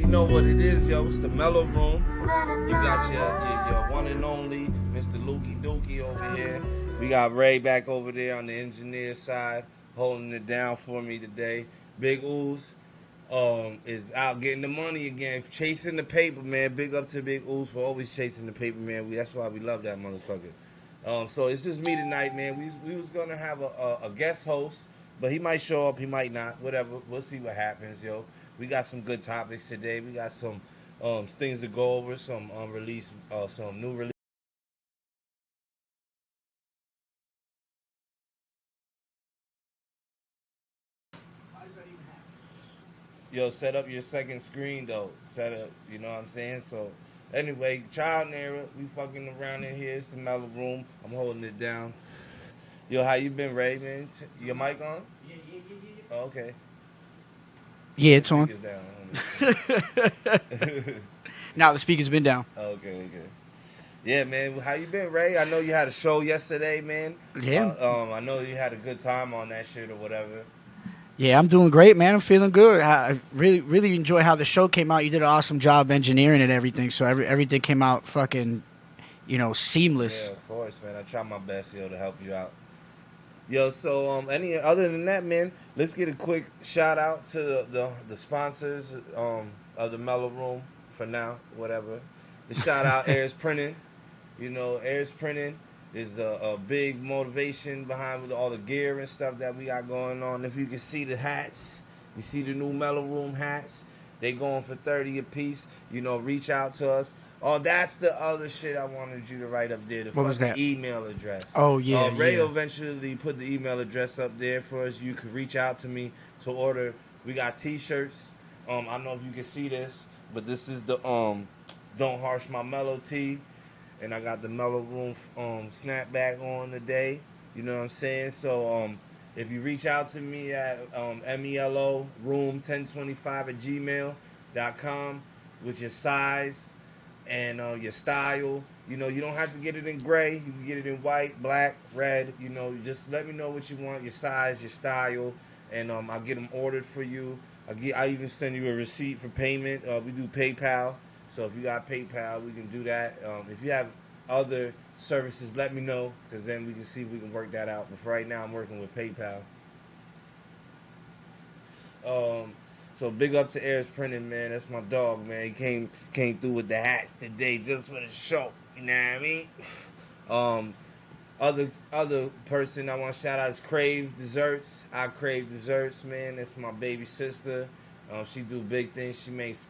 already know what it is, yo. It's the Mellow Room. You got your one and only Mr. Lukey Dookie over here. We got Ray back over there on the engineer side, holding it down for me today. Big Ooze is out getting the money again, chasing the paper, man. Big up to Big Ooze for always chasing the paper, man. That's why we love that motherfucker. So it's just me tonight, man. We was gonna have a guest host, but he might show up, he might not. Whatever, we'll see what happens, yo. We got some good topics today. We got some things to go over, some some new release. Yo, set up your second screen though. Set up, you know what I'm saying? So anyway, child and error, we fucking around in here. It's the Mellow Room. I'm holding it down. Yo, how you been, Ray, man? Your mic on? Yeah. Oh, okay. Yeah, it's on. Down. Now the speaker's been down. Okay. Yeah, man. How you been, Ray? I know you had a show yesterday, man. Yeah. I know you had a good time on that shit or whatever. Yeah, I'm doing great, man. I'm feeling good. I really enjoy how the show came out. You did an awesome job engineering and everything, so everything came out fucking, seamless. Yeah, of course, man. I try my best, yo, to help you out. Yo, so any other than that, man, let's get a quick shout out to the sponsors of the Mellow Room for now, whatever. The shout out Airs Printing. You know, Airs Printing is a big motivation behind all the gear and stuff that we got going on. If you can see the hats, you see the new Mellow Room hats. They going for $30 a piece. Reach out to us. Oh, that's the other shit I wanted you to write up there. What was that? Email address. Oh, yeah. Ray eventually put the email address up there for us. You could reach out to me to order. We got T-shirts. I don't know if you can see this, but this is the Don't Harsh My Mellow tee. And I got the Mellow Room snapback on today. You know what I'm saying? So if you reach out to me at MELLO-room1025@gmail.com with your size and your style, you don't have to get it in gray. You can get it in white, black, red. Just let me know what you want, your size, your style, and I'll get them ordered for you. I even send you a receipt for payment. We do PayPal. So if you got PayPal, we can do that. If you have other services, let me know, because then we can see if we can work that out. But for right now, I'm working with PayPal. So big up to Airs Printing, man. That's my dog, man. He came through with the hats today just for the show. You know what I mean? Other person I want to shout out is Crave Desserts. I Crave Desserts, man. That's my baby sister. She do big things. She makes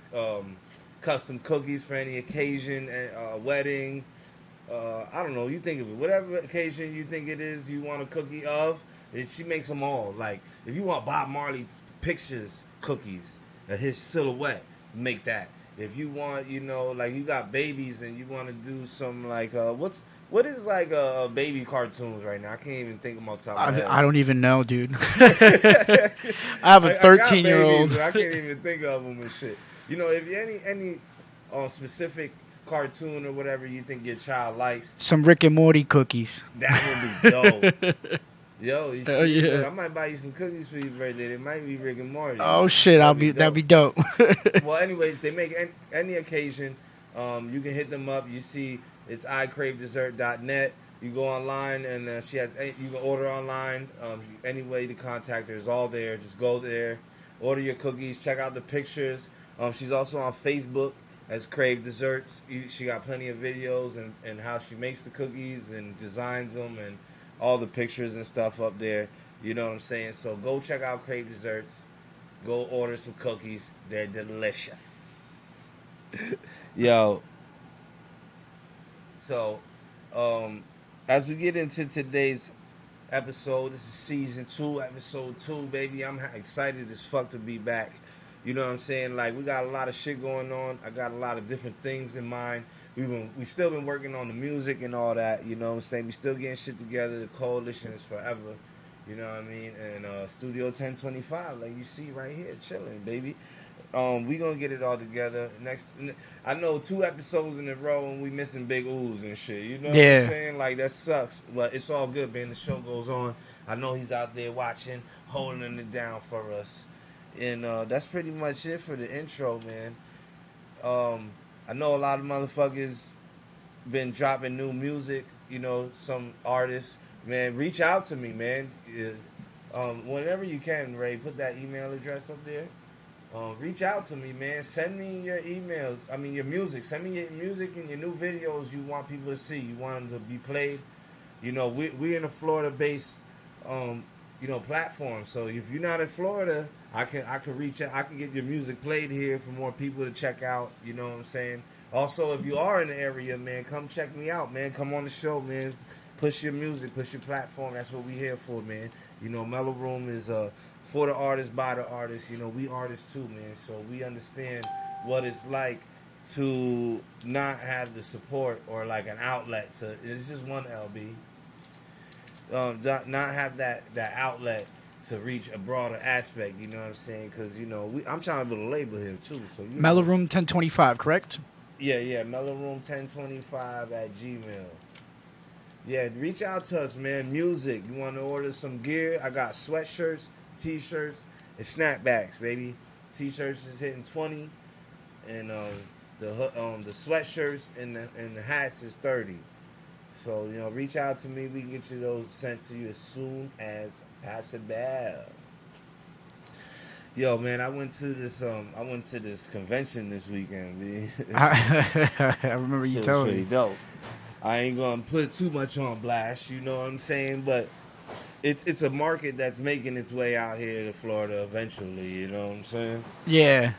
custom cookies for any occasion, a wedding. I don't know. You think of it. Whatever occasion you think it is you want a cookie of, she makes them all. Like, if you want Bob Marley pictures cookies, his silhouette, make that. If you want, like you got babies and you want to do some like, what is like baby cartoons right now? I can't even think of my top of my head. I don't even know, dude. I have a 13-year-old. I can't even think of them and shit. If you any specific cartoon or whatever you think your child likes, some Rick and Morty cookies. That would be dope. Yo, yeah. I might buy you some cookies for your birthday. They might be Rick and Morty. Oh shit, that'd be dope. Well, anyways, they make any occasion. You can hit them up. You see, it's iCraveDessert.net. You go online and you can order online. Any way to contact her is all there. Just go there, order your cookies, check out the pictures. She's also on Facebook as Crave Desserts. She got plenty of videos and how she makes the cookies and designs them and all the pictures and stuff up there. You know what I'm saying? So go check out Crave Desserts. Go order some cookies. They're delicious. Yo. So, as we get into today's episode, this is season 2, episode 2, baby. I'm excited as fuck to be back. You know what I'm saying? Like, we got a lot of shit going on. I got a lot of different things in mind. We still been working on the music and all that. You know what I'm saying? We still getting shit together. The coalition is forever. You know what I mean? And Studio 1025, like you see right here, chilling, baby. We gonna get it all together. I know 2 episodes in a row and we missing Big Ooze and shit. You know what I'm saying? Like, that sucks. But it's all good, man. The show goes on. I know he's out there watching, holding it down for us. And that's pretty much it for the intro, man. I know a lot of motherfuckers been dropping new music. You know, some artists, man, reach out to me, man. Whenever you can, Ray, put that email address up there. Reach out to me, man. Send me your emails. I mean, your music. Send me your music and your new videos you want people to see. You want them to be played. You know, we in a Florida-based, platform. So if you're not in Florida, I can reach out. I can get your music played here for more people to check out. You know what I'm saying? Also, if you are in the area, man, come check me out, man. Come on the show, man. Push your music, push your platform. That's what we here for, man. You know, MELLO-ROOM is for the artist, by the artist. You know, we artists too, man. So we understand what it's like to not have the support or like an outlet to. It's just one LB. Not have that outlet to reach a broader aspect. You know what I'm saying? Because I'm trying to build a label here too. So MELLO-ROOM 1025, correct? Yeah. MELLO-ROOM 1025 at Gmail. Yeah, reach out to us, man. Music. You want to order some gear? I got sweatshirts, t-shirts, and snapbacks, baby. T-shirts is hitting 20, and the sweatshirts and the hats is 30. So reach out to me. We can get you those sent to you as soon as possible. Yo, man, I went to this convention this weekend, man. I remember you telling me. Pretty dope. I ain't gonna put too much on blast, you know what I'm saying? But it's a market that's making its way out here to Florida eventually, you know what I'm saying? Yeah.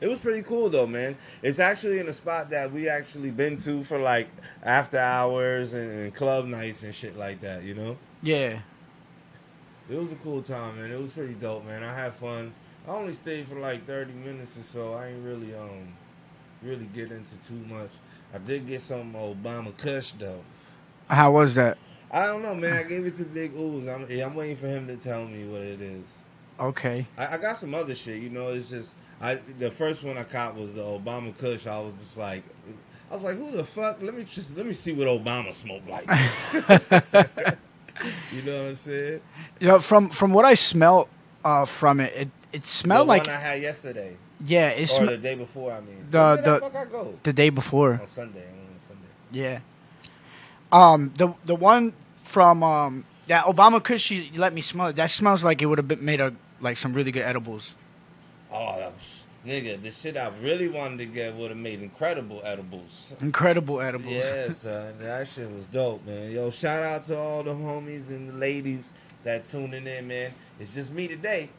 It was pretty cool though, man. It's actually in a spot that we actually been to for like after hours and club nights and shit like that, you know? Yeah. It was a cool time, man. It was pretty dope, man. I had fun. I only stayed for like 30 minutes or so. I ain't really get into too much. I did get some Obama Kush though. How was that? I don't know, man. I gave it to Big Ooze. I'm waiting for him to tell me what it is. Okay. I got some other shit, It's just the first one I caught was the Obama Kush. I was like, who the fuck? Let me see what Obama smoked like. You know what I'm saying? From what I smelled from it smelled like the one I had yesterday. Yeah, or the day before. I mean, where the fuck I go? The day before on Sunday. I went on Sunday. Yeah. The one from that Obama Kush you let me smell it. That smells like it would have made some really good edibles. Oh, nigga, the shit I really wanted to get would have made incredible edibles. Incredible edibles. Yeah, son. That shit was dope, man. Yo, shout out to all the homies and the ladies that tuning in, man. It's just me today.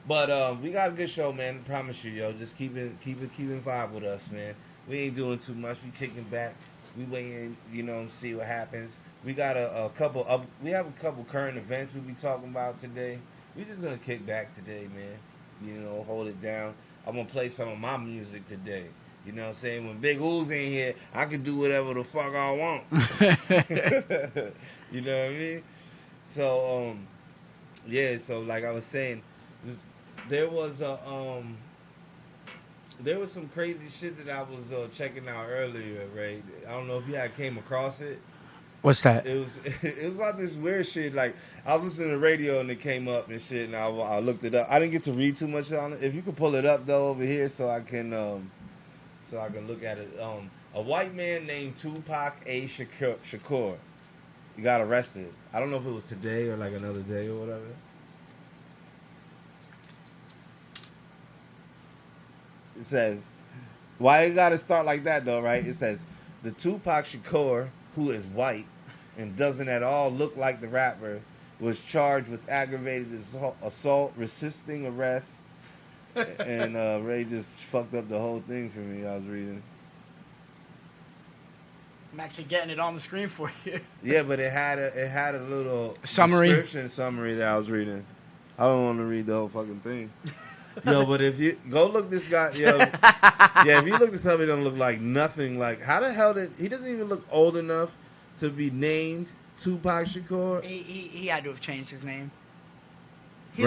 But we got a good show, man. I promise you, yo. Just keep it vibe with us, man. We ain't doing too much. We kicking back. We waiting, and see what happens. We got we have a couple current events we be talking about today. We just gonna kick back today, man. Hold it down. I'm gonna play some of my music today. You know what I'm saying? When Big Ooze ain't here, I can do whatever the fuck I want. You know what I mean? So, yeah. So, like I was saying, there was some crazy shit that I was checking out earlier, right? I don't know if you had came across it. What's that? It was about this weird shit. Like, I was listening to the radio and it came up and shit, and I looked it up. I didn't get to read too much on it. If you could pull it up though over here, so I can look at it. A white man named Tupac A. Shakur, he got arrested. I don't know if it was today or like another day or whatever. It says, why you gotta start like that though, right? It says, the Tupac Shakur, who is white and doesn't at all look like the rapper, was charged with aggravated assault, resisting arrest, and Ray just fucked up the whole thing for me. I was reading. I'm actually getting it on the screen for you. Yeah, but it had a little description summary that I was reading. I don't want to read the whole fucking thing. Yo, but if you go look this guy, if you look this up, it don't look like nothing. Like, how the hell he doesn't even look old enough to be named Tupac Shakur? He had to have changed his name. He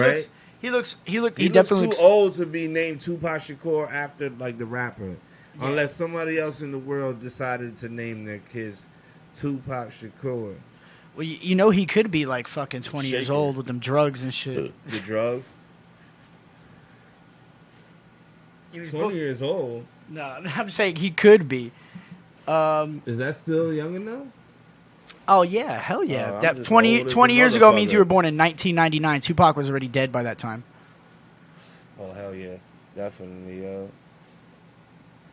looks definitely too old to be named Tupac Shakur after like the rapper, unless somebody else in the world decided to name their kids Tupac Shakur. Well, he could be like fucking 20 years old with them drugs and shit. The drugs. He was 20 years old. No, I'm saying he could be. Is that still young enough? Oh yeah, hell yeah. I'm That just 20 old as a 20 years ago means you motherfucker. were born in 1999. Tupac was already dead by that time. Oh hell yeah, definitely, yo.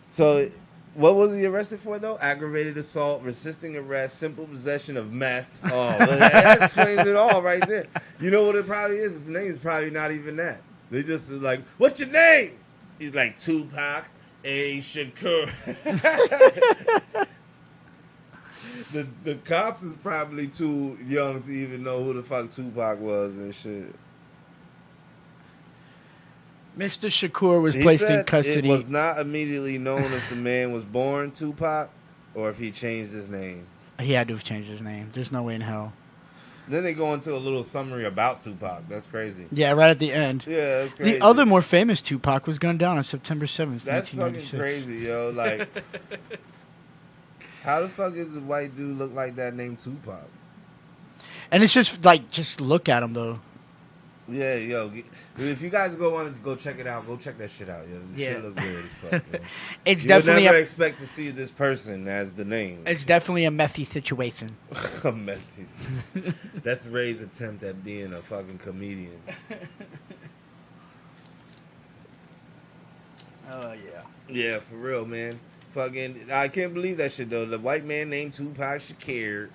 So, what was he arrested for though? Aggravated assault, resisting arrest, simple possession of meth. Oh, well, that explains it all right there. You know what it probably is? His name is probably not even that. They just is like, "What's your name?" He's like Tupac A. Shakur. The cops is probably too young to even know who the fuck Tupac was and shit. Mr. Shakur was He placed in said custody. it was not immediately known if the man was born Tupac or if he changed his name. He had to have changed his name. There's no way in hell. Then they go into a little summary about Tupac. That's crazy. Yeah, right at the end. Yeah, that's crazy. The other more famous Tupac was gunned down on September 7th, That's fucking 1996. crazy, yo. Like, how the fuck is a white dude look like that named Tupac? And it's just like, just look at him though. Yeah, yo. If you guys want to go check it out, go check that shit out, yo. This shit look weird as fuck, yo. It's You'll definitely never expect to see this person as the name. It's definitely a methy situation. A messy. That's Ray's attempt at being a fucking comedian. Oh yeah. Yeah, for real, man. Fucking, I can't believe that shit though. The white man named Tupac Shakur.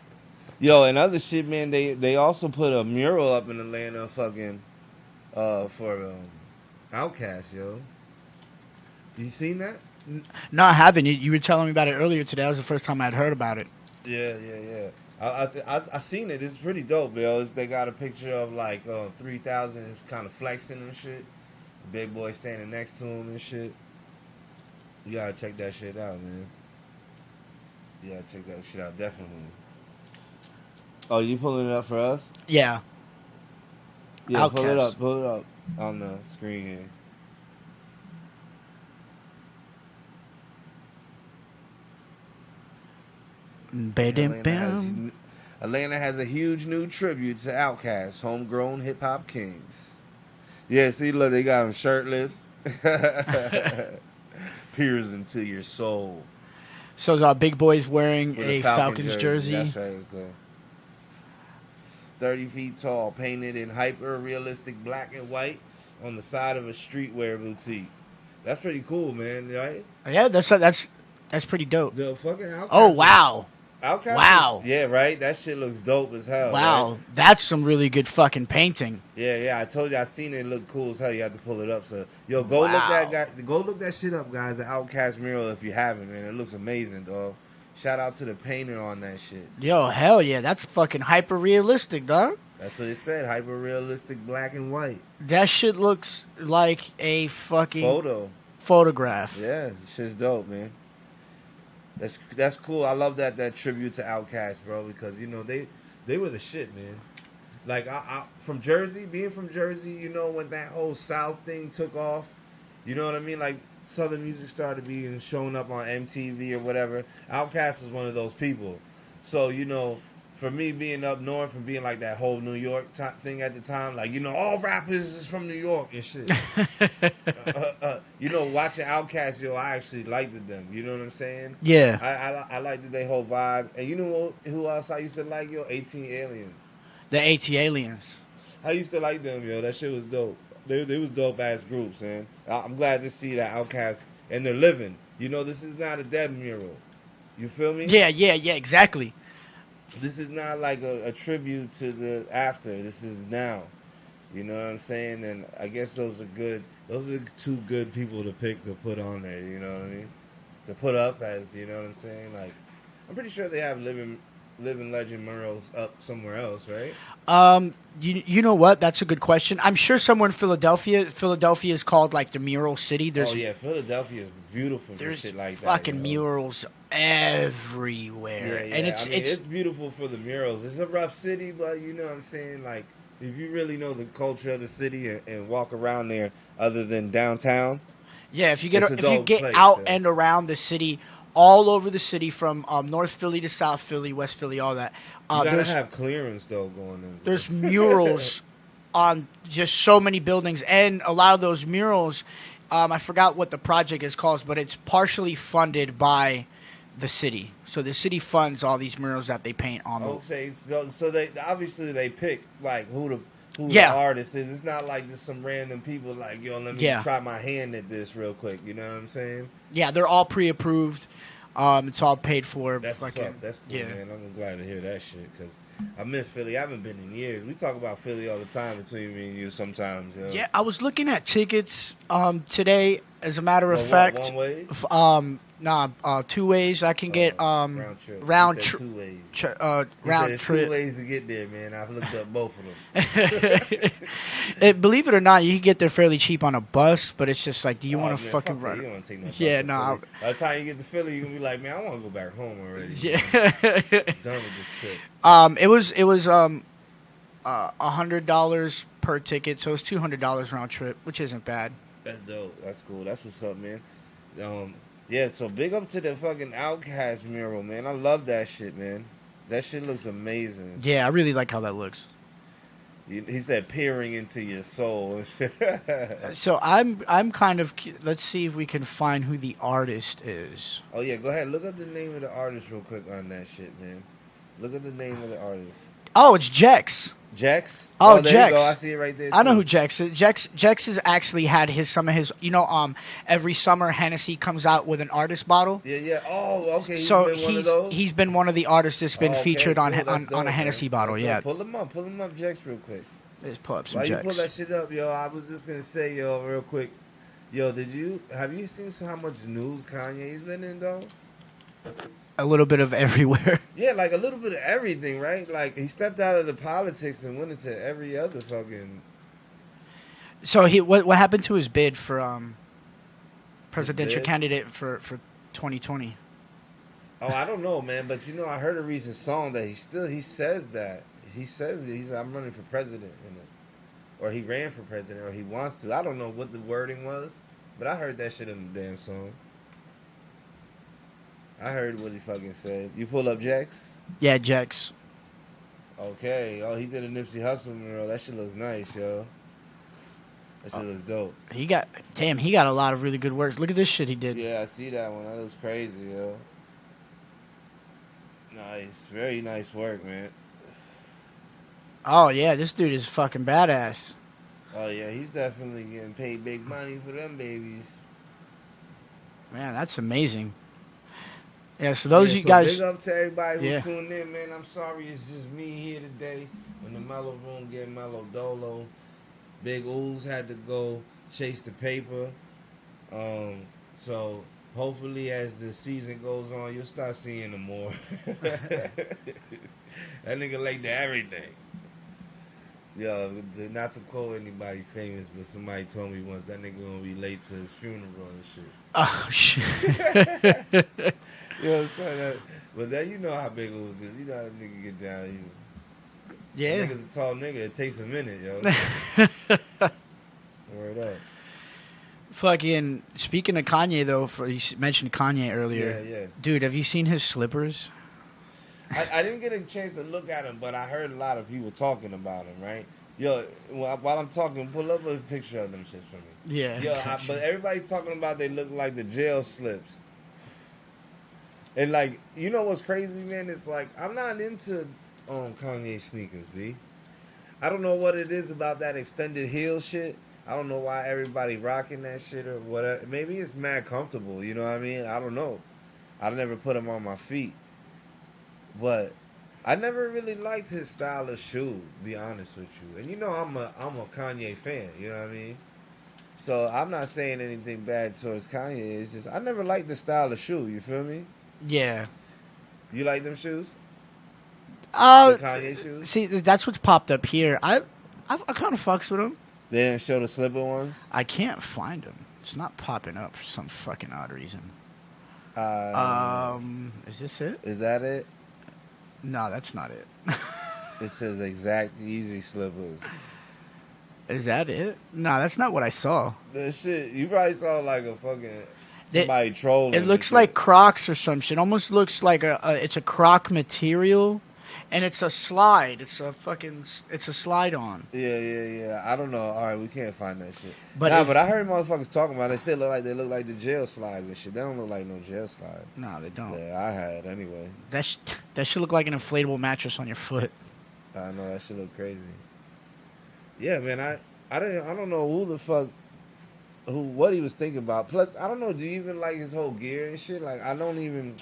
Yo, and other shit, man. They also put a mural up in Atlanta, fucking, for Outkast, yo. You seen that? No, I haven't. You were telling me about it earlier today. That was the first time I'd heard about it. Yeah. I seen it. It's pretty dope, yo. They got a picture of like 3,000 kind of flexing and shit. Big boy standing next to him and shit. You gotta check that shit out, man. You gotta check that shit out, definitely. Oh, you pulling it up for us? Yeah. Yeah, Outkast. pull it up on the screen here. Atlanta has a huge new tribute to Outkast, homegrown hip hop kings. Yeah, see, look, they got him shirtless. Peers into your soul. So Big Boy's wearing With a Falcons jersey. That's right, okay. 30 feet tall, painted in hyper-realistic black and white on the side of a streetwear boutique. That's pretty cool, man, right? Yeah, that's pretty dope. The fucking Outkast. Oh, wow. Outkast? Wow. Yeah, right? That shit looks dope as hell. Wow. Right? That's some really good fucking painting. Yeah, I told you I seen it look cool as hell. You have to pull it up. So, yo, go look that shit up, guys. The Outkast mural if you haven't, man. It looks amazing, dog. Shout out to the painter on that shit. Yo, hell yeah. That's fucking hyper realistic, dog. That's what it said. Hyper realistic black and white. That shit looks like a fucking photograph. Yeah, shit's dope, man. That's cool. I love that tribute to Outkast, bro, because you know they were the shit, man. Like I from Jersey, being from Jersey, you know, when that whole South thing took off, you know what I mean? Like Southern music started being shown up on MTV or whatever. Outkast was one of those people. So, you know, for me being up north and being like that whole New York thing at the time, like, you know, all rappers is from New York and shit. You know, watching Outkast, yo, I actually liked them. You know what I'm saying? Yeah. I liked their whole vibe. And you know who else I used to like, yo? 18 Aliens. The 18 Aliens. I used to like them, yo. That shit was dope. They was dope ass groups, man. I'm glad to see that Outkast, and they're living. You know, this is not a dead mural. You feel me? Yeah, exactly. This is not like a tribute to the after. This is now. You know what I'm saying? And I guess those are good. Those are two good people to pick to put on there. You know what I mean? To put up as, you know what I'm saying? Like, I'm pretty sure they have living legend murals up somewhere else, right? You know what? That's a good question. I'm sure somewhere in Philadelphia is called like the Mural City. Philadelphia is beautiful for shit like that. Fucking murals everywhere. Yeah. And it's beautiful for the murals. It's a rough city, but you know what I'm saying? Like, if you really know the culture of the city and walk around there other than downtown. Yeah, if you get out and around the city, all over the city from North Philly to South Philly, West Philly, all that. You gotta have clearance though going in. There's murals on just so many buildings, and a lot of those murals I forgot what the project is called, but it's partially funded by the city. So the city funds all these murals that they paint on them. Okay, so they obviously they pick like who the Yeah. artist is. It's not like just some random people like, yo, let me Yeah. try my hand at this real quick. You know what I'm saying? Yeah, they're all pre-approved. It's all paid for. That's what's fucking, up. That's cool, yeah. man. I'm glad to hear that shit because I miss Philly. I haven't been in years. We talk about Philly all the time between me and you sometimes. Yo. Yeah, I was looking at tickets today. As a matter of Well, fact, one ways? two ways. I can get round trip. round He said trip. two ways. Round There's trip. 2 ways to get there, man. I've looked up both of them. Believe it or not, you can get there fairly cheap on a bus, but it's just like, do you want to man, fucking fuck that. run? You don't want to take no bus Yeah, to no. Philly. By the time you get to Philly, you're gonna be like, man, I want to go back home already. Yeah. Done with this trip. It was $100 per ticket, so it was $200 round trip, which isn't bad. That's dope. That's cool. That's what's up, man. Yeah, so big up to the fucking Outcast mural, man. I love that shit, man. That shit looks amazing. Yeah, I really like how that looks. He said peering into your soul. So I'm kind of let's see if we can find who the artist is. Oh yeah, go ahead. Look up the name of the artist real quick on that shit, man. Look at the name of the artist. Oh, it's Jex. Jex? Oh, there Jex. you go. I see it right there. I know too. who Jex is. Jex has actually had some of his. Every summer Hennessy comes out with an artist bottle. Yeah. Oh, okay. So been one of those. he's been one of the artists that's been Okay, featured cool. on That's dope, a Hennessy man. bottle. That's Yeah. dope. Pull him up, Jex, real quick. Let's pull up some Why Jex. you pull that shit up, yo? I was just gonna say, yo, real quick, yo, have you seen how much news Kanye's been in though? A little bit of everywhere. Yeah, like a little bit of everything, right? Like he stepped out of the politics and went into every other fucking. So what happened to his bid for presidential bid? candidate for 2020? Oh, I don't know, man, but I heard a recent song that he says that. He says that he's I'm running for president in it. Or he ran for president or he wants to. I don't know what the wording was, but I heard that shit in the damn song. I heard what he fucking said. You pull up Jex? Yeah, Jex. Okay. Oh, he did a Nipsey Hussle mural. That shit looks nice, yo. That shit looks dope. He got a lot of really good works. Look at this shit he did. Yeah, I see that one. That looks crazy, yo. Nice. Very nice work, man. Oh yeah, this dude is fucking badass. Oh, yeah, he's definitely getting paid big money for them babies. Man, that's amazing. Yeah, so those you guys. Big up to everybody who Yeah. tuned in, man. I'm sorry it's just me here today in the Mellow Room getting Mellow Dolo. Big Ooze had to go chase the paper. So hopefully as the season goes on, you'll start seeing him more. That nigga late to everything. Yo, not to quote anybody famous, but somebody told me once that nigga gonna be late to his funeral and shit. Oh shit. You know what I'm saying? But that, you know how Big Ooze is. You know how that nigga get down. Yeah. That nigga's a tall nigga. It takes a minute, yo. Word up. Fucking speaking of Kanye though, you mentioned Kanye earlier. Yeah. Dude, have you seen his slippers? I didn't get a chance to look at him, but I heard a lot of people talking about him, right? Yo, while I'm talking, pull up a picture of them shit for me. Yeah. Yo, but everybody's talking about they look like the jail slips. And like, you know what's crazy, man? It's like, I'm not into Kanye sneakers, B. I don't know what it is about that extended heel shit. I don't know why everybody rocking that shit or whatever. Maybe it's mad comfortable, you know what I mean? I don't know. I've never put them on my feet. But I never really liked his style of shoe, to be honest with you. And you know I'm a Kanye fan, you know what I mean? So I'm not saying anything bad towards Kanye. It's just I never liked the style of shoe, you feel me? Yeah. You like them shoes? The Kanye shoes? See, that's what's popped up here. I kind of fucks with them. They didn't show the slipper ones? I can't find them. It's not popping up for some fucking odd reason. Is this it? Is that it? No, that's not it. It says exact Yeezy slippers. Is that it? No, that's not what I saw. The shit, you probably saw like a fucking somebody trolling. It looks like Crocs or some shit. Almost looks like it's a Croc material, And it's a slide. It's a slide on. Yeah. I don't know. All right, we can't find that shit. But but I heard motherfuckers talking about it. They said they look like the jail slides and shit. They don't look like no jail slide. No, they don't. Yeah, I had anyway. That should look like an inflatable mattress on your foot. I know that shit look crazy. Yeah, man. I don't know who the fuck. What he was thinking about. Plus, I don't know. Do you even like his whole gear and shit? Like, I don't even.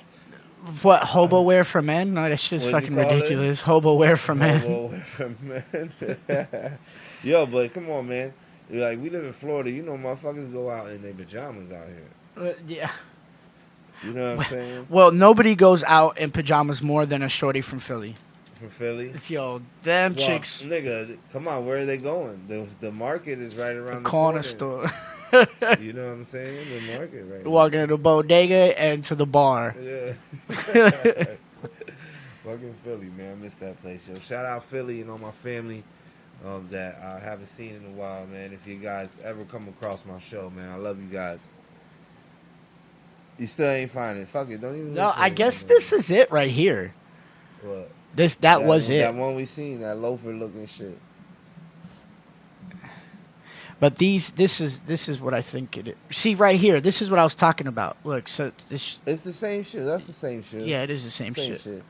What, hobo wear for men? No, that shit's fucking ridiculous. Hobo wear for men. Hobo wear for men. Yo, but come on, man. Like, we live in Florida. You know, motherfuckers go out in their pajamas out here. Yeah. You know what I'm saying? Well, nobody goes out in pajamas more than a shorty from Philly. From Philly? Yo, them chicks. Nigga, come on. Where are they going? The market is right around the corner store. You know what I'm saying? The market right now. Walking to the bodega and to the bar. Yeah. Fucking Philly, man. I miss that place, yo. Shout out Philly and all my family that I haven't seen in a while, man. If you guys ever come across my show, man, I love you guys. You still ain't finding it. Fuck it. Don't even. No, I guess this is it right here. What? That was it. That one we seen, that loafer looking shit. But this is what I think it is. See right here, this is what I was talking about. Look, so this. It's the same shit. That's the same shit. Yeah, it is the same shit.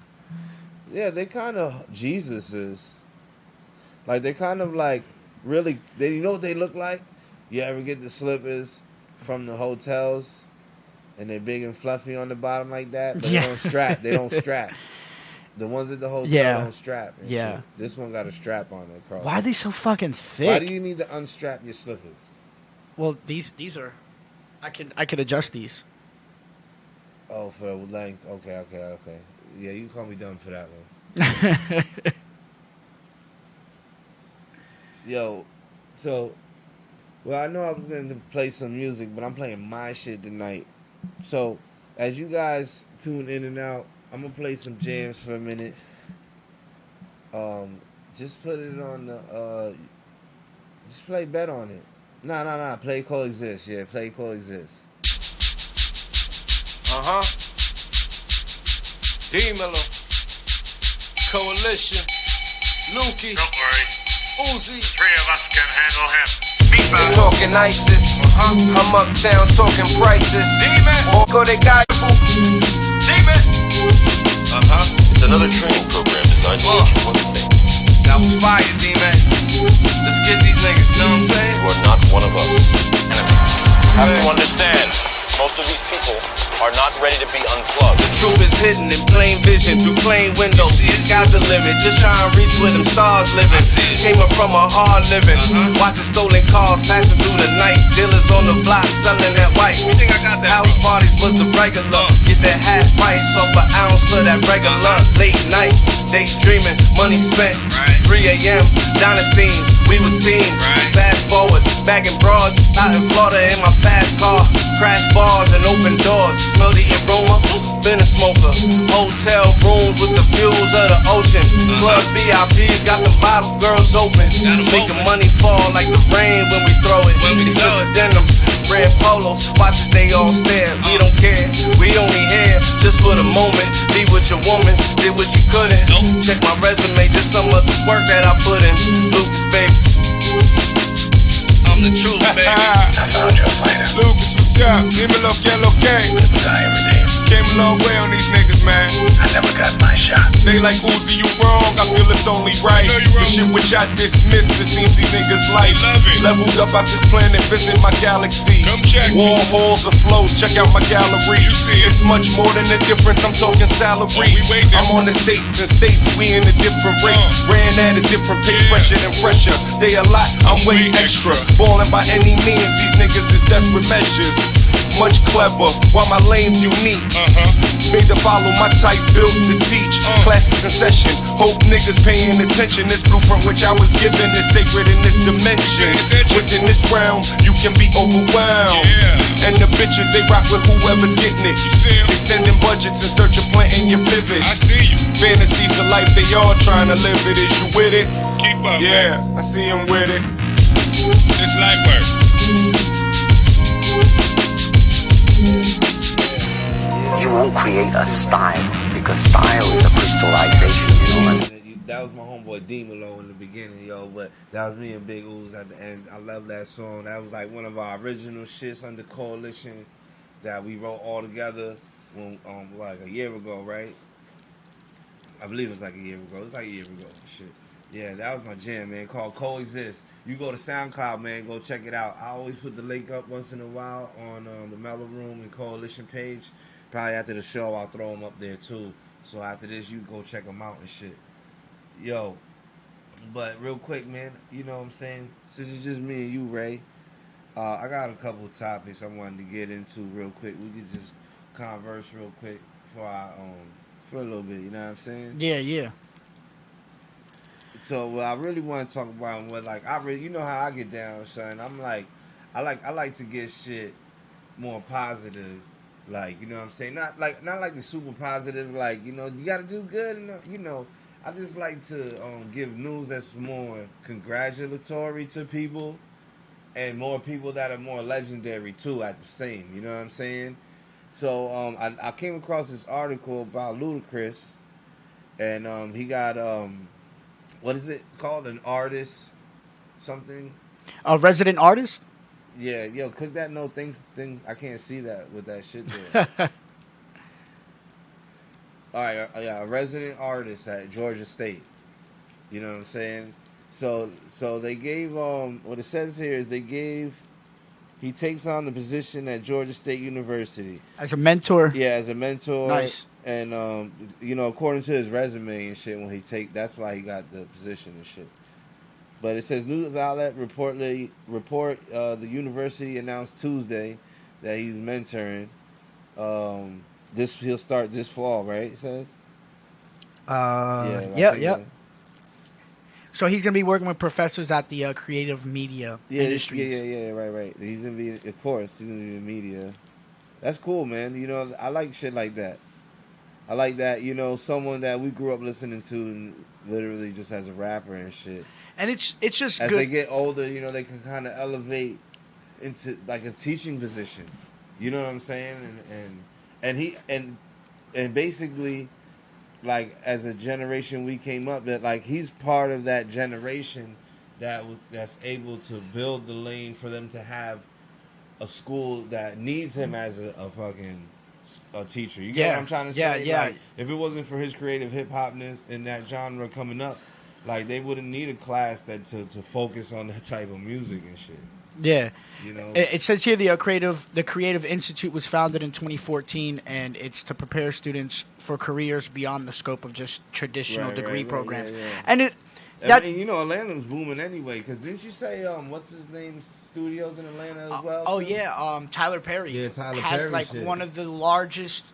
Yeah, they kind of Jesuses. Like they kind of like really. You know what they look like? You ever get the slippers from the hotels, and they're big and fluffy on the bottom like that, but they don't strap. They don't strap. The ones at the hotel don't strap. And shit. This one got a strap on it across. Why are they so fucking thick? Why do you need to unstrap your slippers? Well, these are. I can adjust these. Oh, for length. Okay. Yeah, you can call me dumb for that one. Yo, so, well, I know I was going to play some music, but I'm playing my shit tonight. So, as you guys tune in and out, I'm going to play some jams for a minute. Just put it on the, just play Bet on it. Nah, play Coexist. Yeah, play Coexist. D-Mello, Coalition, Lukey, don't worry. Uzi. The three of us can handle him. They talking ISIS. I'm uptown talking prices. Demon. Go they got Demon. It's another training program designed to teach you one thing. That was fire, Demon. Let's get these niggas, you know what I'm saying? You are not one of us. Have to understand, most of these people are not ready to be unplugged. The truth is hidden in plain vision through plain windows. Sky's the limit, just try and reach where them stars living. Came up from a hard living, watching stolen cars passing through the night. Dealers on the block selling that white. You think I got that? House parties was the regular. Get that half price off an ounce of that regular. Late night, daydreaming, money spent. 3 a.m. Donna scenes, we was teens. Fast forward, bagging broads out in Florida in my fast car. Crash bars and open doors. Smell the aroma, been a smoker. Hotel rooms with the views of the ocean. Club VIPs got the bottle girls open. Making money fall like the rain when we throw it. Expensive denim, red polos, watch as they all stare. We don't care, we only here just for the moment. Be with your woman, did what you couldn't. Check my resume, just some of the work that I put in. Lucas, baby, I'm the truth, baby. I found your fighter. Lucas, what's up? Give me a little yellow gang. Die every day. Came a long way on these niggas, man. I never got my shot. They like Uzi, you wrong, I feel it's only right. The shit which I dismissed, it seems these niggas like. Leveled up out this planet, visit my galaxy. Come check. Wall halls of flows, check out my gallery. You see it's much more than a difference, I'm talking salary. I'm on the states and states, we in a different rate. Ran at a different pace, fresher than fresher. They a lot, I'm way extra. Ballin' by any means, these niggas is desperate measures. Much clever, while my lane's unique. Made to follow my type, built to teach. Classes in session, hope niggas paying attention. This blueprint which I was given is sacred in this dimension. Within this realm, you can be overwhelmed. And the bitches, they rock with whoever's getting it. Extending budgets in search of planting your pivot. I see you. Fantasies of life, they all trying to live it. Is you with it? Keep up, Yeah, man. I see him with it. This light work. You won't create a style because style is a crystallization, you know. That was my homeboy D-Mello in the beginning, yo, but that was me and Big Ooze at the end. I love that song. That was like one of our original shits under Coalition that we wrote all together when like a year ago, right? I believe it was like a year ago. It was like a year ago for shit. Yeah, that was my jam, man, called Coexist. You go to SoundCloud, man, go check it out. I always put the link up once in a while on the MELLO-ROOM and Coalition page. Probably after the show, I'll throw them up there too. So after this, you go check them out and shit. Yo, but real quick, man, you know what I'm saying? Since it's just me and you, Ray, I got a couple topics I wanted to get into real quick. We could just converse real quick for a little bit, you know what I'm saying? Yeah. So what I really want to talk about, what like you know how I get down, son. I'm like, I like to get shit more positive, like, you know what I'm saying? Not like the super positive, like, you know, you got to do good, and you know. I just like to give news that's more congratulatory to people, and more people that are more legendary too at the same. You know what I'm saying? So I came across this article about Ludacris, and he got what is it called? An artist something? A resident artist? Yeah, yo, click that no things. I can't see that with that shit there. All right, yeah, a resident artist at Georgia State. You know what I'm saying? So they gave what it says here is he takes on the position at Georgia State University As a mentor? Yeah, as a mentor. Nice. And you know, according to his resume and shit, that's why he got the position and shit. But it says news outlet report the university announced Tuesday that he's mentoring. He'll start this fall, right? It says. Yeah. So he's gonna be working with professors at the creative media industries. Yeah. Right. He's gonna be, of course, he's gonna be in media. That's cool, man. You know, I like shit like that. I like that. You know, someone that we grew up listening to, literally just as a rapper and shit. And it's just as good. They get older, you know, they can kind of elevate into like a teaching position. You know what I'm saying? And basically, like, as a generation we came up, that like he's part of that generation that's able to build the lane for them to have a school that needs him as a fucking teacher. You get what I'm trying to say? Yeah. Like, if it wasn't for his creative hip hopness in that genre coming up, like, they wouldn't need a class that to focus on that type of music and shit. Yeah. You know, it says here the Creative Institute was founded in 2014, and it's to prepare students for careers beyond the scope of just traditional degree programs. Yeah. And I mean, you know, Atlanta's booming anyway. Because didn't you say what's his name studios in Atlanta as well? Oh too? Yeah, Tyler Perry. Yeah, Tyler has Perry like shit. one of the largest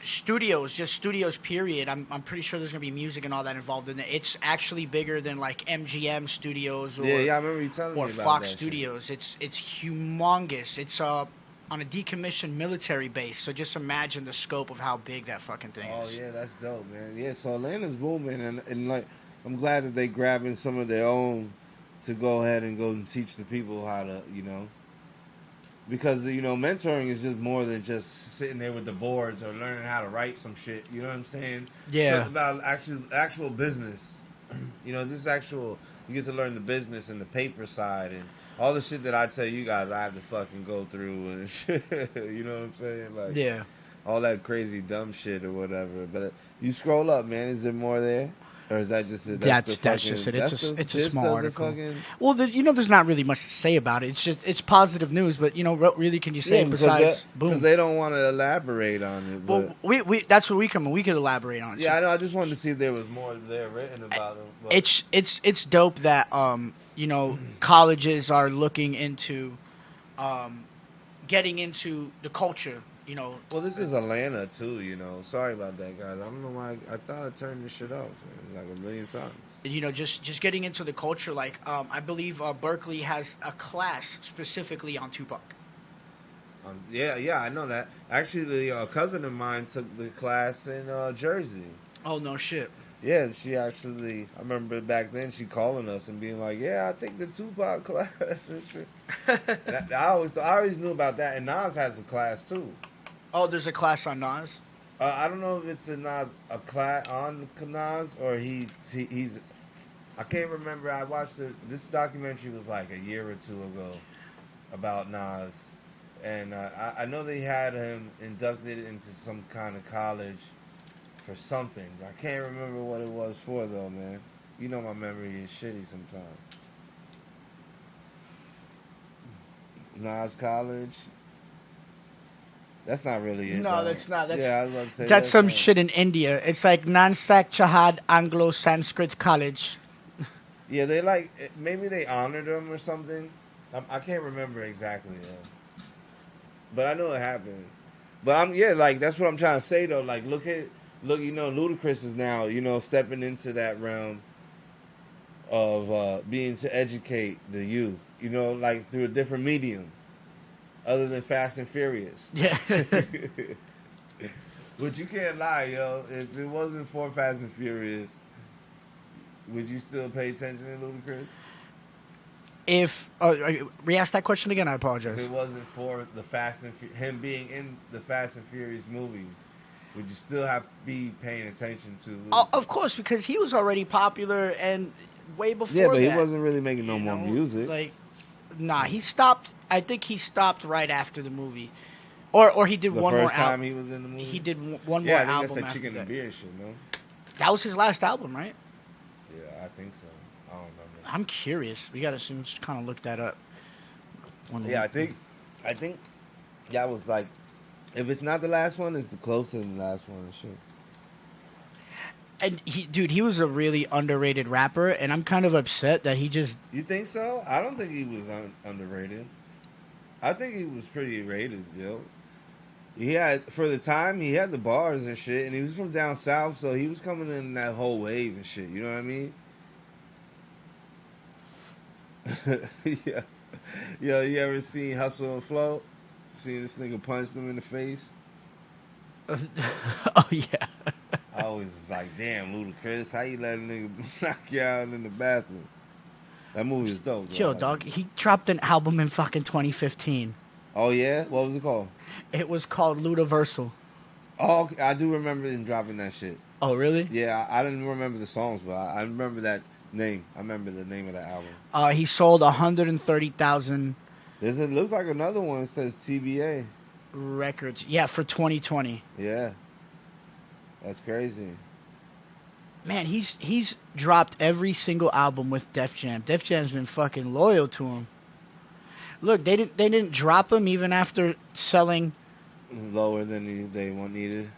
studios period. I'm pretty sure there's gonna be music and all that involved in it. It's actually bigger than like MGM Studios or I remember you telling me about Fox that Studios. Shit. It's humongous. It's on a decommissioned military base. So just imagine the scope of how big that fucking thing is. Oh yeah, that's dope, man. Yeah, so Atlanta's booming, and like, I'm glad that they grabbing some of their own to go ahead and go and teach the people how to, you know. Because, you know, mentoring is just more than just sitting there with the boards or learning how to write some shit. You know what I'm saying? Yeah. So it's about actual business. You know, this is actual, you get to learn the business and the paper side and all the shit that I tell you guys I have to fucking go through and shit. You know what I'm saying? Like, yeah. All that crazy dumb shit or whatever. But you scroll up, man. Is there more there? Or is that just it? That's just it. It's a small article. Well, there's not really much to say about it. It's positive news, but you know, what really can you say besides boom? Because they don't want to elaborate on it. But well, we that's where we come in. We could elaborate on it. Yeah, I know. I just wanted to see if there was more there written about it. But It's dope that you know, colleges are looking into getting into the culture. You know, well, this is Atlanta too. You know, sorry about that, guys. I don't know why I thought I turned this shit off like a million times. You know, just getting into the culture. Like, I believe Berkeley has a class specifically on Tupac. Yeah, I know that. Actually, a cousin of mine took the class in Jersey. Oh no shit. Yeah, she actually. I remember back then she calling us and being like, "Yeah, I take the Tupac class." And shit. And I always knew about that. And Nas has a class too. Oh, there's a class on Nas. I don't know if it's a class on Nas or he's. I can't remember. I watched this documentary was like a year or two ago about Nas, and I know they had him inducted into some kind of college for something. I can't remember what it was for though, man. You know my memory is shitty sometimes. Nas College. That's not really it. No, though. that's not. That's, yeah, I was about to say that's some not. shit in India. It's like Nansak Chahad Anglo Sanskrit College. Yeah, they maybe they honored him or something. I can't remember exactly though. But I know it happened. But that's what I'm trying to say though. Like look, Ludacris is now, stepping into that realm of being to educate the youth, like through a different medium other than Fast and Furious. Yeah. But you can't lie, yo. If it wasn't for Fast and Furious, would you still pay attention to Ludacris? Re-ask that question again. I apologize. If it wasn't for the him being in the Fast and Furious movies, would you still be paying attention to Ludacris? Of course, because he was already popular and way before that. Yeah, but he wasn't really making no more music. Like, nah, he stopped. I think he stopped right after the movie, or he did one more album. The first time he was in the movie, he did one more yeah, I album. think that's after Chicken that. and Beer shit, no? That was his last album, right? Yeah, I think so. I don't remember. I'm curious. We gotta just kind of look that up. Yeah, I think that was like, if it's not the last one, it's the closer to the last one and shit. And he was a really underrated rapper, and I'm kind of upset that he just. You think so? I don't think he was underrated. I think he was pretty rated, yo. For the time, he had the bars and shit, and he was from down south, so he was coming in that whole wave and shit. You know what I mean? Yeah. Yo, you ever seen Hustle and Flow? Seen this nigga punch them in the face? Oh yeah. I always was like, damn, Ludacris, how you let a nigga knock you out in the bathroom? That movie is dope. Bro. Chill, dog. He dropped an album in fucking 2015. Oh yeah? What was it called? It was called Ludaversal. Oh, okay. I do remember him dropping that shit. Oh really? Yeah, I didn't remember the songs, but I remember that name. I remember the name of that album. He sold 130,000 It looks like another one that says TBA. records. Yeah, for 2020. Yeah. That's crazy. Man, he's dropped every single album with Def Jam. Def Jam's been fucking loyal to him. Look, they didn't drop him even after selling Lower than they needed.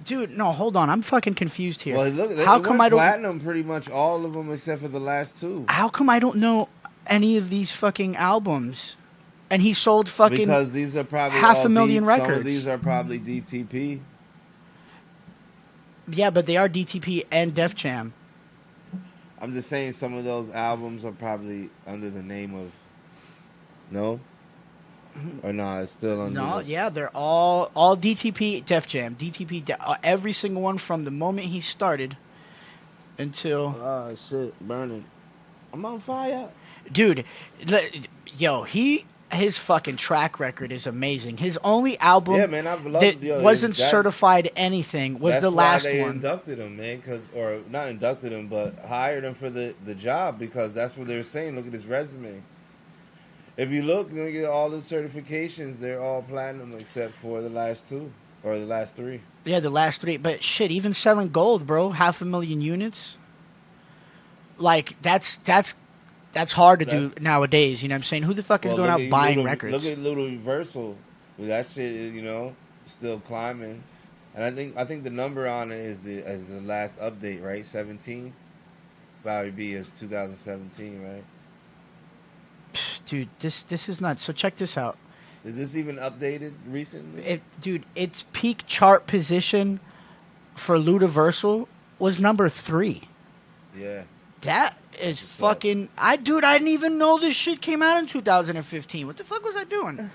Dude, no, hold on. I'm fucking confused here. Well, look, how come I don't platinum pretty much all of them except for the last two? How come I don't know any of these fucking albums? And he sold fucking because these are probably 500,000 records. Some of these are probably DTP. Yeah, but they are DTP and Def Jam. I'm just saying some of those albums are probably under the name of no. Or no, it's still under. No, yeah, they're all DTP, Def Jam, every single one from the moment he started until. Oh shit, burning! I'm on fire, dude. Yo, his fucking track record is amazing. His only album, yeah, man, I've loved, that wasn't certified anything was the last one. That's why they inducted him, man, or not inducted him, but hired him for the job because that's what they were saying. Look at his resume. If you look, you're going to get all the certifications. They're all platinum except for the last two. Or the last three. Yeah, the last three. But shit, even selling gold, bro. 500,000 units. Like, that's hard to do nowadays. You know what I'm saying? Who the fuck is going out buying records? Look at Little That shit is, still climbing. And I think the number on it is the last update, right? 17? Probably be as 2017, right? Dude, this is nuts. So check this out. Is this even updated recently? Dude, its peak chart position for Ludaversal was number 3. Yeah. That is fucking... I didn't even know this shit came out in 2015. What the fuck was I doing?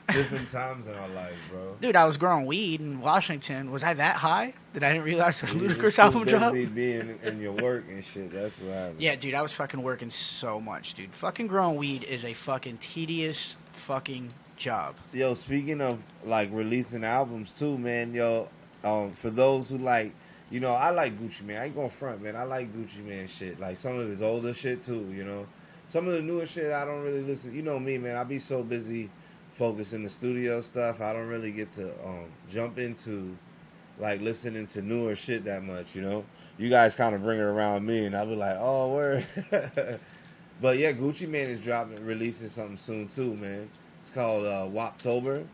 different times in our life, bro. Dude, I was growing weed in Washington. Was I that high that I didn't realize a You Ludacris just too album busy dropped? being in your work and shit. That's what happened. Yeah, dude, I was fucking working so much, dude. Fucking growing weed is a fucking tedious fucking job. Yo, speaking of like releasing albums too, man. Yo, for those who like, you know, I like Gucci Mane. I ain't gonna front, man. I like Gucci Mane shit. Like some of his older shit too. You know, some of the newer shit I don't really listen. You know me, man. I be so busy focused in the studio stuff. I don't really get to jump into like listening to newer shit that much. You know, you guys kind of bring it around me, and I'll be like, oh, word. But yeah, Gucci Mane is releasing something soon too, man. It's called Woptober.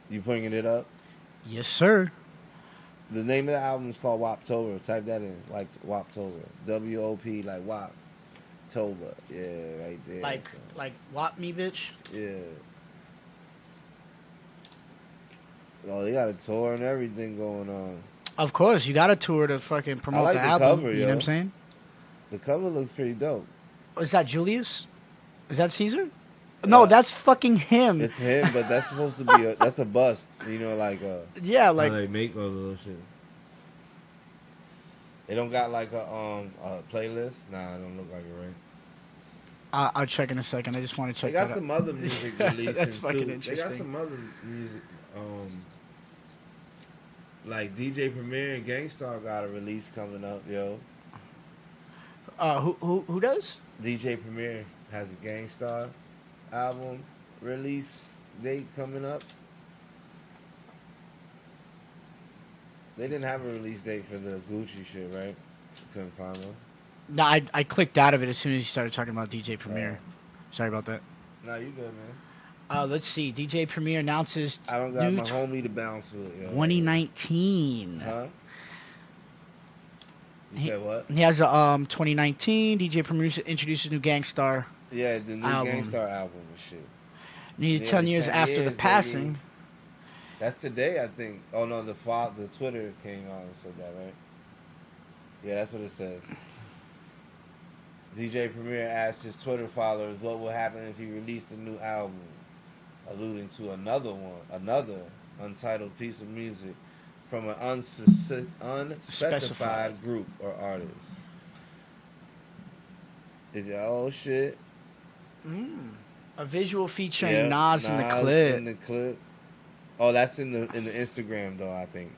You bringing it up? Yes, sir. The name of the album is called Woptober. Type that in, like Woptober. W-O-P, like Woptober. Yeah, right there. Like Wop Me, bitch. Yeah. Oh, they got a tour and everything going on. Of course, you got a tour to fucking promote like the the album. cover, You yo. know what I'm saying? The cover looks pretty dope. Is that Julius? Is that Caesar? No, that's fucking him. It's him, but that's supposed to be that's a bust. You know, like yeah, how like they make all those shits. They don't got like a playlist. Nah, it don't look like it, right? I'll check in a second. I just want to check. They got that some out. other music releasing That's fucking too. They got interesting. some other music. Like DJ Premier and Gangstar got a release coming up, yo. Who does? DJ Premier has a Gangstar album release date coming up. They didn't have a release date for the Gucci shit, right? Couldn't find one. No, I clicked out of it as soon as you started talking about DJ Premier. Sorry about that. Nah, you good, man. Let's see. DJ Premier announces I don't got new my homie to bounce with, yo. 2019. Huh? You said what? He has a 2019. DJ Premier introduces new Gangstar. Yeah, the new album. Gangstar album and shit. Nearly Yeah, 10 years 10 after the years, passing. baby. That's today, I think. Oh no, the Twitter came out and said that, right? Yeah, that's what it says. DJ Premier asked his Twitter followers what would happen if he released a new album, alluding to another untitled piece of music from an unspecified group or artist. Oh shit! A visual featuring Nas in the clip. In the clip. Oh, that's in the Instagram though, I think.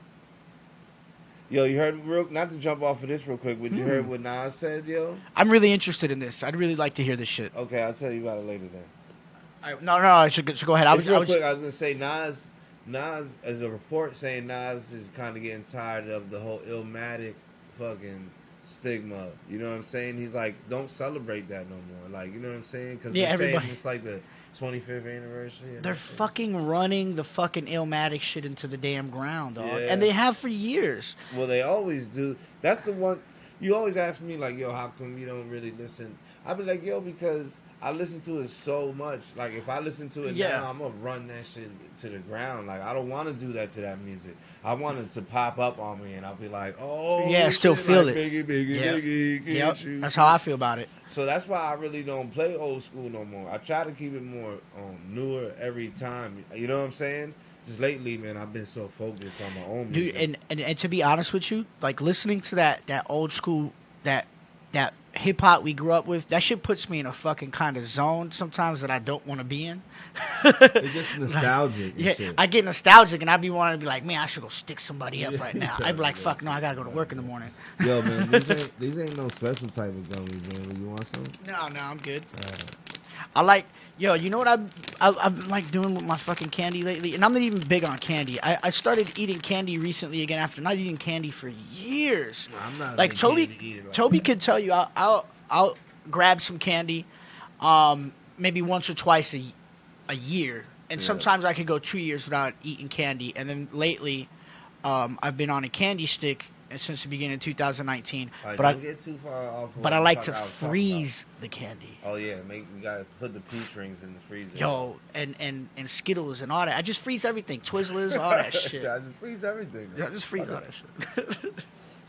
Yo, you heard not to jump off of this real quick, but you heard what Nas said, yo? I'm really interested in this. I'd really like to hear this shit. Okay, I'll tell you about it later then. No, I should go ahead. I was quick. I was gonna say Nas as a report saying Nas is kind of getting tired of the whole Illmatic fucking stigma. You know what I'm saying? He's like, don't celebrate that no more. Like, you know what I'm saying? Because they're saying it's like the 25th anniversary. They're fucking running the fucking Illmatic shit into the damn ground, dog. Yeah. And they have for years. Well, they always do. That's the one. You always ask me, like, yo, how come you don't really listen? I be like, yo, because I listen to it so much. Like, if I listen to it now, I'm going to run that shit to the ground. Like, I don't want to do that to that music. I want it to pop up on me, and I'll be like, oh, yeah, still shit, feel like, it. Biggie, Yep. That's how I feel about it. So that's why I really don't play old school no more. I try to keep it more newer every time. You know what I'm saying? Just lately, man, I've been so focused on my own music. Dude, and to be honest with you, like listening to that old school, that hip hop we grew up with, that shit puts me in a fucking kind of zone sometimes that I don't want to be in. It's just nostalgic. Yeah, shit. I get nostalgic and I be wanting to be like, man, I should go stick somebody up right now. exactly. I'd be like, fuck no, I gotta go to work in the morning. Yo, man, these ain't no special type of gummies, man. You want some? No, I'm good. I like, yo, you know what I've like doing with my fucking candy lately? And I'm not even big on candy. I started eating candy recently again after not eating candy for years. No, I'm not like Toby. Toby could tell you, I'll grab some candy, maybe once or twice a year, and sometimes I could go 2 years without eating candy. And then lately, I've been on a candy stick since the beginning of 2019. Right, but don't get too far off. I like to freeze the candy. Oh yeah, you gotta put the peach rings in the freezer. Yo, and Skittles and all that. I just freeze everything. Twizzlers, all that shit. I just freeze everything. Yeah, I just freeze all that shit.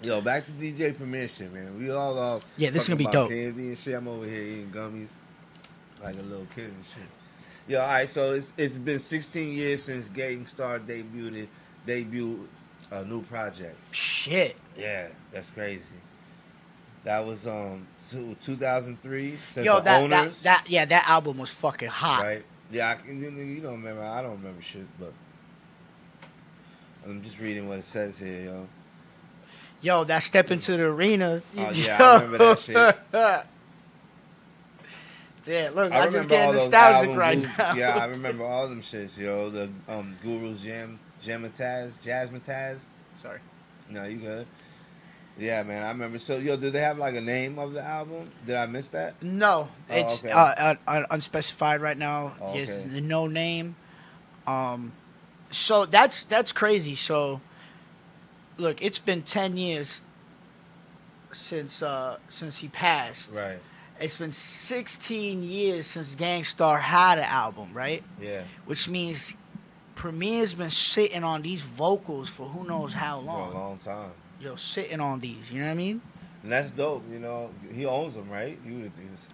Yo, back to DJ Premier shit, man. We all yeah, this is gonna be talking dope. about candy and shit. I'm over here eating gummies like a little kid and shit. Yo, all right. So it's been 16 years since Gangstar debuted a new project. Shit. Yeah, that's crazy. That was 2003. Said Yo, the owners, that album was fucking hot. right? Yeah, you don't remember. I don't remember shit, but I'm just reading what it says here, yo. Yo, that Step Into the Arena. Oh yeah, I remember that shit. Yeah, look, I I just remember getting all those nostalgic albums. right now. Yeah, I remember all them shits, yo. The Guru's Jazzmatazz. Sorry. No, you good. Yeah, man, I remember. So, yo, did they have like a name of the album? Did I miss that? No, Oh, it's okay. unspecified right now. Oh, There's okay. no name. So that's crazy. So, look, it's been 10 years since he passed. Right. It's been 16 years since Gangstar had an album, right? Yeah. Which means Premier's been sitting on these vocals for who knows how For long. a long time. Yo, sitting on these, you know what I mean? And that's dope, you know. He owns them, right? He was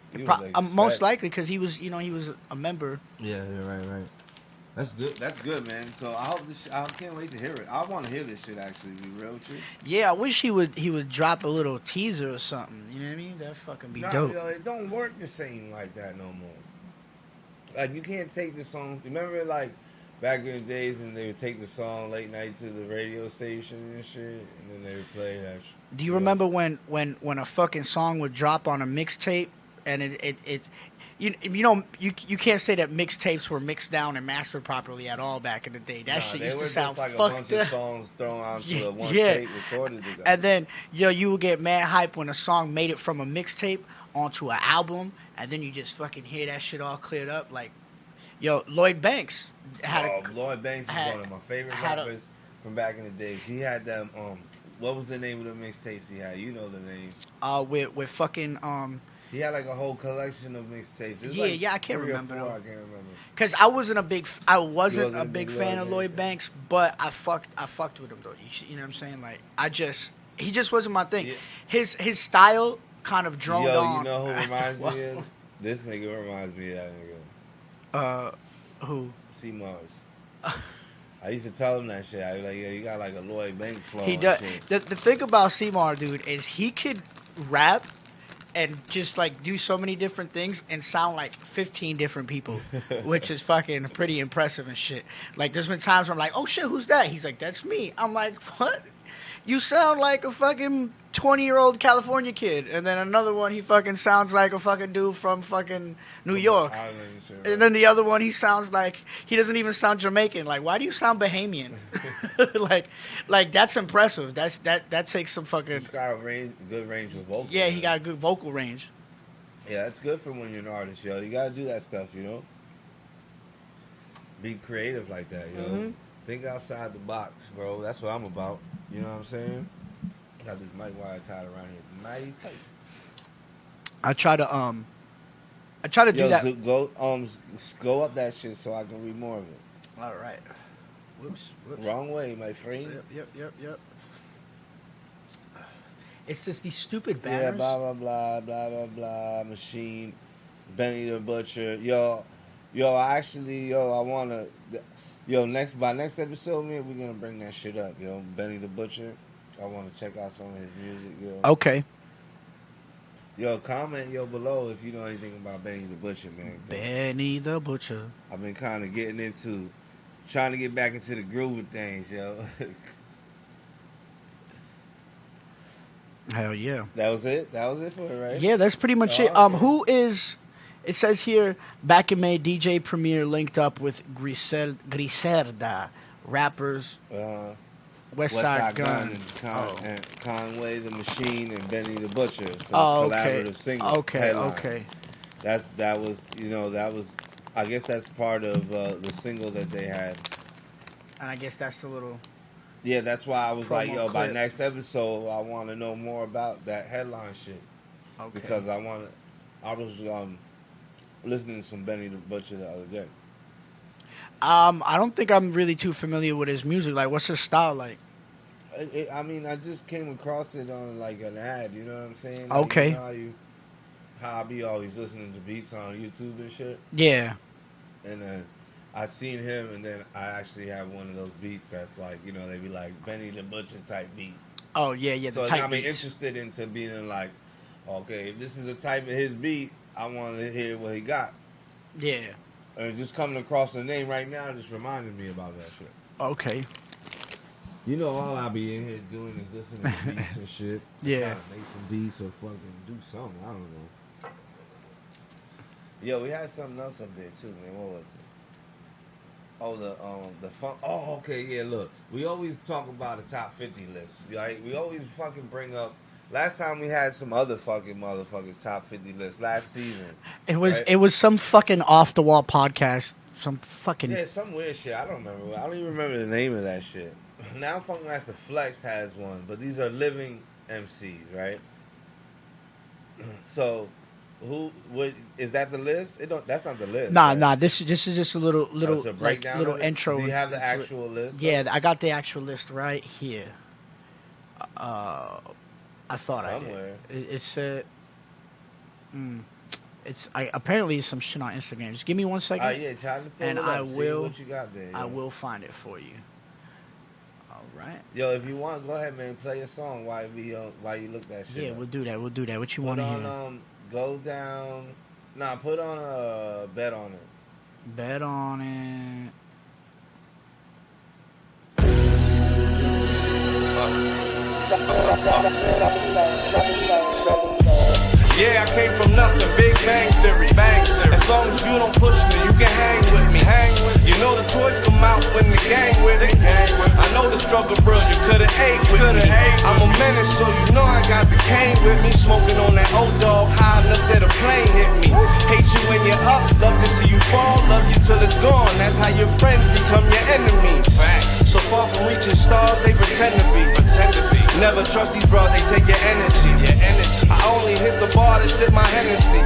like Most spec. likely because he was a member. Yeah, right. That's good. That's good, man. So I hope this. I can't wait to hear it. I want to hear this shit. Actually, to be real with you. Yeah, I wish he would drop a little teaser or something. You know what I mean? That fucking be dope. Yo, it don't work the same like that no more. Like you can't take the song. Remember, like back in the days, and they would take the song late night to the radio station and shit, and then they would play that. Do you remember when a fucking song would drop on a mixtape and it you can't say that mixtapes were mixed down and mastered properly at all back in the day. That shit they used were to sound just like a fucked bunch of up. songs thrown onto Yeah, a one yeah. tape recorded together. And then you would get mad hype when a song made it from a mixtape onto an album, and then you just fucking hear that shit all cleared up. Like, yo, Lloyd Banks had Lloyd Banks is had- one of my favorite had a- rappers from back in the days. He had them. What was the name of the mixtapes he had? You know the name. with fucking He had like a whole collection of mixtapes. It was Yeah, like I can't 3 or remember 4, though. I can't remember. Because I wasn't a big big fan of Lloyd Lloyd Banks, but I fucked with him though. You know what I'm saying? Like he just wasn't my thing. Yeah. His style kind of droned Yo, on. you know who after reminds a while. me of? This nigga reminds me of that nigga. Who? C Mars. I used to tell him that shit. I was like, yeah, you got like a Lloyd Banks flow. He and does. shit. The thing about Seymour, dude, is he could rap and just like do so many different things and sound like 15 different people, which is fucking pretty impressive and shit. Like there's been times where I'm like, oh shit, who's that? He's like, that's me. I'm like, what? You sound like a fucking 20-year-old California kid. And then another one, he fucking sounds like a fucking dude from fucking New York. I don't know you said, And then the other one, he sounds like he doesn't even sound Jamaican. Like, why do you sound Bahamian? like that's impressive. That takes some fucking. He's got a good range of vocals. Yeah, he man. got a good vocal range. Yeah, that's good for when you're an artist, yo. You gotta do that stuff, you know. Be creative like that, yo. Mhm. Think outside the box, bro. That's what I'm about. You know what I'm saying? Got this mic wire tied around here, mighty tight. I try to do Yo, that. so go up that shit so I can read more of it. All right. Whoops. Wrong way, my friend. Yep. It's just these stupid Yeah, banners. blah blah blah. Machine, Benny the Butcher. Yo, I wanna. Yo, by next episode, man, we're gonna bring that shit up, yo. Benny the Butcher. I wanna check out some of his music, yo. Okay. Yo, comment below if you know anything about Benny the Butcher, man. 'Cause Benny the Butcher. I've been kind of trying to get back into the groove of things, yo. Hell yeah. That was it for it, right? Yeah, that's pretty much it. Okay. Who is? It says here, back in May, DJ Premier linked up with Griselda, rappers, West Side Gun. and Conway the Machine and Benny the Butcher for Oh, the okay. collaborative single. Okay. Headlines. That was I guess that's part of the single that they had. And I guess that's a little. Yeah, that's why I was like, Promo yo, by clip. next episode, I want to know more about that headline shit Okay. because I was listening to some Benny the Butcher the other day. I don't think I'm really too familiar with his music. Like, what's his style like? I mean, I just came across it on like an ad. You know what I'm saying? Okay. You know how I be always listening to beats on YouTube and shit. Yeah. And then I seen him, and then I actually have one of those beats that's like, you know, they be like Benny the Butcher type beat. Oh yeah, So the it type got me beats. interested into being like, okay, if this is a type of his beat, I want to hear what he got. Yeah. And just coming across the name right now just reminded me about that shit. Okay. You know, all I be in here doing is listening to beats and shit. Yeah. Trying to make some beats or fucking do something. I don't know. Yo, we had something else up there too, man. What was it? Oh, the funk. Oh, okay, yeah. Look, we always talk about a top 50 list. Right? We always fucking bring up. Last time we had some other fucking motherfuckers top 50 list last season. It was some fucking off the wall podcast. Some fucking some weird shit. I don't remember. I don't even remember the name of that shit. Now Funkmaster Flex has one, but these are living MCs, right? So, what is that the list? That's not the list. Nah, right? nah. This is just a little It's a breakdown little of it? intro. Do you have the actual list? Yeah, I got the actual list right here. I thought Somewhere. I did. It's apparently it's some shit on Instagram. Just give me 1 second. Yeah, try to pull and it up. I See will. what you got there. I yo. will find it for you. All right. Yo, if you want, go ahead, man. Play a song while you look that shit. Yeah, up. we'll do that. We'll do that. What you Put want to on hear? go down. Nah, put on a bet on it. Bet on it. Yeah, I came from nothing, big bang theory. As long as you don't push me, you can hang with me. You know the toys come out when the gang with me. I know the struggle real, you could've ate with me. I'm a menace, so you know I got the cane with me. Smoking on that old dog, high enough that a plane hit me. Hate you when you're up, love to see you fall, love you till it's gone. That's how your friends become your enemies. So far from reaching stars, they pretend to be. Never trust these bros, they take your energy. I only hit the bar to sip my Hennessy.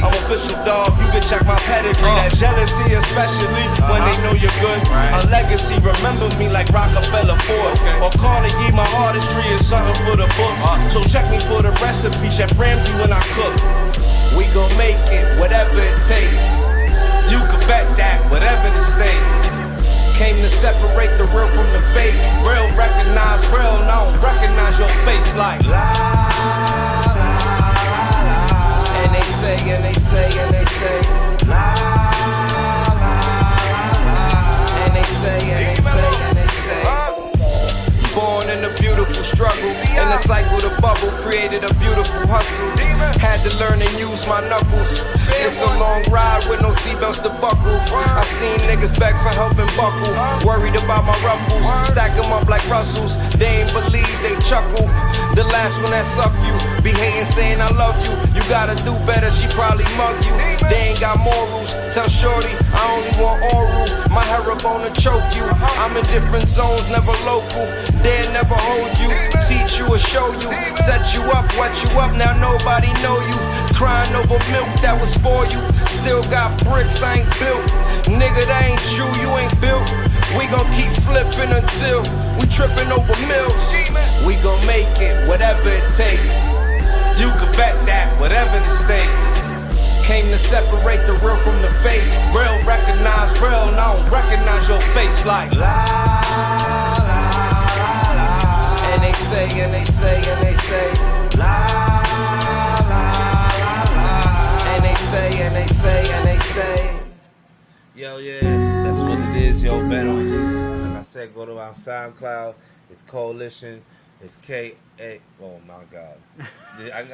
I'm official dog, you can check my pedigree. That jealousy, especially when they know you're good. A legacy, remember me like Rockefeller Ford. Or Carnegie, my artistry is something for the books. So check me for the recipe, Chef Ramsay when I cook. We gon' make it, whatever it takes. You can bet that, whatever the state. Came to separate the real from the fake. Real recognize real, and I don't recognize your face like la la la la. And they say, and they say, and they say la la la la. And they say, and they say, and they say. Born in a beautiful struggle, in a cycle to bubble, created a beautiful hustle. Had to learn and use my knuckles. It's a long ride with no seatbelts to buckle. I seen niggas beg for help and buckle. Worried about my ruffles, stack them up like Russells. They ain't believe, they chuckle. The last one that suck you, be hating saying I love you. You gotta do better, she probably mug you. They ain't got morals, tell shorty I only want oral. My hair up on to choke you. I'm in different zones, never local. They'll never hold you, teach you or show you. Set you up, wet you up, now nobody know you. Crying over milk that was for you. Still got bricks, I ain't built. Nigga, that ain't you, you ain't built. We gon' keep flipping until we tripping over mills. We gon' make it, whatever it takes. You can bet that, whatever the stakes. Came to separate the real from the fake. Real recognize real, and I don't recognize your face like la la la la. And they say, and they say, and they say la la la la. And they say, and they say, and they say. Yo, yeah, that's what it is, yo. Bet on it. Like I said, go to our SoundCloud. It's Coalition. It's K-A. Oh, my God.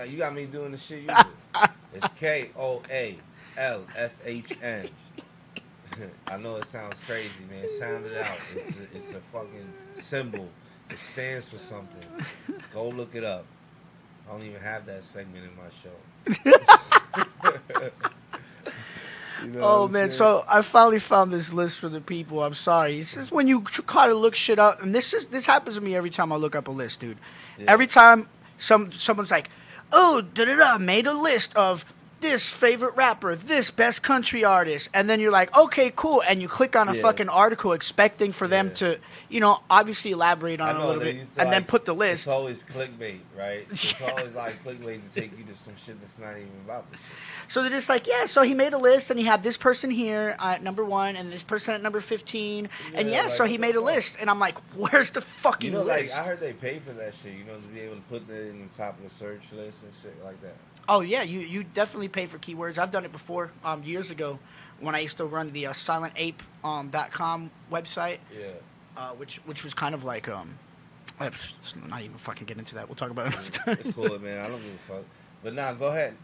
You got me doing the shit you do. It's Koalshn. I know it sounds crazy, man. Sound it out. It's a fucking symbol. It stands for something. Go look it up. I don't even have that segment in my show. You know Oh man, so I finally found this list for the people. I'm sorry. It's just when you try to look shit up, and this happens to me every time I look up a list, dude. Yeah. Every time someone's like, "Oh, made a list of this favorite rapper, this best country artist, and then you're like, okay, cool, and you click on a fucking article expecting for them to, obviously elaborate on it a little bit, and then put the list. It's always clickbait, right? It's always like clickbait to take you to some shit that's not even about this shit. So they're just like, so he made a list, and he had this person here at number 1, and this person at number 15, and so he made a list, and I'm like, where's the fucking list? Like, I heard they pay for that shit, to be able to put that in the top of the search list and shit like that. Oh, yeah, you definitely pay for keywords. I've done it before, years ago, when I used to run the silentape.com website. Yeah. Which was kind of like, let's not even fucking get into that. We'll talk about it another time. It's cool, man. I don't give a fuck. But nah, go ahead.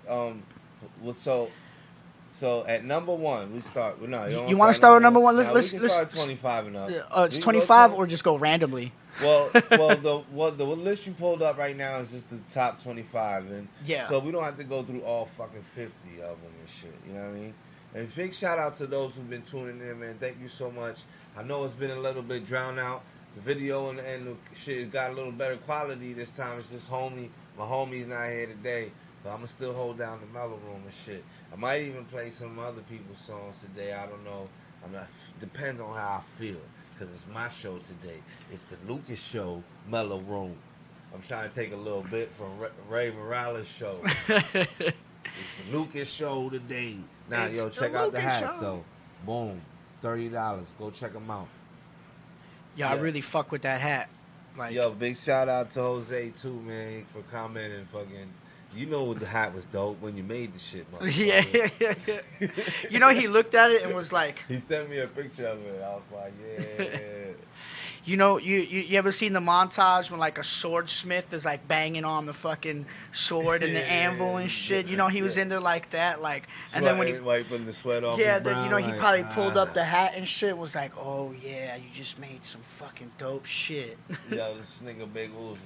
So at number 1, we start. No, you want to start with number 1? We can start at 25 and up. It's 25 or just go randomly. Well, the list you pulled up right now is just the top 25, and so we don't have to go through all fucking 50 of them and shit. You know what I mean? And big shout out to those who've been tuning in, man. Thank you so much. I know it's been a little bit drowned out. The video and the shit got a little better quality this time. It's just my homie's not here today, but I'm gonna still hold down the MELLO-ROOM and shit. I might even play some other people's songs today. I don't know. Depends on how I feel. Because it's my show today. It's the Lucas Show, MELLO-ROOM. I'm trying to take a little bit from Ray Morales' show. It's the Lucas Show today. Now, check out the hat. So, boom, $30. Go check them out. Yeah, I really fuck with that hat. Like, big shout out to Jose, too, man, for commenting fucking... the hat was dope when you made the shit, motherfucker. Yeah. He looked at it and was like... He sent me a picture of it. I was like, yeah. You ever seen the montage when, like, a swordsmith is, like, banging on the fucking sword and the anvil and shit? He was in there like that, like... And then when he... wiping the sweat off his brow, then, he probably pulled up the hat and shit and was like, oh, yeah, you just made some fucking dope shit. This nigga Big Uzi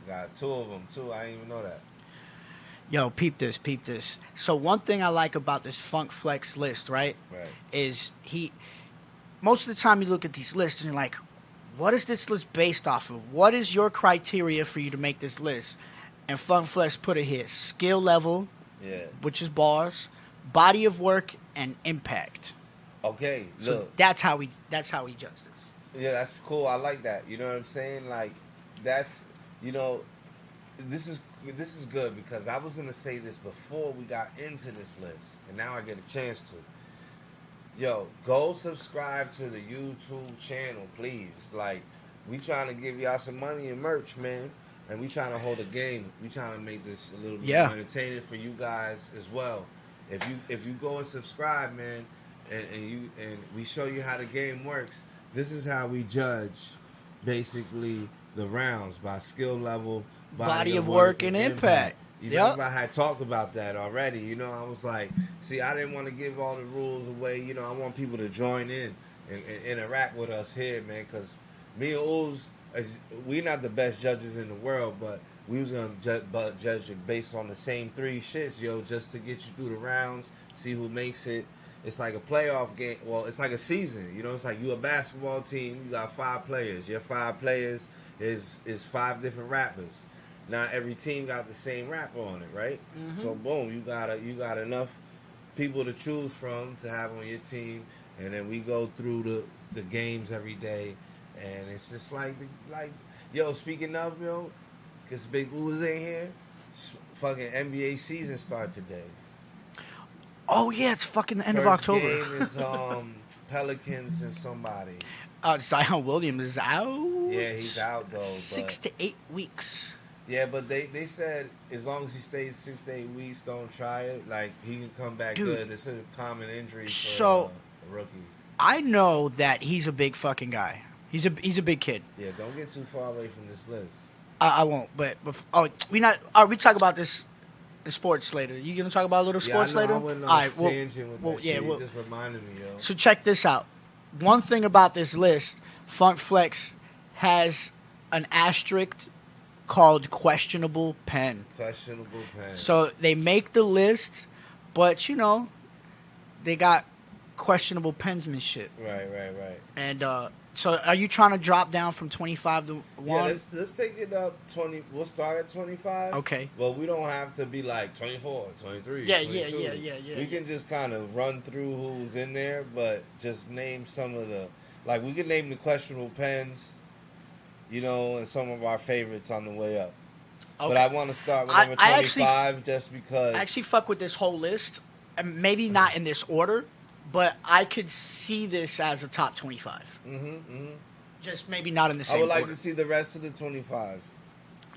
got 2 of them, too. I didn't even know that. Yo, peep this. So one thing I like about this Funk Flex list, right, is most of the time you look at these lists and you're like, what is this list based off of? What is your criteria for you to make this list? And Funk Flex put it here: skill level, which is bars, body of work, and impact. Okay, look. So that's how he judged this. Yeah, that's cool. I like that. You know what I'm saying? Like, that's, This is good because I was going to say this before we got into this list, and now I get a chance to. Go subscribe to the YouTube channel, please. Like, we trying to give y'all some money and merch, man, and we trying to hold a game. We trying to make this a little bit more entertaining for you guys as well. If you go and subscribe, man, and we show you how the game works, this is how we judge basically the rounds by skill level, body of work and impact. You remember I had talked about that already. I was like, see, I didn't want to give all the rules away. I want people to join in and interact with us here, man, because me and Ooze, we're not the best judges in the world, but we was going to judge it based on the same 3 shits, just to get you through the rounds, see who makes it. It's like a playoff game. Well, it's like a season. It's like you a basketball team. You got 5 players. Your 5 players is 5 different rappers. Now every team got the same rapper on it, right? Mm-hmm. So boom, you got enough people to choose from to have on your team, and then we go through the games every day, and it's just speaking of, because Big Uzi ain't here, fucking NBA season start today. Oh yeah, it's fucking the end of October. First game is Pelicans and somebody. Zion Williams is out. Yeah, he's out though. 6 to 8 weeks. Yeah, but they said as long as he stays 6 to 8 weeks, don't try it. Like, he can come back good. It's a common injury for a rookie. I know that he's a big fucking guy. He's a big kid. Yeah, don't get too far away from this list. I won't. But we talk about this in sports later. You gonna talk about a little sports later? I went on a tangent with that shit. You just reminded me, yo. So check this out. One thing about this list, Funk Flex has an asterisk called questionable pen. Questionable pen. So they make the list, but they got questionable pensmanship. Right. And So are you trying to drop down from 25 to 1? Yeah, let's take it up 20. We'll start at 25. Okay. But we don't have to be like 24, 23, Yeah, 22. yeah. We can just kind of run through who's in there, but just name some of the, like, we can name the questionable pens, you know, and some of our favorites on the way up. Okay. But I want to start with number 25 just because. I actually fuck with this whole list, and maybe not in this order, but I could see this as a top 25. Just maybe not in the same I would like order. to see the rest of the 25.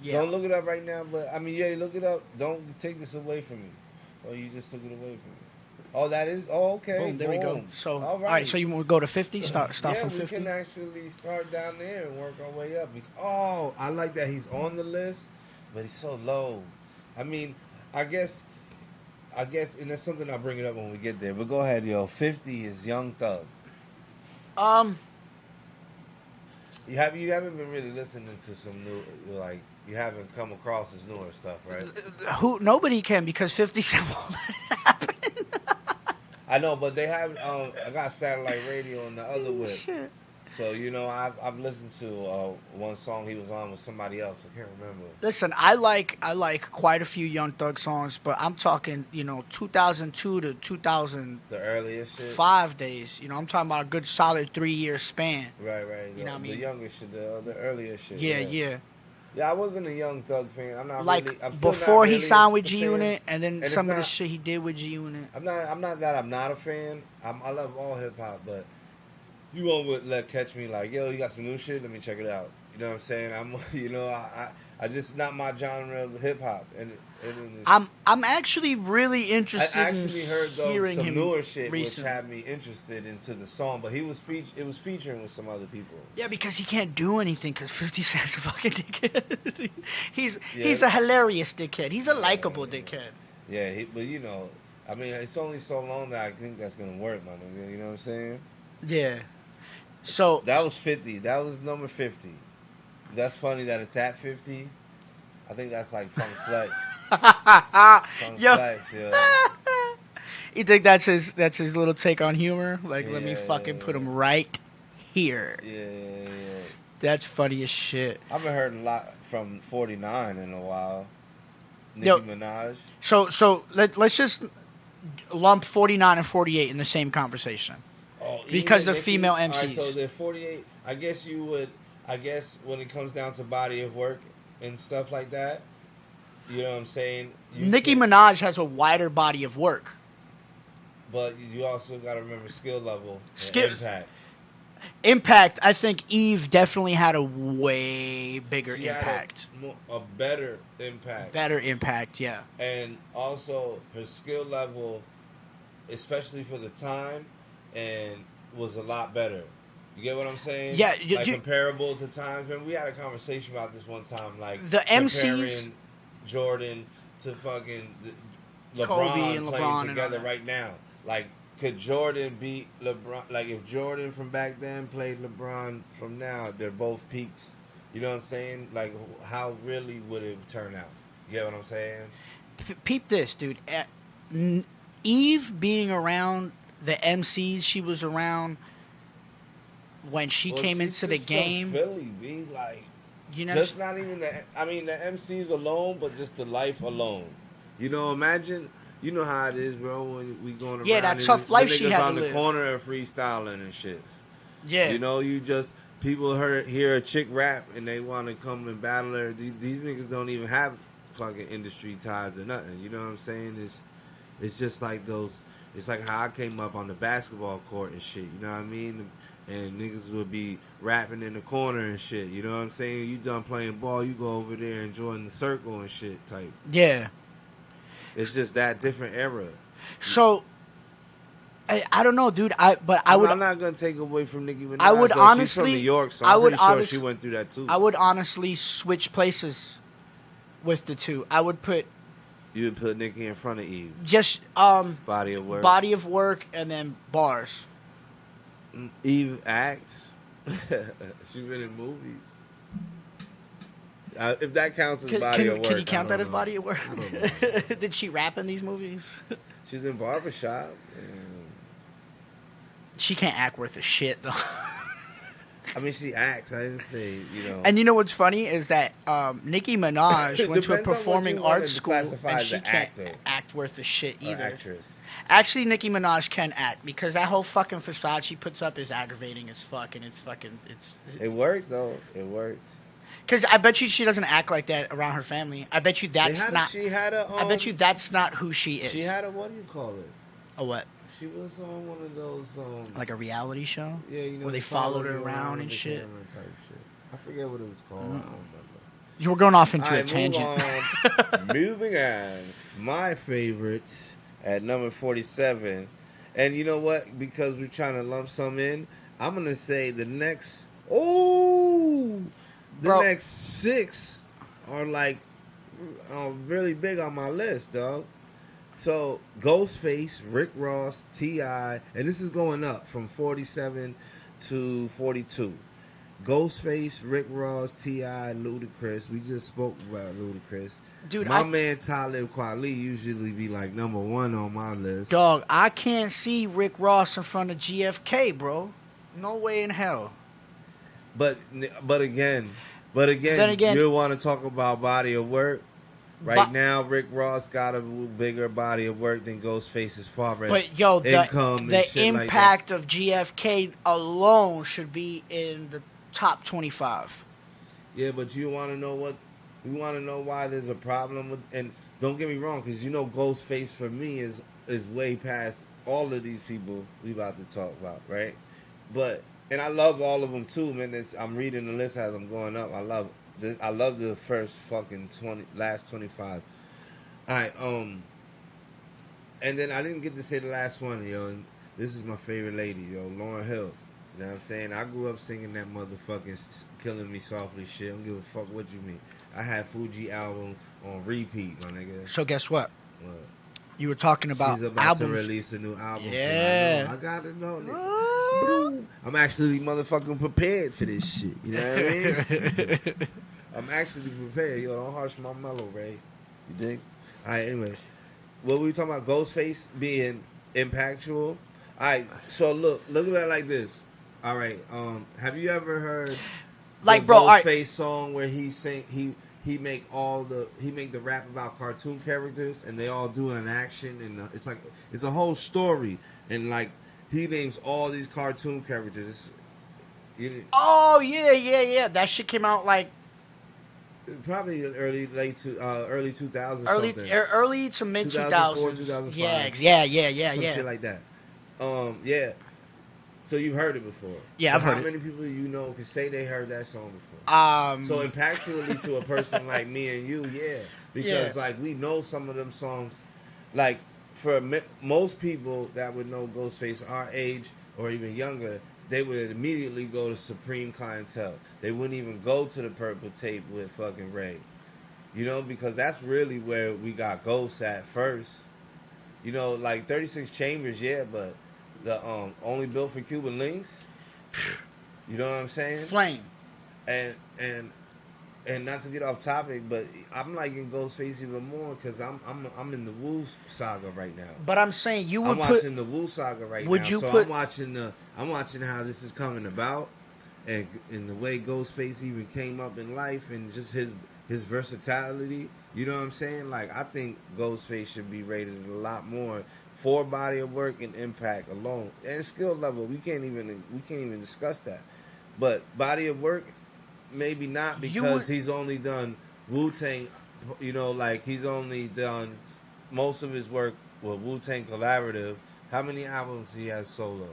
Yeah. Don't look it up right now, but I mean, yeah, look it up. Don't take this away from me. Oh, you just took it away from me. Oh, that is. Oh, okay. Boom, there we go. So, all right. So you want to go to 50? Start yeah, from we 50? can actually start down there and work our way up. Oh, I like that he's on the list, but he's so low. I mean, I guess, and that's something I'll bring it up when we get there. But go ahead, yo. 50 is Young Thug. You haven't been really listening to some new, like, you haven't come across his newer stuff, right? Nobody can, because 50 Cent won't let it happen. I know, but they have. I got satellite radio in the other whip. Shit. So, you know, I've listened to one song he was on with somebody else. I can't remember. Listen, I like quite a few Young Thug songs, but I'm talking, 2002 to 2005 The earliest shit? days. I'm talking about a good solid 3-year span. Right. You know what I mean? The younger shit, the earlier shit. Yeah. Yeah, I wasn't a Young Thug fan. I'm not Like, really. I'm still before not he really signed with a G fan. Unit, and then And some of the it's not- shit he did with G Unit. I'm not that I'm not a fan. I love all hip hop, but you won't catch me like, yo, you got some new shit? Let me check it out. You know what I'm saying? I just not my genre of hip hop. And I'm actually really I interested actually in heard hearing some him newer shit, recently. which had me interested into the song. But it was featuring with some other people. Yeah, because he can't do anything because 50 Cent's a fucking dickhead. He's a hilarious dickhead. He's a likable dickhead. Yeah, but I mean, it's only so long that I think that's gonna work, my nigga. You know what I'm saying? Yeah. So that was 50. That was number 50. That's funny that it's at 50. I think that's like Funk Flex. Flex, yo. You think that's his little take on humor? Like, let me fucking put him right here. Yeah. That's funny as shit. I haven't heard a lot from 49 in a while. Nicki Minaj. So let's just lump 49 and 48 in the same conversation. Oh, because the Nicki, female MCs. All right, so they're 48. I guess when it comes down to body of work and stuff like that, you know what I'm saying? Nicki Minaj has a wider body of work. But you also got to remember skill level and impact. I think Eve definitely had a way bigger impact. A better impact. Better impact, yeah. And also her skill level, especially for the time, and was a lot better. You get what I'm saying? Yeah. Comparable to times. Remember, we had a conversation about this one time. Like, the MCs. Comparing Jordan to fucking LeBron Kobe and playing LeBron together right now. Like, could Jordan beat LeBron? Like, if Jordan from back then played LeBron from now, they're both peaks. You know what I'm saying? Like, how really would it turn out? You get what I'm saying? Peep this, dude. Eve being around the MCs she was around when she came into the game. Philly, be like, you know, just not even the MCs alone, but just the life alone. You know, imagine. You know how it is, bro, when we going around. Yeah, that tough life she had on to the live. corner and freestyling and shit. Yeah. You know, people hear a chick rap and they want to come and battle her. These niggas don't even have fucking industry ties or nothing. You know what I'm saying? It's just like those. It's like how I came up on the basketball court and shit. You know what I mean? And niggas would be rapping in the corner and shit. You know what I'm saying? You done playing ball, you go over there and join the circle and shit type. Yeah. It's just that different era. So, I don't know, dude. I'm not gonna take away from Nicki Minaj. I would honestly. She's from New York, so I'm pretty sure she went through that too. I would honestly switch places with the two. You would put Nicki in front of Eve. Just body of work, and then bars. Eve acts. She's been in movies. If that counts as body of work. Can you count that as body of work? I don't know. Did she rap in these movies? She's in Barbershop. And she can't act worth a shit, though. I mean, she acts. I didn't say, And you know what's funny is that Nicki Minaj went to a Depends on what performing you wanna arts school, classify and as she an can't actor. act worth a shit or either. actress. Actually, Nicki Minaj can act because that whole fucking facade she puts up is aggravating as fuck, and it's. It worked though. It worked. Because I bet you she doesn't act like that around her family. I bet you that's not. She had a. I bet you that's not who she is. She had a, what do you call it? A what? She was on one of those. Like a reality show? Yeah, you know, where they followed her you around with and the shit. camera type shit. I forget what it was called. I don't remember. You were going off into All a right, tangent. Moving on. My favorite at number 47. And you know what? Because we're trying to lump some in, I'm going to say the next... next 6 are like really big on my list, dog. So, Ghostface, Rick Ross, T.I., and this is going up from 47 to 42. Ghostface, Rick Ross, T.I., Ludacris. We just spoke about Ludacris. Dude, my man Talib Kweli usually be like number 1 on my list. Dog, I can't see Rick Ross in front of GFK, bro. No way in hell. But again, you want to talk about body of work. Right now, Rick Ross got a bigger body of work than Ghostface as far as income and the shit impact like of GFK alone should be in the top 25. Yeah, but you want to know what? You want to know why there's a problem with? And don't get me wrong, because you know Ghostface for me is way past all of these people we about to talk about, right? And I love all of them too, man. I'm reading the list as I'm going up. I love the first fucking last 25. All right, and then I didn't get to say the last one, yo. And this is my favorite lady, yo, Lauryn Hill. You know what I'm saying? I grew up singing that motherfucking "Killing Me Softly" shit. I don't give a fuck what you mean. I had Fuji album on repeat, my nigga. So guess what? What? You were talking about She's about albums. to release a new album. Yeah. So I gotta know. I'm actually motherfucking prepared for this shit. You know what I mean? I'm actually prepared. Yo, don't harsh my mellow, Ray. You dig? All right, anyway. What we talking about? Ghostface being impactful. All right, so look at it like this. All right, have you ever heard like, the bro, Ghostface song where he make the rap about cartoon characters and they all do an action and it's a whole story and like he names all these cartoon characters. Oh yeah. That shit came out like probably early 2000s, early to mid 2004, 2000s. 2005. Yeah. Some shit like that. Yeah. So you've heard it before. Yeah, I've heard How it. many people you know can say they heard that song before? So impactfully to a person like me and you, yeah. Because like we know some of them songs. Like for most people that would know Ghostface our age or even younger, they would immediately go to Supreme Clientele. They wouldn't even go to the Purple Tape with fucking Ray. You know, because that's really where we got Ghost at first. You know, like 36 Chambers, yeah, but the Only Built for Cuban Links. You know what I'm saying? Flame. And not to get off topic, but I'm liking Ghostface even more because I'm in the Wu saga right now. But I'm saying you would I'm watching the Wu saga right now. I'm watching how this is coming about, and the way Ghostface even came up in life, and just his versatility. You know what I'm saying? Like I think Ghostface should be rated a lot more for body of work and impact alone, and skill level. We can't even discuss that. But body of work, maybe not, because he's only done Wu-Tang. You know, like he's only done most of his work with Wu-Tang Collaborative. How many albums he has solo?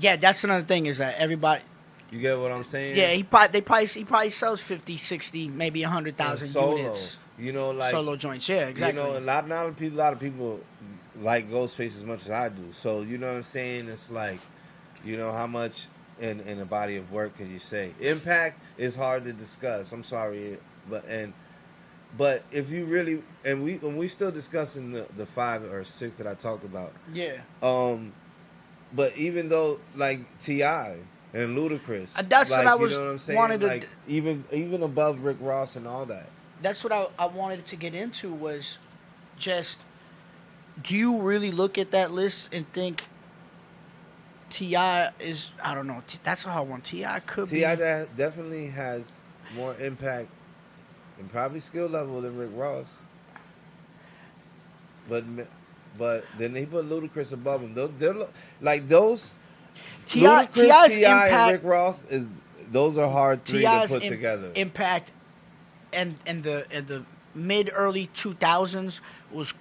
Yeah, that's another thing is that everybody. You get what I'm saying? Yeah, he probably sells 50, 60, maybe 100,000 units. You know, like solo joints. Yeah, exactly. You know, a lot of people like Ghostface as much as I do. So you know what I'm saying? It's like, you know, how much in a body of work can you say? Impact is hard to discuss. I'm sorry, but if you really when we still discussing the 5 or 6 that I talked about. Yeah. But even though like T.I. and Ludacris, that's like, what I was you know what I'm saying? wanted to like even above Rick Ross and all that. That's what I wanted to get into was just, do you really look at that list and think T.I. is, I don't know. That's a hard one. T.I. could be. T.I. definitely has more impact and probably skill level than Rick Ross. But then he put Ludacris above him. They're like those. Ludacris, T.I.'s T.I. impact, and Rick Ross those are hard three to put together. Impact and in the mid early 2000s was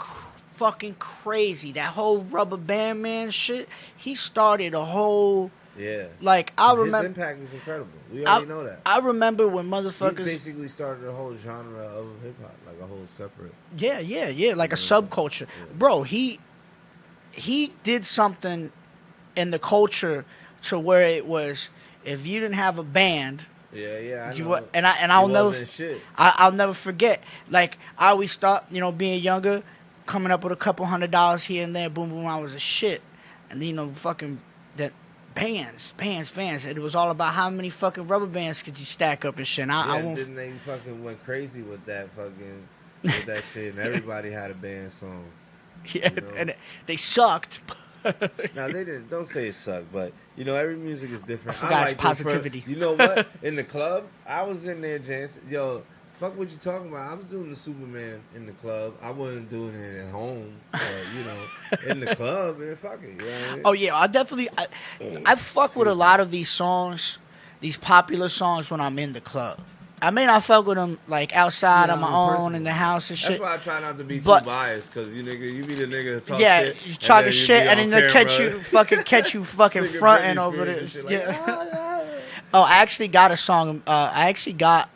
fucking crazy. That whole Rubber Band Man shit. He started a whole. Yeah. Like, I remember. His impact is incredible. We already know that. I remember when motherfuckers. He basically started a whole genre of hip hop, like a whole separate. Yeah, like a subculture. Yeah. Bro, he did something in the culture to where it was, if you didn't have a band. Yeah, I you know. Were, and I'll never. Shit. I'll never forget. Like, I always thought, being younger, coming up with a couple $100 here and there, boom, boom, I was a shit. And, fucking that. Bands. It was all about how many fucking rubber bands could you stack up and shit. And then they fucking went crazy with that shit, and everybody had a band song. Yeah, and they sucked. Now they didn't. Don't say it sucked, but every music is different. I like positivity. You know what? In the club, I was in there, Jance. Yo, fuck what you talking about. I was doing the Superman in the club. I wasn't doing it at home, but in the club, man, fuck it. You know what I mean? Oh yeah, I fuck with a lot of these songs, these popular songs when I'm in the club. I may not fuck with them like outside on my own in the house and shit. That's why I try not to be too biased, because you be the nigga that talk shit. Yeah, you talking shit, and then they catch you fucking fronting over this. Yeah. Oh, I actually got a song. I actually got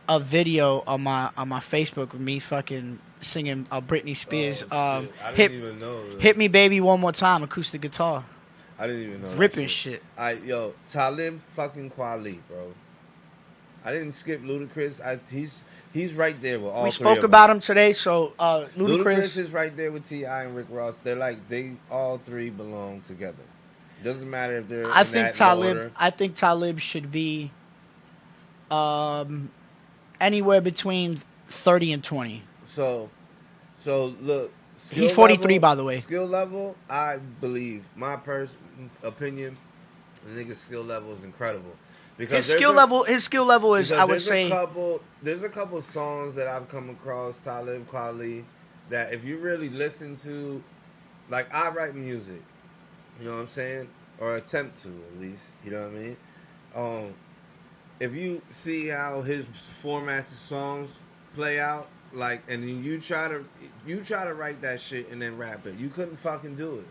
a video on my Facebook with me fucking singing Britney Spears. I didn't even know that. Hit Me Baby One More Time, acoustic guitar. I didn't even know. Ripping shit. Talib fucking Kweli, bro. I didn't skip Ludacris. He's right there with all three. We spoke about him today, so Ludacris is right there with T.I. and Rick Ross. They all three belong together. Doesn't matter if they're in that order. I think Talib should be anywhere between 30 and 20. So look, he's 43, by the way. Skill level, I believe, my personal opinion, the nigga's skill level is incredible. Because his skill level is, I would say, there's a couple songs that I've come across, Talib Kweli, that if you really listen to, like, I write music, you know what I'm saying, or attempt to at least, you know what I mean. If you see how his formats of songs play out, like, and then you try to write that shit and then rap it, you couldn't fucking do it.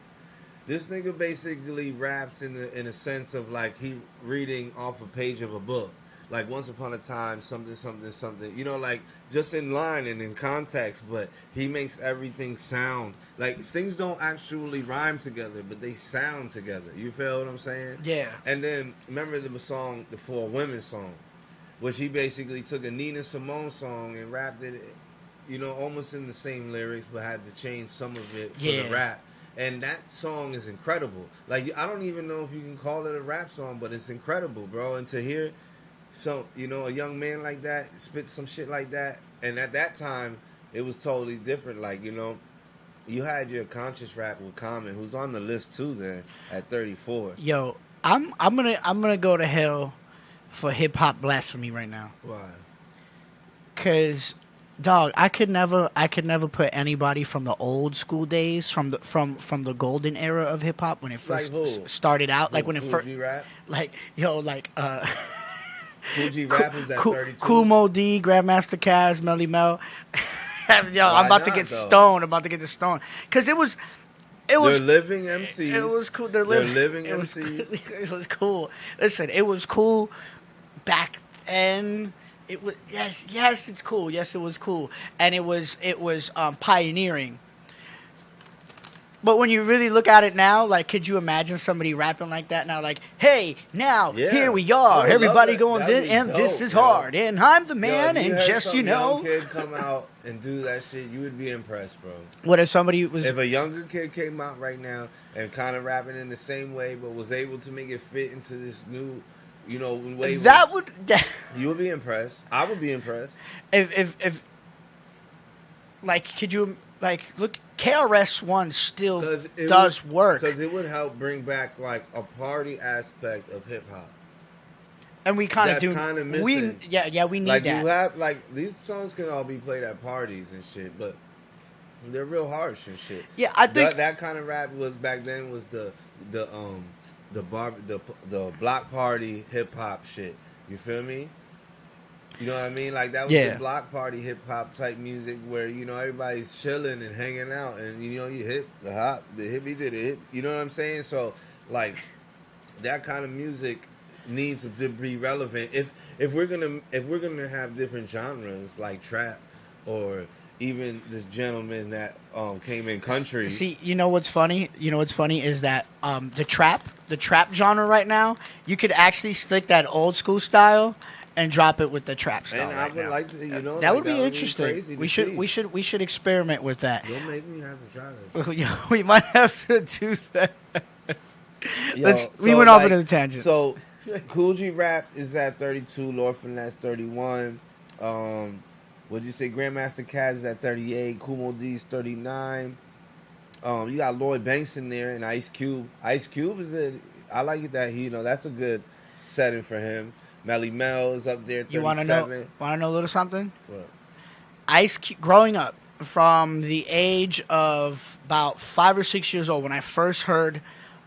This nigga basically raps in a sense of like he reading off a page of a book. Like once upon a time, something, like just in line and in context, but he makes everything sound like things don't actually rhyme together, but they sound together. You feel what I'm saying? Yeah. And then remember the song, the For Women song, which he basically took a Nina Simone song and rapped it, almost in the same lyrics, but had to change some of it for the rap. And that song is incredible. Like, I don't even know if you can call it a rap song, but it's incredible, bro. And to hear a young man like that spit some shit like that, and at that time, it was totally different. Like, you had your conscious rap with Common, who's on the list too there at 34. Yo, I'm gonna go to hell for hip hop blasphemy right now. Why? 'Cause dog, I could never put anybody from the old school days, from the golden era of hip hop when it first started out, like when it first, rap? like Cool G Rap is at 32. Cool Mo D, Grandmaster Caz, Melly Mel. Yo, I'm about to get stoned. I'm about to get the stone because it was. They're living MCs. It was cool. They're living MCs. It was cool. Listen, it was cool back then. It was yes, it's cool. Yes, it was cool, and it was pioneering. But when you really look at it now, like, could you imagine somebody rapping like that now? Like, hey, now here we are, everybody going this, and this is hard, and I'm the man, and just young kid come out and do that shit, you would be impressed, bro. What if somebody was? If a younger kid came out right now and kind of rapping in the same way, but was able to make it fit into this new. Way that would. You would be impressed. I would be impressed. If like, could you Like, look, KRS-One still 'Cause it does would, work. because it would help bring back like a party aspect of hip hop. And we kind of That's do. kinda missing. We need Like that. you have like these songs can all be played at parties and shit, but they're real harsh and shit. Yeah, I think that kind of rap was back then was the block party hip hop shit. You feel me? You know what I mean? Like that was the block party hip hop type music where everybody's chilling and hanging out, and you hit the hippie to the hip. You know what I'm saying? So like that kind of music needs to be relevant. If we're gonna have different genres like trap or even this gentleman that came in country. See, you know what's funny? Is that the trap genre right now, you could actually stick that old school style and drop it with the trap style. And I would like to, that would be interesting. We should experiment with that. Don't make me have to try this. Yeah, we might have to do that. We so went off into the tangent. So, Cool G Rap is at 32. Lord Finesse 31. What'd you say? Grandmaster Caz is at 38. Kumo D's 39. You got Lloyd Banks in there and Ice Cube. Ice Cube I like it that that's a good setting for him. Melly Mel is up there. 37. You want to know a little something? What? Ice Cube, growing up from the age of about 5 or 6 years old, when I first heard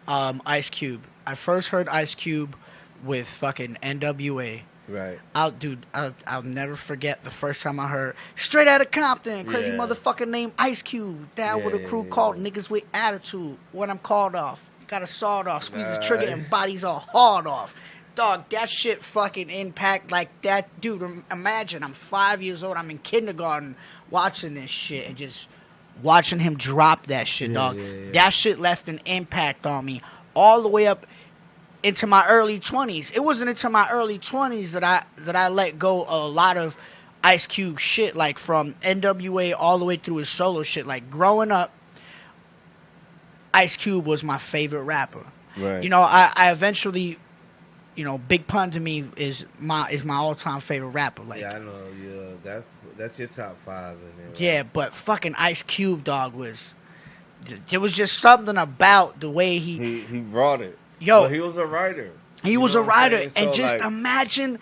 Ice Cube. I first heard Ice Cube with fucking NWA. Right. I'll never forget the first time I heard Straight Outta Compton, crazy motherfucker named Ice Cube. Down with a crew called Niggas with Attitude. When I'm called off, got a sawed off, squeeze the trigger and bodies all hard off. Dog, that shit fucking impact like that. Dude, imagine I'm 5 years old, I'm in kindergarten watching this shit and just watching him drop that shit, dog. That shit left an impact on me all the way up into my early 20s. It wasn't until my early 20s that I let go a lot of Ice Cube shit, like from NWA all the way through his solo shit. Like growing up, Ice Cube was my favorite rapper. Right. I eventually, Big Pun to me is my all-time favorite rapper. Like, yeah, I know. Yeah, that's your top 5 in there. Right? Yeah, but fucking Ice Cube, dog, there was just something about the way he brought it. Yo, well, he was a writer. He was a writer, and so just imagine.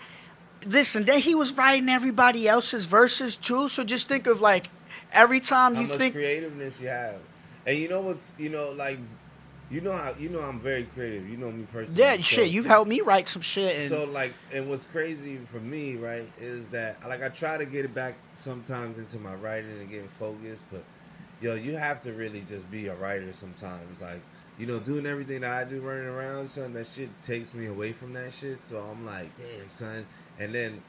Listen, then he was writing everybody else's verses too. So just think of like every time how you much think creativeness you have, and I'm very creative. You know me personally. Yeah, shit, you've helped me write some shit. And so and what's crazy for me, right, is that I try to get it back sometimes into my writing and get focused, but you have to really just be a writer sometimes, like. Doing everything that I do running around, son, that shit takes me away from that shit. So I'm like, damn, son. And then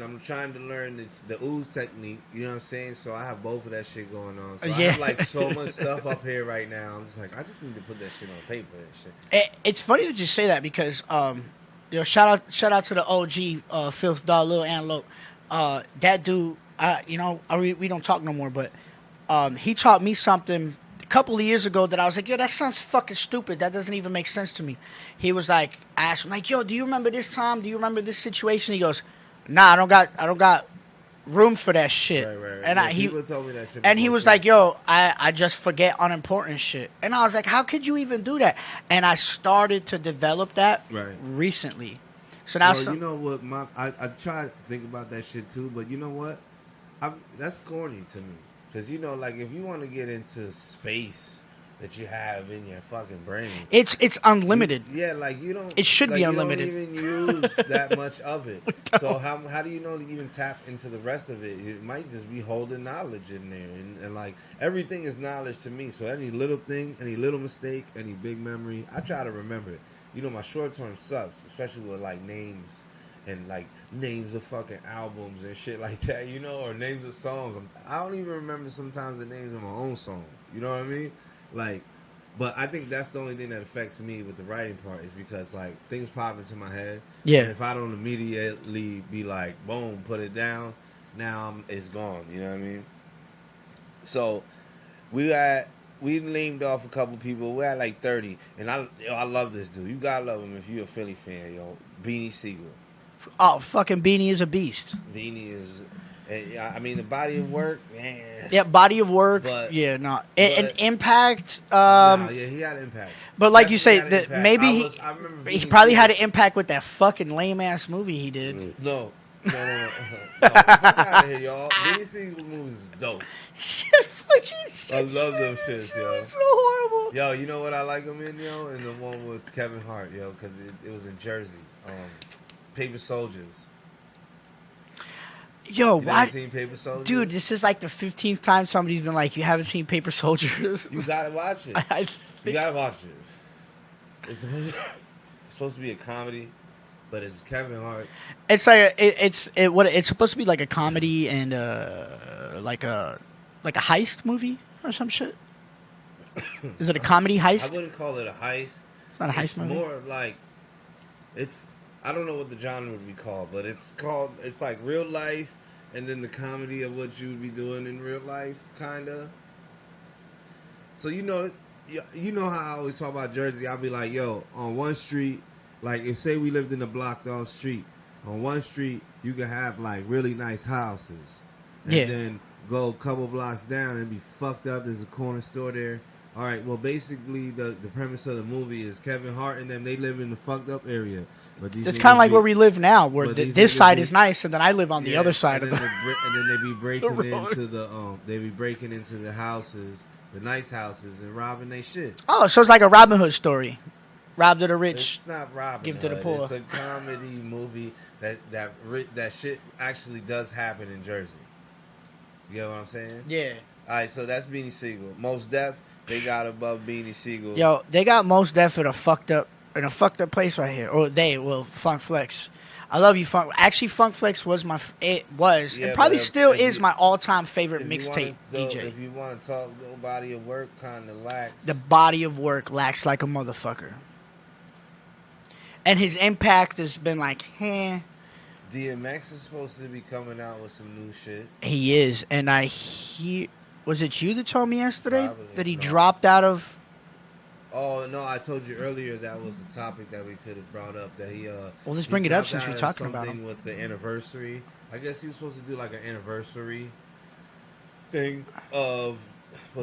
I'm trying to learn the ooze technique. You know what I'm saying? So I have both of that shit going on. So I have like so much stuff up here right now. I'm just like, I just need to put that shit on paper and shit. It's funny that you say that because, shout out to the OG, Filth Dog, Lil Antelope. That dude, we don't talk no more, but he taught me something couple of years ago that I was like, yo, that sounds fucking stupid. That doesn't even make sense to me. He was like, asked me, like, yo, do you remember this time? Do you remember this situation? He goes, nah, I don't got room for that shit. Right. And people told me that shit. And he was like, yo, I just forget unimportant shit. And I was like, how could you even do that? And I started to develop that recently. So now, you know what? I try to think about that shit too, but you know what? That's corny to me. Because, if you want to get into space that you have in your fucking brain. It's unlimited. You don't. It should be unlimited. You don't even use that much of it. No. So how do you know to even tap into the rest of it? It might just be holding knowledge in there. And everything is knowledge to me. So any little thing, any little mistake, any big memory, I try to remember it. My short term sucks, especially with names. And names of fucking albums and shit like that, or names of songs. I don't even remember sometimes the names of my own song. You know what I mean? But I think that's the only thing that affects me with the writing part is because things pop into my head. Yeah. And if I don't immediately be like, boom, put it down, now it's gone. You know what I mean? So we named off a couple people. We're at 30, and I love this dude. You gotta love him if you're a Philly fan, yo. Beanie Siegel. Oh, fucking Beanie is a beast. Beanie is, And, I mean, the body of work, man. Yeah, body of work. But- Yeah, no, an but- impact. Nah, yeah, he had impact. But like you Definitely say, had that impact. maybe I remember he Beanie probably had Sigel- an impact with that fucking lame ass movie he did. No. No, fuck out of here, y'all. Beanie Siegel movies is dope. I love them shits, yo. So horrible. Yo, you know what I like him in, yo? In the one with Kevin Hart, yo, because it was in Jersey. Paper Soldiers. Yo, You why, never seen Paper Soldiers? dude? This is like the 15th time somebody's been like, "You haven't seen Paper Soldiers." You gotta watch it. I You gotta watch it. It's supposed to be a comedy, but it's Kevin Hart. It's like it's supposed to be like a comedy and like a heist movie or some shit. Is it a comedy I heist? wouldn't call it a heist. It's not a heist It's movie. more like I don't know what the genre would be called, but it's like real life and then the comedy of what you would be doing in real life, kinda. So you know how I always talk about Jersey. I'll be like, yo, on one street, like if say we lived in a blocked off street, on one street you could have like really nice houses, and Yeah. then go a couple blocks down and be fucked up. There's a corner store there. All right, well, basically, the premise of the movie is Kevin Hart and them, they live in the fucked up area. But these It's niggas kind of like be- where we live now, where but these this niggas side be- is nice, and then I live on the Yeah, other side of and the. then and then they be breaking road. into they be breaking into the houses, the nice houses, and robbing they shit. Oh, so it's like a Robin Hood story. Rob to the rich. It's not robbing. Give to the Hood. poor. It's a comedy movie that shit actually does happen in Jersey. You know what I'm saying? Yeah. All right, so that's Beanie Siegel. Most Def, they got above Beanie Siegel. Yo, they got Most Def in a fucked up place right here. Or Funk Flex. I love you, Funk. Actually, Funk Flex was it Yeah, probably but still if is you- my all-time favorite If you mixtape wanna- DJ. If you want to talk, the body of work kind of lacks. The body of work lacks like a motherfucker. And his impact has been like, DMX is supposed to be coming out with some new shit. He is. And was it you that told me yesterday Probably, that he no. dropped out of... Oh no, I told you earlier that was a topic that we could have brought up. That he Well, let's he bring it up dropped since out we're of talking about something him. with the anniversary. I guess he was supposed to do like an anniversary thing of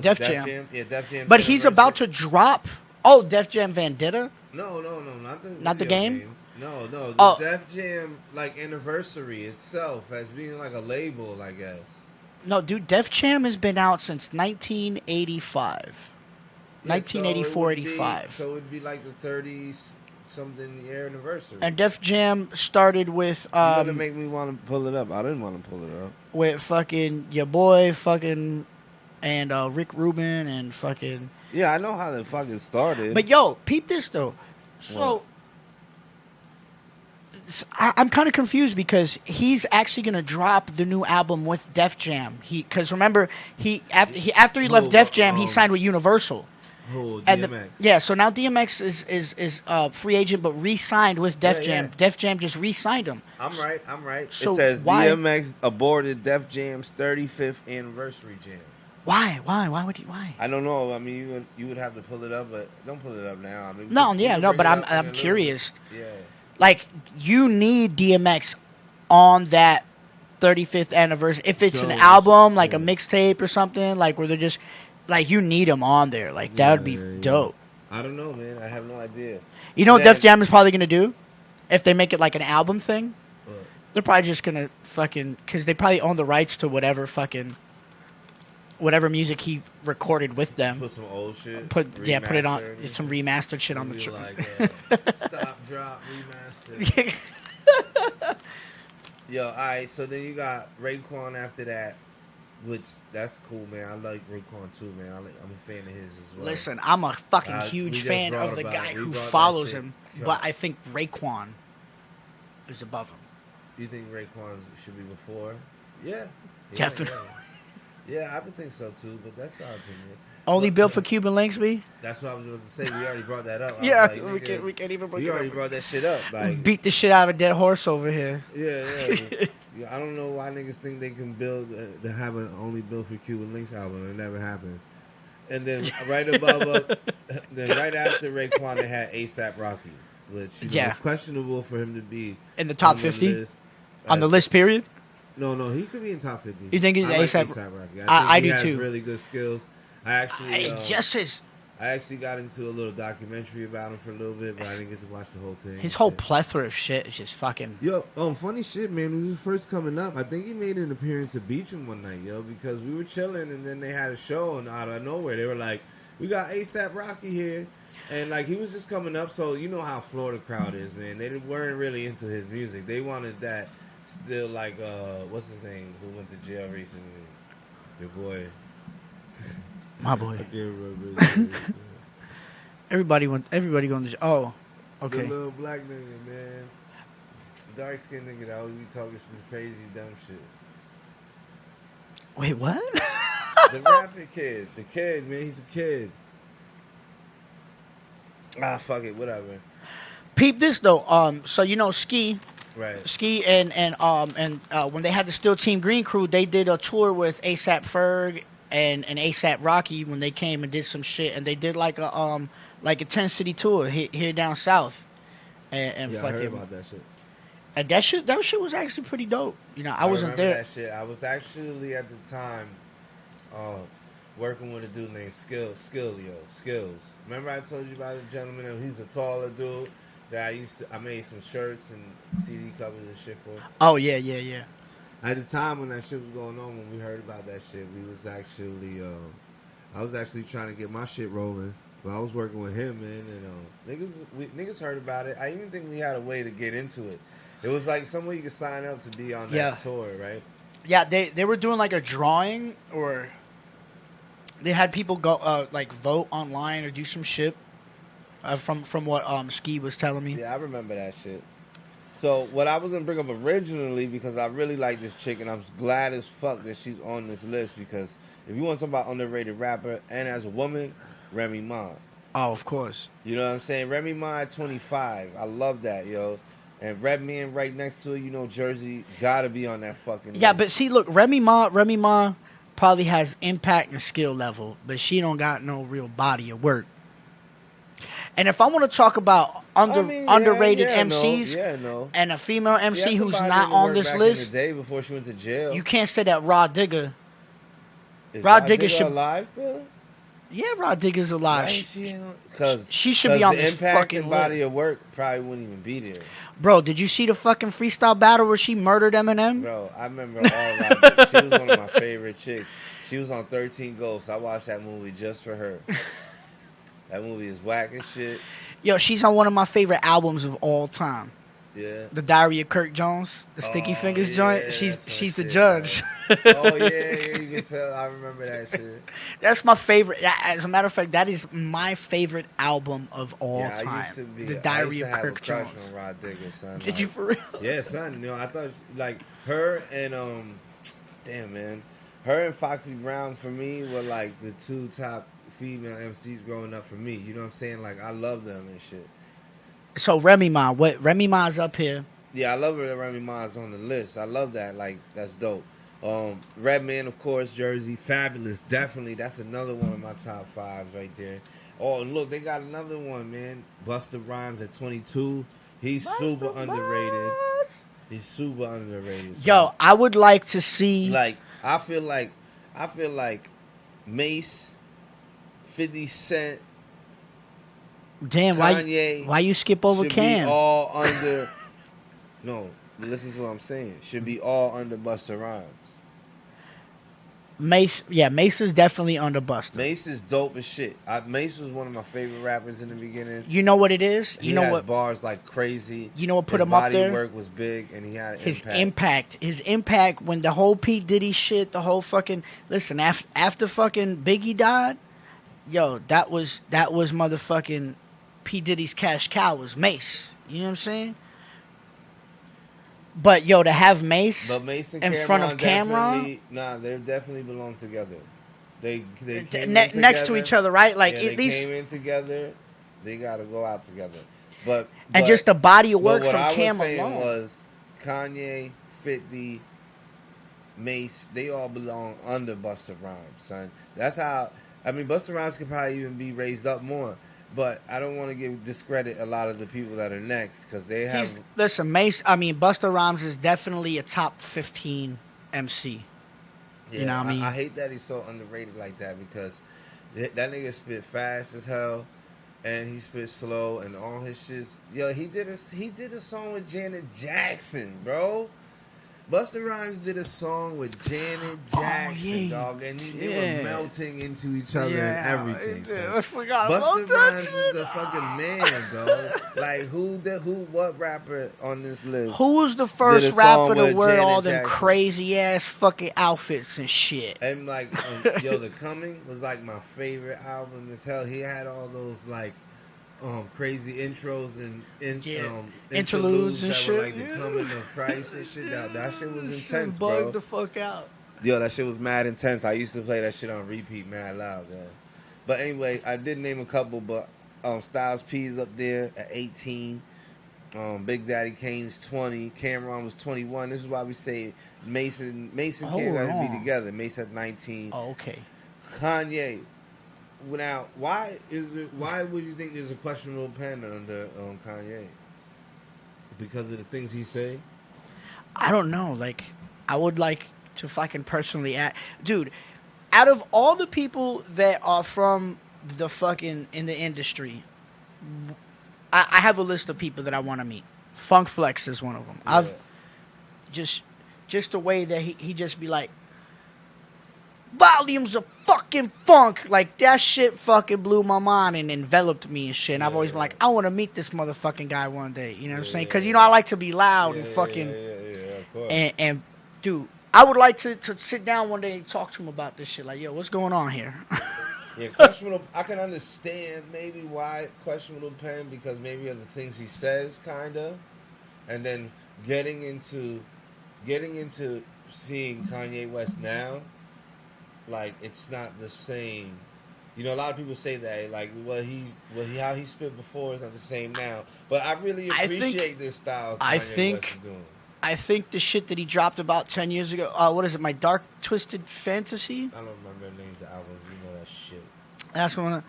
Def Jam. Yeah, Def Jam. But he's about to drop... Oh, Def Jam Vendetta? No, Not the video game? No, the Oh. Def Jam like anniversary itself as being like a label, I guess. No, dude, Def Jam has been out since 1985. Yeah, 1984, 85. So it'd be like the 30-something year anniversary. And Def Jam started with you gonna make me want to pull it up. I didn't want to pull it up. with fucking your boy fucking and Rick Rubin and fucking. Yeah, I know how the fucking started. But yo, peep this though. So I'm kind of confused because he's actually gonna drop the new album with Def Jam. Because remember after he left Def Jam, he signed with Universal. Who, And DMX? so now DMX is free agent, but re-signed with Def Yeah, Jam. yeah. Def Jam just re-signed him. I'm right. So it says why- DMX aborted Def Jam's 35th anniversary jam. Why? Why would he? Why? I don't know. I mean, you would have to pull it up, but don't pull it up now. I mean, No, you yeah, can no, bring but it I'm up in a little curious. bit. Yeah. Like, you need DMX on that 35th anniversary. If it's an So, album, like a yeah. mixtape or something, like where they're just, like, you need him on there. Like, that would be Yeah. dope. I don't know, man. I have no idea. You know what Then- Def Jam is probably going to do? If they make it like an album thing? What? They're probably just going to fucking, because they probably own the rights to whatever music he recorded with them. Put some old shit. Put it on, remaster it's some remastered shit on the Be track. like, stop, drop, remaster. Yo, all right. So then you got Raekwon after that, which that's cool, man. I like Raekwon too, man. I'm a fan of his as well. Listen, I'm a fucking We huge just fan brought of the about- guy we who brought that follows shit. him, Yo. but I think Raekwon is above him. You think Raekwon should be before? Yeah. Definitely. Yeah, I would think so too, but that's our opinion. Only But- built for Cuban links, B? That's what I was about to say. We already brought that up. I Yeah, was like, nigga, we can't even bring we it already up. brought that shit up. Like, Beat the shit out of a dead horse over here. yeah. Yeah, I don't know why niggas think they can build to have an only built for Cuban Links album. It never happened. And then right above, then right after Raekwon, they had ASAP Rocky, which Yeah. was questionable for him to be In the top on 50? list. On the list, period? No, he could be in top 50. You think he's I like A$AP? A$AP Rocky. I think he do has too. really good skills. I actually, Just his I actually got into a little documentary about him for a little bit, but I didn't get to watch the whole thing. his whole Shit. plethora of shit is just fucking. Yo, funny shit, man. When he was first coming up, I think he made an appearance at Beecham one night, yo, because we were chilling and then they had a show and out of nowhere they were like, "We got A$AP Rocky here," and like he was just coming up. So you know how Florida crowd is, man. They weren't really into his music. They wanted that still like what's his name who went to jail recently? Your boy. My boy. I can't remember his name. Everybody going to. Oh, The okay. little black nigga, man. Dark skinned nigga that always be talking some crazy dumb shit. Wait, what? The rapper kid. The kid, man. He's a kid. Ah, fuck it. Whatever. Peep this though. So you know Ski Right. and when they had the Steel Team Green crew, they did a tour with A$AP Ferg and A$AP Rocky when they came and did some shit, and they did like a 10-city tour here down south. And Yeah, I fucking, heard about that shit. and that shit was actually pretty dope. You know, I wasn't remember there. that shit. I was actually at the time working with a dude named Skills. Remember I told you about a gentleman? He's a taller dude that I made some shirts and CD covers and shit for. Oh yeah. At the time when that shit was going on, when we heard about that shit, we was actually, I was actually trying to get my shit rolling. But I was working with him, man, and niggas heard about it. I even think we had a way to get into it. It was like somewhere you could sign up to be on that tour, right? Yeah, they were doing like a drawing, or they had people go like vote online or do some shit. From what Ski was telling me. Yeah, I remember that shit. So what I was gonna bring up originally, because I really like this chick, and I'm glad as fuck that she's on this list, because if you want to talk about underrated rapper and as a woman, Remy Ma. Oh, of course. You know what I'm saying? Remy Ma at 25. I love that, yo. And Redman right next to it, you know, Jersey gotta be on that fucking Yeah, list. but see, look, Remy Ma probably has impact and skill level, but she don't got no real body of work. And if I want to talk about underrated MCs and a female MC who's not on this list, In the day before she went to jail. you can't say that Rod Digger. Is Rod Digger should alive still? Yeah, Rod Digger's alive. Why ain't she in? Because she should be on the this impact fucking and body list. of work probably wouldn't even be there. Bro, did you see the fucking freestyle battle where she murdered Eminem? Bro, I remember all Rod Digger. She was one of my favorite chicks. She was on 13 Ghosts. I watched that movie just for her. That movie is whack as shit. Yo, she's on one of my favorite albums of all time. Yeah. The Diary of Kirk Jones, the Sticky Fingers joint. She's the shit, judge. Oh yeah, you can tell. I remember that shit. That's my favorite. As a matter of fact, that is my favorite album of all time. I used to be. The Diary of have Kirk a crush Jones. on Rod Digger, son. Did you for real? Yeah, son. You know, I thought like her and damn man, her and Foxy Brown for me were like the two top female MCs growing up for me. You know what I'm saying? Like I love them and shit. So Remy Ma, Remy Ma's up here. Yeah, I love her that Remy Ma's on the list. I love that. Like that's dope. Redman, of course, Jersey, fabulous. Definitely, that's another one of my top fives right there. Oh, and look, they got another one, man. Busta Rhymes at 22. He's super underrated. He's super underrated. So. Yo, I would like to see. Like, I feel like Mace, 50 Cent, Damn, Kanye why you skip over should Cam? be all under. No, listen to what I'm saying. Should be all under Busta Rhymes. Mace is definitely under Busta. Mace is dope as shit. Mace was one of my favorite rappers in the beginning. You know what it is? He has bars like crazy. You know what put his him up there? His body work was big, and he had His impact when the whole P Diddy shit, the whole fucking listen after fucking Biggie died, yo, that was motherfucking P Diddy's cash cow was Mace. You know what I'm saying? But yo, to have Mace, in front of Cameron, they definitely belong together. They came next to each other, right? Like yeah, at least came in together. They got to go out together. But just the body of work from Cam alone. What I was saying alone was Kanye, 50, Mace. They all belong under Busta Rhymes, son. That's how. I mean, Busta Rhymes could probably even be raised up more. But I don't want to discredit a lot of the people that are next because they have. Listen, Mace. I mean, Busta Rhymes is definitely a top 15 MC. Yeah, You know what I mean? I hate that he's so underrated like that because that nigga spit fast as hell, and he spit slow, and all his shits. Yo, he did a song with Janet Jackson, bro. Busta Rhymes did a song with Janet Jackson, dog, and they were melting into each other and everything. So I forgot Busta about that Rhymes shit. is the fucking man, dog. Like what rapper on this list? Who was the did a first song rapper to with wear Janet all them Jackson? crazy ass fucking outfits and shit? And like, The Coming was like my favorite album as hell. He had all those like crazy intros and interludes and that shit. were like the coming of Christ and shit. That shit was intense, bugged bro. the fuck out. Yo, that shit was mad intense. I used to play that shit on repeat mad loud, man. But anyway, I did name a couple, but Styles P's up there at 18. Big Daddy Kane's 20. Cameron was 21. This is why we say Mason can't gotta be together. Mason at 19. Oh, okay. Kanye. Now, why would you think there's a questionable pen under Kanye? Because of the things he say? I don't know. Like, I would like to fucking personally dude, out of all the people that are from the fucking in the industry, I have a list of people that I want to meet. Funk Flex is one of them. Yeah. I've just the way that he just be like, volumes of fucking funk. Like, that shit fucking blew my mind and enveloped me and shit. And I've always been like, I want to meet this motherfucking guy one day. You know what I'm saying? Because, I like to be loud and fucking... of course. And, dude, I would like to sit down one day and talk to him about this shit. Like, yo, what's going on here? Yeah, questionable. I can understand maybe why questionable pen, because maybe of the things he says, kinda, and then getting into seeing Kanye West now, like, it's not the same. A lot of people say that, like, how he spit before is not the same now. But I really appreciate this style Kanye West is doing. I think the shit that he dropped about 10 years ago, what is it, My Dark Twisted Fantasy? I don't remember the names of albums. You know that shit. That's one of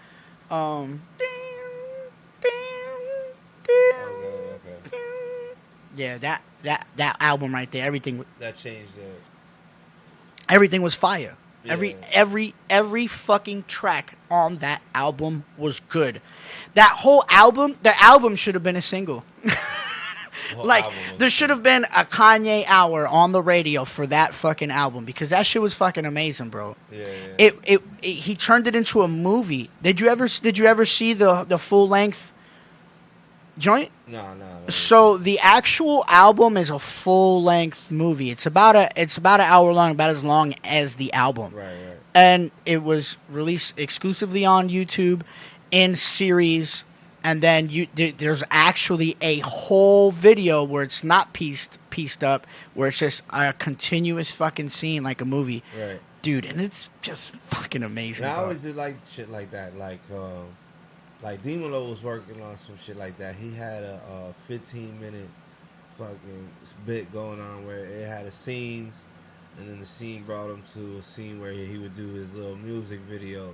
Okay. Yeah, that album right there, everything That changed it. Everything was fire. Yeah. Every fucking track on that album was good. That whole album, the album should have been a single. Like, there should have been a Kanye hour on the radio for that fucking album, because that shit was fucking amazing, bro. Yeah. He turned it into a movie. Did you ever see the full length joint? No. So the actual album is a full length movie. It's about an hour long, about as long as the album. Right. And it was released exclusively on YouTube in series. And then there's actually a whole video where it's not pieced up, where it's just a continuous fucking scene like a movie. Right. Dude, and it's just fucking amazing. And I always did like shit like that. Like D-Melo was working on some shit like that. He had a 15-minute fucking bit going on where it had the scenes, and then the scene brought him to a scene where he would do his little music video.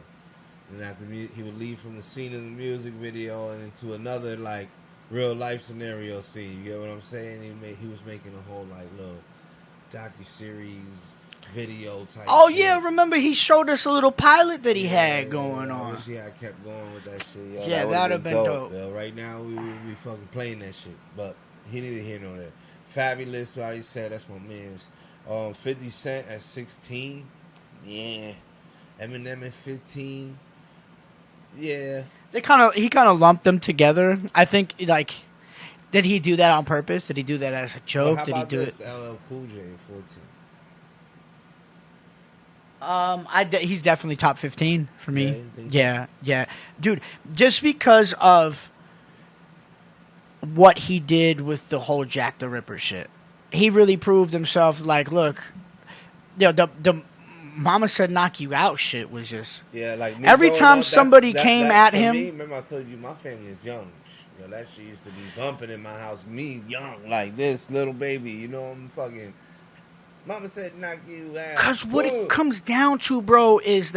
And after he would leave from the scene of the music video and into another like real life scenario scene. You get what I'm saying? He was making a whole like little docuseries video type. Oh shit. yeah, remember he showed us a little pilot that he had going on. I wish he had kept going with that shit. Yo, Yeah, that'd have been dope. Yo, right now we fucking playing that shit, but he neither here nor there. Fabulous, I already said that's my man's. 50 Cent at 16, yeah. Eminem at 15. Yeah, He kind of lumped them together. I think, like, did he do that on purpose? Did he do that as a joke? Well, how did he about do this it? LL Cool J at 14? He's definitely top 15 for me. Yeah, you think so? Yeah, dude. Just because of what he did with the whole Jack the Ripper shit, he really proved himself. Like, look, the Mama Said Knock You Out shit was just... Yeah, like... Every time somebody came at him... Me, remember I told you, my family is young. Yo, that shit used to be bumping in my house. Me, young, like this, little baby. You know, I'm fucking... Mama Said Knock You Out. Because what it comes down to, bro, is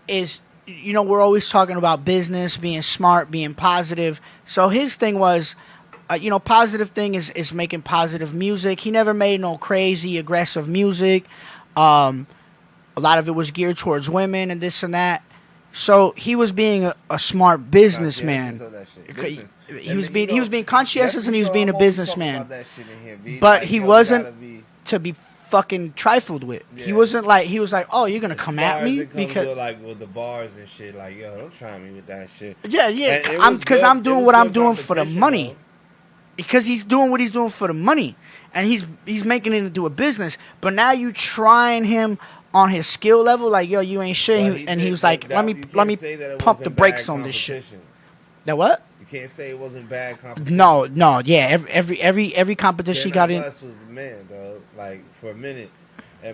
we're always talking about business, being smart, being positive. So his thing was, positive thing is making positive music. He never made no crazy aggressive music. A lot of it was geared towards women and this and that. So he was being a smart businessman. He was being conscientious and he was being a businessman. But he wasn't to be fucking trifled with. Yes. He wasn't like, he was like, oh, you're gonna come at me because like with the bars and shit, like, yo, don't try me with that shit. Yeah, I'm doing what I'm doing for the money. Because he's doing what he's doing for the money, and he's making it into a business. But now you trying him on his skill level, like, yo, you ain't shit. And he was like, let me pump the brakes on this shit. That what? You can't say it wasn't bad competition. No, yeah. Every competition he got in. was the man, though. Like for a minute,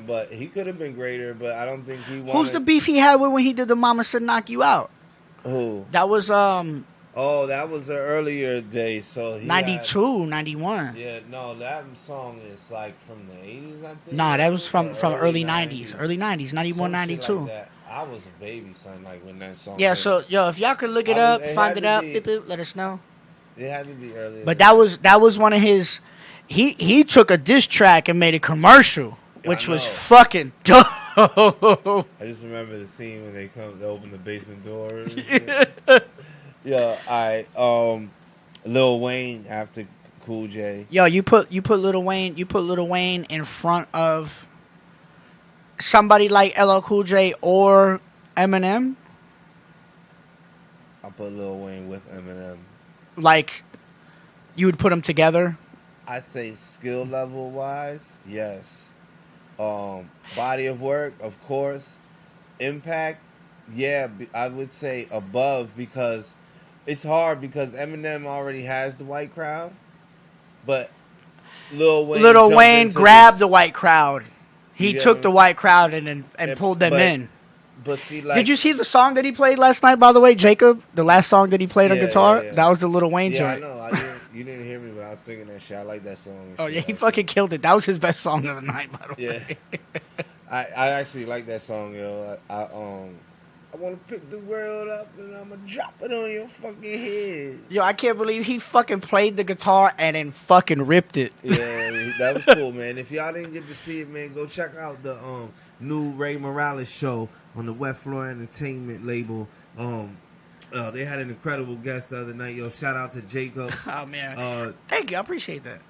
but he could have been greater. But I don't think he wanted. Who's the beef he had with when he did the Mama Said Knock You Out? Who? That was Oh, that was the earlier day. So he 92, 91. Yeah, no, that song is like from the 80s, I think. Nah, that was from early 90s. Early 90s, 91, 92. Like I was a baby, son, like when that song Yeah, came. So, yo, if y'all could look it up, find it out, let us know. It had to be earlier. But that was one of his... He took a diss track and made a commercial, which was fucking dope. I just remember the scene when they open the basement door and shit. Yeah, Lil Wayne after Cool J. Yo, you put Lil Wayne in front of somebody like LL Cool J or Eminem. I put Lil Wayne with Eminem. Like, you would put them together? I'd say skill level wise, yes. Body of work, of course. Impact, yeah, I would say above because. It's hard because Eminem already has the white crowd, but Lil Wayne grabbed the white crowd. He took the white crowd and pulled them in. But see, like, did you see the song that he played last night? By the way, Jacob, the last song that he played on guitar, that was the Lil Wayne joint. Yeah, I know. You didn't hear me, but I was singing that shit. I like that song. Oh yeah, he fucking killed it. That was his best song of the night, by the way. I actually like that song, yo. I want to pick the world up and I'm going to drop it on your fucking head. Yo, I can't believe he fucking played the guitar and then fucking ripped it. Yeah, that was cool, man. If y'all didn't get to see it, man, go check out the new Ray Morales show on the Wet Floor Entertainment label. They had an incredible guest the other night. Yo, shout out to Jacob. Oh, man. Thank you. I appreciate that.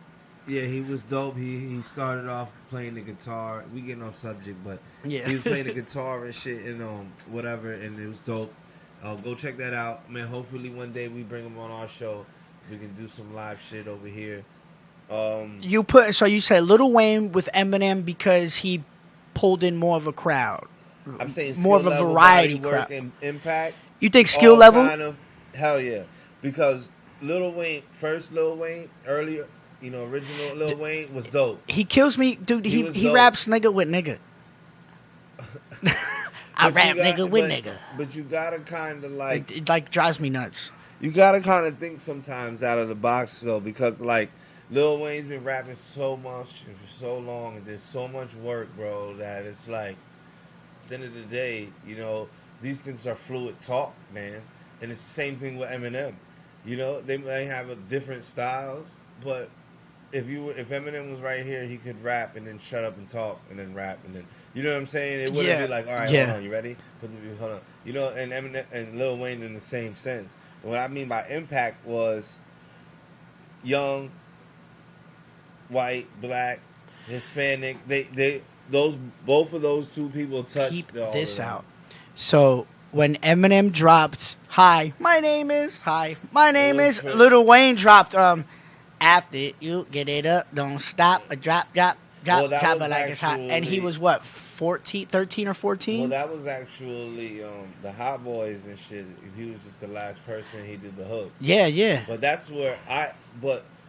Yeah, he was dope. He started off playing the guitar. We getting off subject, but yeah, he was playing the guitar and shit and whatever, and it was dope. Go check that out, man. Hopefully one day we bring him on our show. We can do some live shit over here. You said Lil Wayne with Eminem because he pulled in more of a crowd. I'm saying more of a variety crowd. And impact. You think skill level? Kind of, hell yeah, because Lil Wayne, earlier. Original Lil Wayne was dope. He kills me, dude. He raps nigga with nigga. I rap nigga with nigga. But you gotta kind of like... It like drives me nuts. You gotta kind of think sometimes out of the box, though, because like Lil Wayne's been rapping so much and for so long, and there's so much work, bro, that it's like, at the end of the day, these things are fluid talk, man. And it's the same thing with Eminem. They may have different styles, but... If Eminem was right here, he could rap and then shut up and talk and then rap and then you know what I'm saying? It wouldn't be like, all right, hold on, you ready? Hold on, and Eminem and Lil Wayne in the same sense. And what I mean by impact was young, white, black, Hispanic. Both of those two people touched. Keep this out. So when Eminem dropped, "Hi, my name is," Lil Wayne dropped, after you get it up, don't stop, drop it like it's hot. And he was what, 13 or 14? Well, that was actually the Hot Boys and shit. He was just the last person. He did the hook. Yeah. But that's where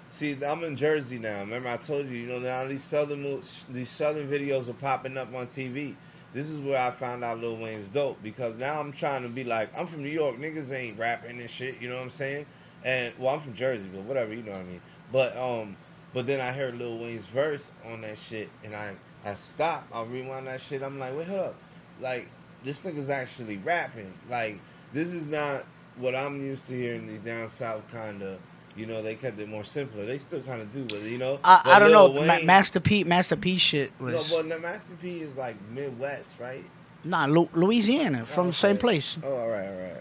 see, I'm in Jersey now. Remember I told you, now these southern videos are popping up on TV. This is where I found out Lil Wayne's dope because now I'm trying to be like, I'm from New York, niggas ain't rapping and shit. You know what I'm saying? And I'm from Jersey, but whatever, you know what I mean. But then I heard Lil Wayne's verse on that shit, and I stopped. I rewind that shit. I'm like, wait, hold up. Like, this nigga's actually rapping. Like, this is not what I'm used to hearing these down south kind of You know, they kept it more simpler. They still kind of do, but you know, I don't Lil know. Wayne, Master P shit was no, but the Master P is like Midwest, right? Louisiana from Oh, the same okay. place. Oh, all right.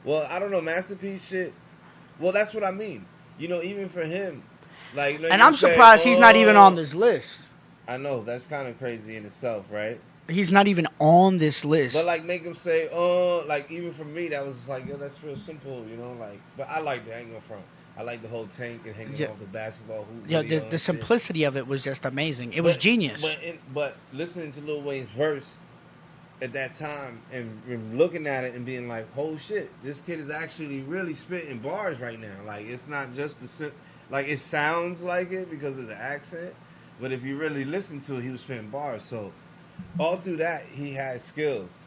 Well, I don't know, Master P shit. Well, that's what I mean. You know, even for him, like, And I'm surprised he's not even on this list. I know that's kind of crazy in itself, right? He's not even on this list. But like, make him say, like even for me, that was like, yo, that's real simple, you know, like. But I like the hanging front. I like the whole tank and hanging off the basketball hoop. Yeah, video the simplicity of it was just amazing. It was genius. But listening to Lil Wayne's verse at that time and looking at it and being like, oh shit, this kid is actually really spitting bars right now. Like, it's not just like, it sounds like it because of the accent, but if you really listen to it, he was spitting bars. So all through that, he had skills.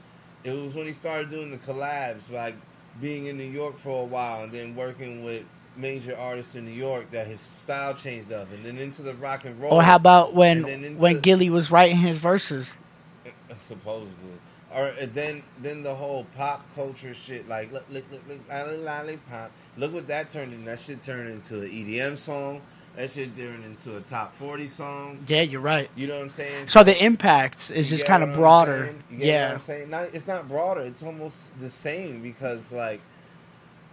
It was when he started doing the collabs, like being in New York for a while and then working with major artists in New York, that his style changed up, and then into the rock and roll. Or how about when Gilly was writing his verses? Supposedly. Or then the whole pop culture shit, like look, lollipop. Look what that turned into. That shit turned into an EDM song. That shit turned into a top 40 song. Yeah, you're right. You know what I'm saying? So the impact is just kind of broader. You get what I'm saying? It's not broader. It's almost the same, because like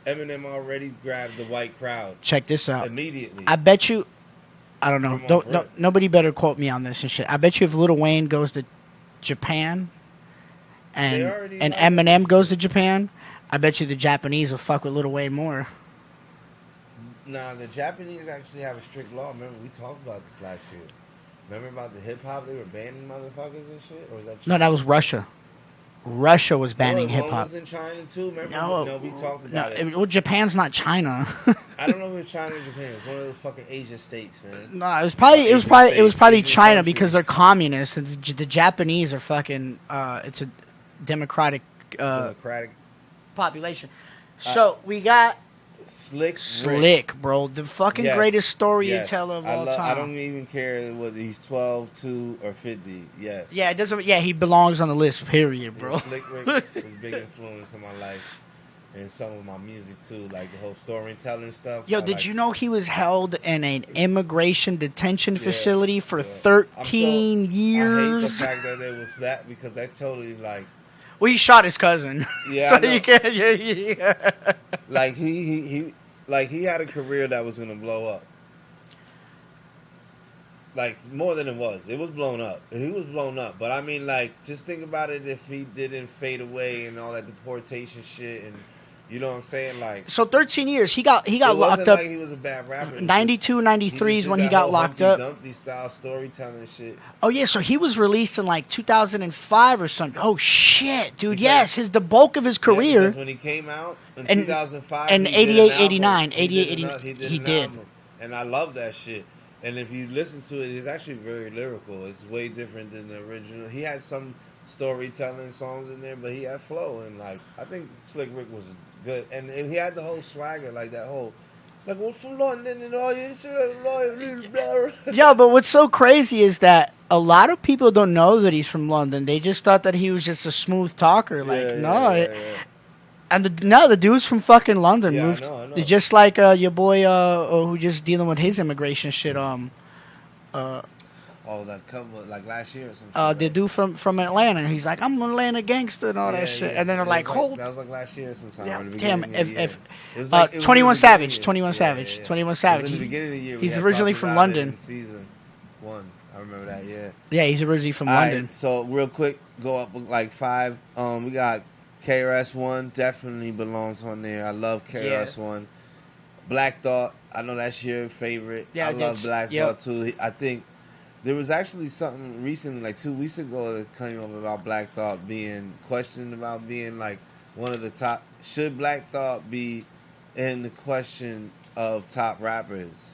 Eminem already grabbed the white crowd. Check this out. Immediately. I bet you. I don't know. Nobody better quote me on this and shit. I bet you if Lil Wayne goes to Japan and Eminem goes to Japan, I bet you the Japanese will fuck with Lil Wayne more. Nah, the Japanese actually have a strict law. Remember, we talked about this last year. Remember about the hip hop? They were banning motherfuckers and shit? Or was that China? No, that was Russia. Russia was banning hip hop. Was in China too. Remember? No, we talked about it. Well, Japan's not China. I don't know if it's China or Japan. It's one of those fucking Asian states, man. No, it was probably China, because they're communists, and the Japanese are fucking. It's a democratic population. So we got Slick, bro, the fucking greatest storyteller of all time. I don't even care whether he's 12, 2, or 50. Yes. Yeah, it doesn't. Yeah, he belongs on the list. Period, bro. Yeah, Slick Rick was a big influence in my life and some of my music too, like the whole storytelling stuff. Yo, did you know he was held in an immigration detention facility for 13 years? I hate the fact that there was that, because that totally like. Well, he shot his cousin. Yeah, so I know. you can't. Yeah. Like he had a career that was gonna blow up. Like more than it was. It was blown up. He was blown up. But I mean, like, just think about it if he didn't fade away and all that deportation shit, and you know what I'm saying? Like, so 13 years. He got locked up. Like he was a bad rapper. 92, 93 is when he got locked up. Dumpty style storytelling shit. Oh yeah, so he was released in like 2005 or something. Oh shit, dude. Yes, the bulk of his career. Because when he came out in 2005 and 88, 89, 88, 89, he did. And I love that shit. And if you listen to it, it's actually very lyrical. It's way different than the original. He had some storytelling songs in there, but he had flow, and like I think Slick Rick was good, and he had the whole swagger, like that whole, like, we're from London and all you see. Yeah, but what's so crazy is that a lot of people don't know that he's from London. They just thought that he was just a smooth talker. Like, And the dude's from fucking London. Yeah, moved, I know. Just like your boy who just dealing with his immigration shit. That couple, like last year or something. The dude from Atlanta. He's like, I'm an Atlanta gangster and all that shit. Yeah. And then they're like, hold. That was like last year sometime. Yeah, in the damn. If 21 Savage. 21 Savage. 21 Savage. In the beginning of the year. He's originally from London. Season 1. I remember that, yeah. Yeah, he's originally from London. Right, so real quick, go up like 5. We got KRS-One, definitely belongs on there. I love KRS-One. Black Thought, I know that's your favorite. Yeah, I love Black Thought too. I think there was actually something recently, like 2 weeks ago, that came up about Black Thought being questioned about being like one of the top. Should Black Thought be in the question of top rappers?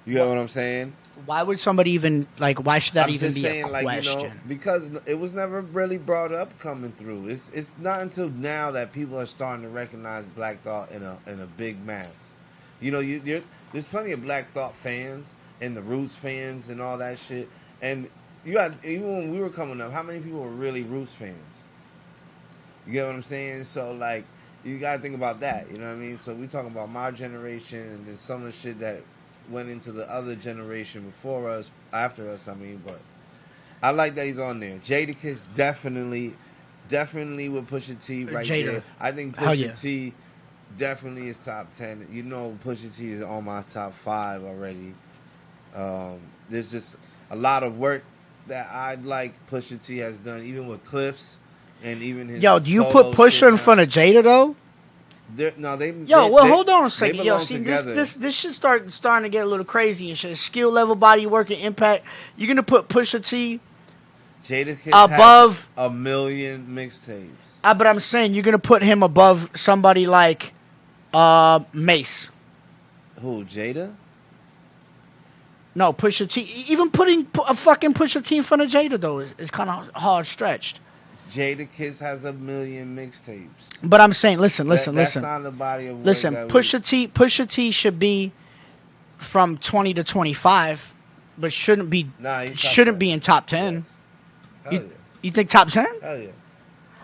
You get what I'm saying? Why would somebody even, like, why should that even be a question? Like, you know, because it was never really brought up coming through. It's not until now that people are starting to recognize Black Thought in a big mass. You know, there's plenty of Black Thought fans and the Roots fans and all that shit. And even when we were coming up, how many people were really Roots fans? You get what I'm saying? So, like, you gotta think about that. You know what I mean? So we talking about my generation and then some of the shit that went into the other generation before us, after us. I mean, but I like that he's on there. Jadakiss definitely with Pusha T right Jada. there. I think Hell Pusha yeah. T definitely is top 10. You know, Pusha T is on my top 5 already. There's just a lot of work that I'd like Pusha T has done, even with clips and even his. Yo, do you solo put Pusha shit in front of Jada though? No, they. Yo, they, well, they, hold on a they second. Yo, belong see, together. this shit starting to get a little crazy and shit. Skill level, body work, and impact. You're gonna put Pusha T Jadakiss above has 1 million mixtapes. But I'm saying you're gonna put him above somebody like Mace. Who, Jada? No, Pusha T. Even putting a fucking Pusha T in front of Jada though is kind of hard stretched. Jadakiss has 1 million mixtapes. But I'm saying, listen. That's not the body of work. Listen, Pusha T should be from 20 to 25, but shouldn't be in top 10. Yes. Hell yeah. You think top 10? Hell yeah.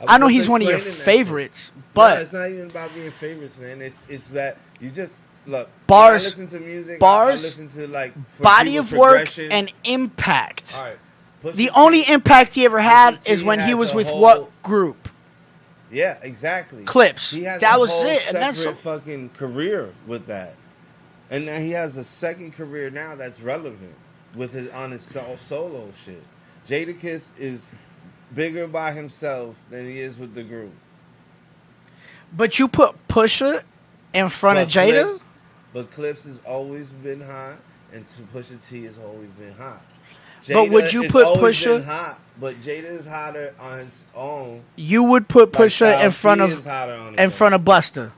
I know he's one of your favorites, but no, it's not even about being favorites, man. It's that you just look. Bars, when I listen to music. bars, I listen to like body of work and impact. All right. The only impact he ever had is when he was with what group? Yeah, exactly. Clips. He has that a was whole it, separate and that's fucking career with that. And now he has a second career now that's relevant with his solo shit. Jadakiss is bigger by himself than he is with the group. But you put Pusha in front of Jada? Clips has always been hot, and Pusha T has always been hot. Jada but would you put Pusha? Pusha? Hot, but Jada is hotter on his own. You would put Pusha in front of Busta.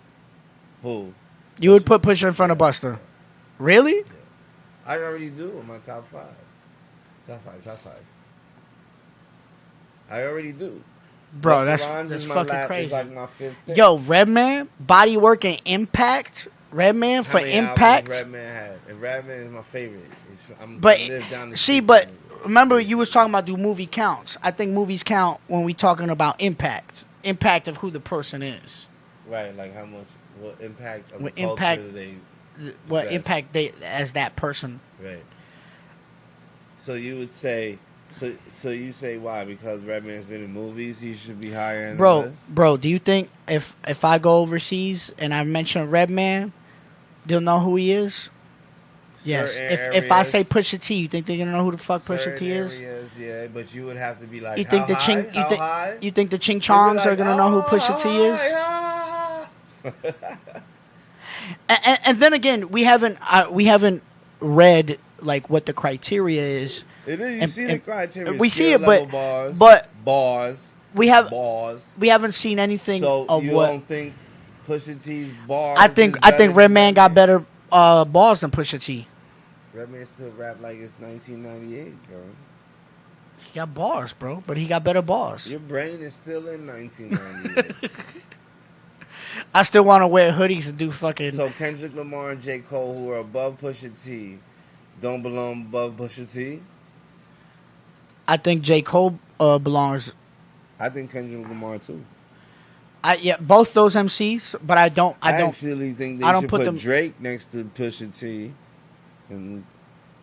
Who? You would put Pusha in front of Busta. Really? Yeah. I already do in my top 5. Top 5. I already do. Bro, that's fucking crazy. Like my 5th pick. Yo, Redman, body work and impact. Redman for impact. Redman had, and Redman is my favorite. Remember you was talking about do movie counts. I think movies count when we talking about impact of who the person is. Right, like how much, what impact of what the culture impact, they what possess. impact they as that person. Right. So you would say. So you say why? Because Redman's been in movies, he should be higher in the list? Bro, do you think if I go overseas and I mention Redman, they'll know who he is? Yes. If I say Pusha T, you think they're gonna know who the fuck Pusha T is? Areas, yeah, but you would have to be like, you think how the Ching, high? You think the Ching Chongs are gonna know who Pusha T is? And then again, we haven't read like what the criteria is. It is. You see the criteria. We see it, but bars. We haven't seen anything so of you what. Don't think Pusha T's bars? I think Redman got better bars than Pusha T. Redman still rap like it's 1998, bro. He got bars, bro, but he got better bars. Your brain is still in 1998. I still want to wear hoodies and do fucking. So Kendrick Lamar and J. Cole, who are above Pusha T, don't belong above Pusha T? I think J. Cole belongs. I think Kendrick Lamar too. Both those MCs, but I actually think they should put Drake next to Pusha T, and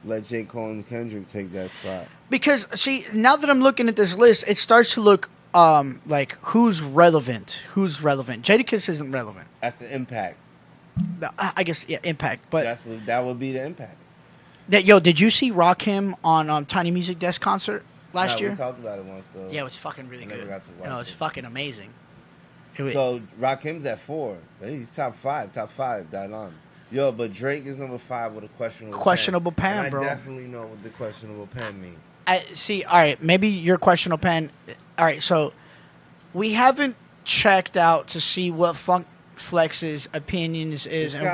let J. Cole and Kendrick take that spot. Because now that I'm looking at this list, it starts to look like who's relevant. Jadakiss isn't relevant. That's the impact. I guess impact, but that would be the impact. Did you see Rakim on Tiny Music Desk concert last year? We talked about it once though. Yeah, it was fucking really good. Never got to watch it was fucking amazing. So Rakim's at 4. He's top 5. That on. Yo, but Drake is number 5 with a questionable pen. And bro. I definitely know what the questionable pen means. I see. All right, maybe your questionable pen. All right, so we haven't checked out to see what Funk Flex's opinions is and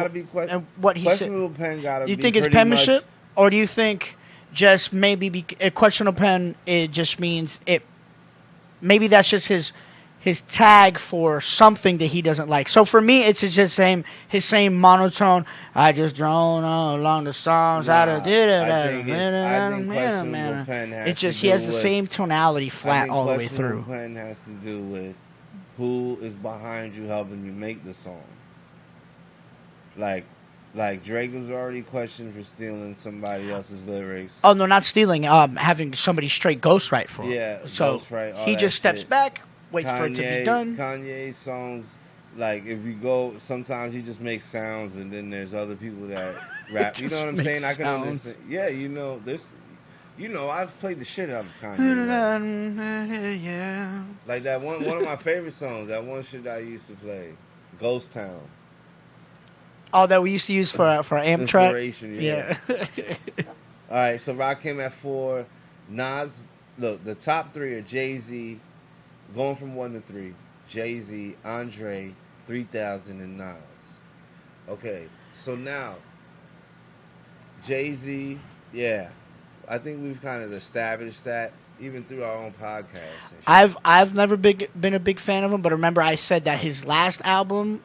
what he questionable said. Pen gotta do you be think it's penmanship, or do you think just maybe a questionable pen? It just means it. Maybe that's just his tag for something that he doesn't like. So for me, it's just his same monotone. I just drone along the songs. I think questionable pen has it's just he has the same tonality flat all the way through. Questionable pen has to do with who is behind you helping you make the song. Like Drake was already questioned for stealing somebody else's lyrics. Oh no, not stealing. Having somebody straight ghostwrite for him. Yeah, so ghostwrite, all he that just steps shit. back, waits for it to be done. Kanye songs, like if you go, sometimes he just makes sounds, and then there's other people that rap. You know what I'm Just saying? makes I can sounds. understand. Yeah, this. I've played the shit out of Kanye. Yeah. Like that one of my favorite songs. That one shit I used to play, Ghost Town. Oh, that we used to use for Amtrak. Inspiration, yeah. All right, so Rock came at 4. Nas, look, the top 3 are Jay-Z, going from 1 to 3. Jay-Z, Andre, 3000, and Nas. Okay, so now, Jay-Z, yeah. I think we've kind of established that, even through our own podcast. And shit. I've never been a big fan of him, but remember I said that his last album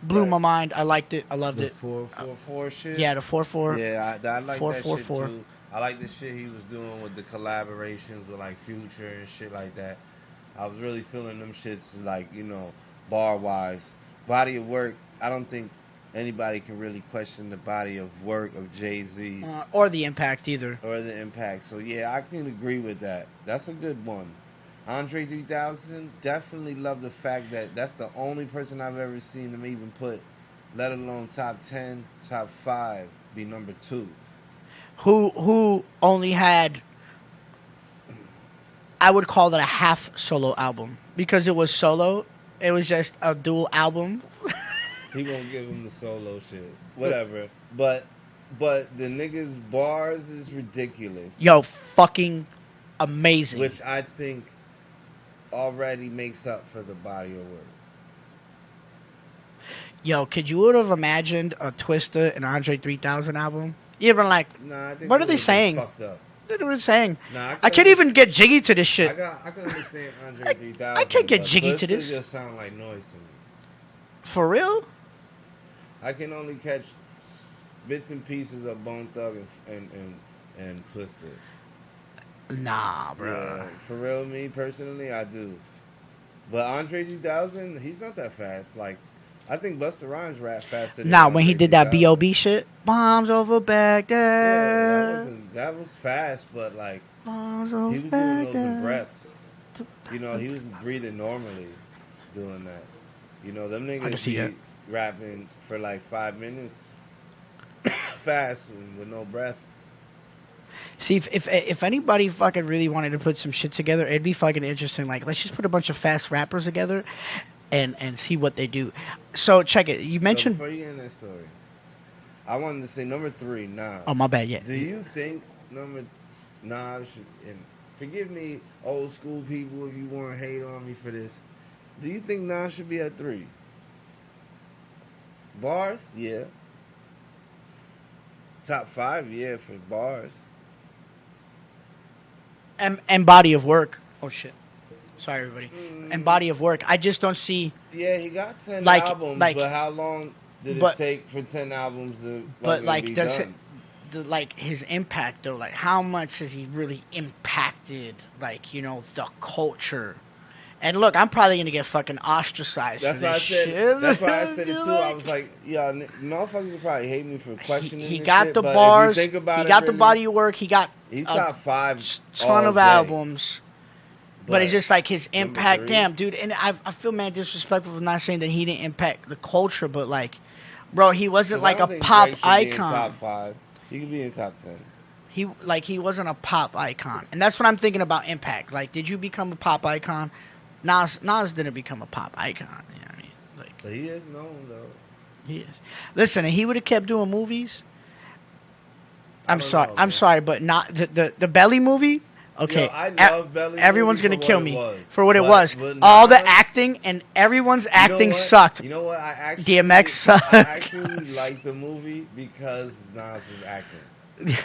blew my mind. I liked it. I loved it. 444 shit? Yeah, the 4/4. Yeah, I like that shit 444. too. I like the shit he was doing with the collaborations with like Future and shit like that. I was really feeling them shits like, bar wise. Body of work, I don't think anybody can really question the body of work of Jay-Z. Or the impact either. Or the impact. So yeah, I can agree with that. That's a good one. Andre 3000, definitely love the fact that that's the only person I've ever seen him even put, let alone top 10, top 5, be number 2. Who only had, I would call that a half solo album. Because it was solo, it was just a dual album. He won't give him the solo shit. Whatever. But the nigga's bars is ridiculous. Yo, fucking amazing. Which I think already makes up for the body of work. Yo, could you would have imagined a Twista and Andre 3000 album? You ever like, Nah, I think what it are they would've been saying? Fucked up. What are they saying? Nah, I can't even get jiggy to this shit. I can understand Andre 3000. I can't get but jiggy to Twista this. just sound like noise to me. For real? I can only catch bits and pieces of Bone Thug and Twisted. Nah, bro. Yeah, for real, me personally, I do. But Andre 3000, he's not that fast. Like, I think Busta Rhymes rap faster than Nah, when he Andre did that 3000. B.O.B. shit, bombs over Yeah, Baghdad. that was fast, but like, Bombs over he was doing those in Baghdad. breaths. He was breathing normally doing that. Them I can niggas see be that. rapping for like 5 minutes fast and with no breath. See, if anybody fucking really wanted to put some shit together, it'd be fucking interesting. Like, let's just put a bunch of fast rappers together and see what they do. So, check it. You mentioned... So before you end that story, I wanted to say number 3, Nas. Oh, my bad, yeah. Do you think Nas should, and forgive me, old school people, if you want to hate on me for this, do you think Nas should be at 3? Bars? Yeah. Top 5? Yeah, for bars. And body of work. Oh, shit. Sorry, everybody. And body of work. I just don't see... Yeah, he got 10 Like- albums, like- but how long did but- it take for 10 albums to But, like, be does done? his impact, though, like, how much has he really impacted, like, the culture? And look, I'm probably gonna get fucking ostracized. That's for why I this said. shit. That's why I said it You're too. I was like, yeah, motherfuckers will probably hate me for questioning. he this got shit, the but if you bars. think about He it got the really, body of work. He got He a top 5 ton all of day. albums. But it's just like his number impact. 3? Damn, dude. And I feel mad disrespectful for not saying that he didn't impact the culture, but like, bro, he wasn't 'Cause like I a don't think pop Drake should be in icon. top 5. He could be in top 10. He wasn't a pop icon, and that's what I'm thinking about impact. Like, did you become a pop icon? Nas didn't become a pop icon. You know what I mean? Like, But he is known though. he is. Listen, and he would have kept doing movies. I'm don't sorry. know, I'm man. sorry, but not the Belly movie. Okay, Yo, I love Belly everyone's movie gonna for kill what me it was. for what it But- was. but All the Nas- acting and everyone's You know acting what? sucked. You know what? I actually DMX sucked. I actually like the movie because Nas is acting.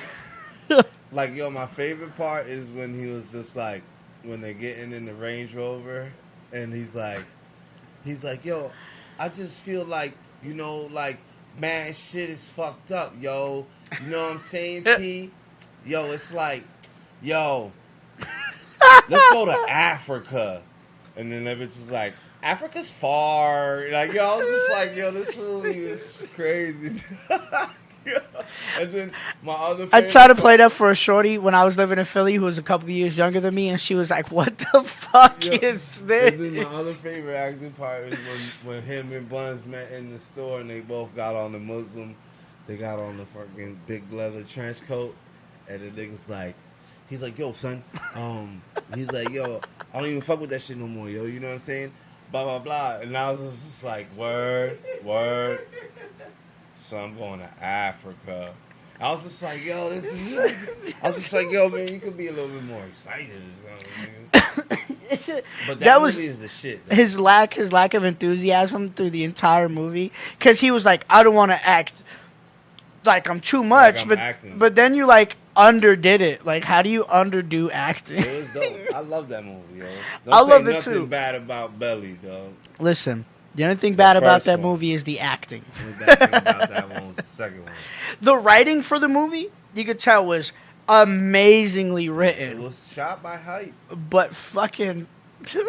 Like, yo, my favorite part is when he was just like, when they're getting in the Range Rover, and he's like, yo, I just feel like, like, man, shit is fucked up, yo. You know what I'm saying, T? Yo, it's like, yo, let's go to Africa. And then that bitch is like, Africa's far. Like, yo, I was just like, yo, this movie is crazy. Yo. And then my other I favorite tried to play that for a shorty when I was living in Philly who was a couple years younger than me, and she was like, what the fuck Yo, is this? And then my other favorite acting part is when him and Buns met in the store and they both got on the Muslim. They got on the fucking big leather trench coat. And the nigga's like, he's like, yo, son. He's like, yo, I don't even fuck with that shit no more, yo. You know what I'm saying? Blah, blah, blah. And I was just like, word. So I'm going to Africa. I was just like, yo, this is... I was just like, yo, man, you could be a little bit more excited or something, nigga. But that movie is the shit, though. His lack of enthusiasm through the entire movie. Because he was like, I don't want to act like I'm too much. But then you, like, underdid it. Like, how do you underdo acting? It was dope. I love that movie, yo. I love it, nothing too. bad about Belly, dog. Listen, the only thing bad about that one. movie is the acting. The only bad thing about that one was the second one. The writing for the movie, you could tell, was amazingly written. It was shot by Hype. But fucking... It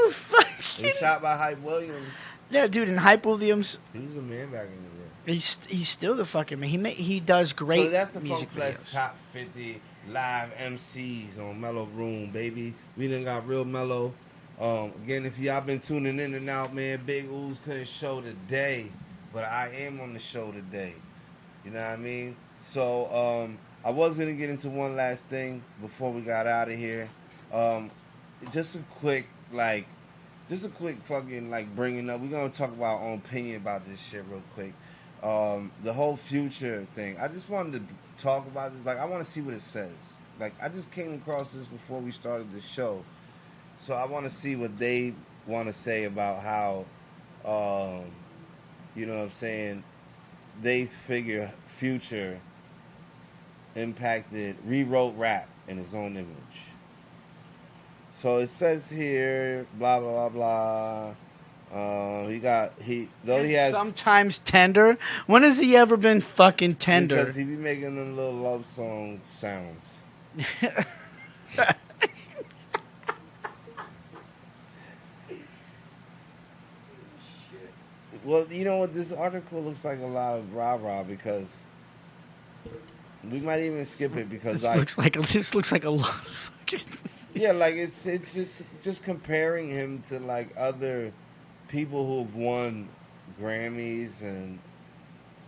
was shot by Hype Williams. Yeah, dude, and Hype Williams... He was a man back in the day. He's still the fucking man. He does great. So that's the music Funk Flex videos. top 50 live MCs on MELLO-ROOM, baby. We done got real mellow. Again, if y'all been tuning in and out, man, Big Ooze couldn't show today, but I am on the show today. You know what I mean? So I was gonna get into one last thing before we got out of here. Just a quick fucking like bringing up. We're gonna talk about our own opinion about this shit real quick. The whole Future thing. I just wanted to talk about this. Like, I want to see what it says. Like, I just came across this before we started the show, so I want to see what they want to say about how, you know what I'm saying, they figure Future rewrote rap in his own image. So it says here, blah blah blah blah. He has sometimes tender. When has he ever been fucking tender? Because he be making them little love song sounds. Well, you know what? This article looks like a lot of rah-rah because we might even skip it because this looks like a lot of fucking... Yeah, like it's just comparing him to like other people who've won Grammys and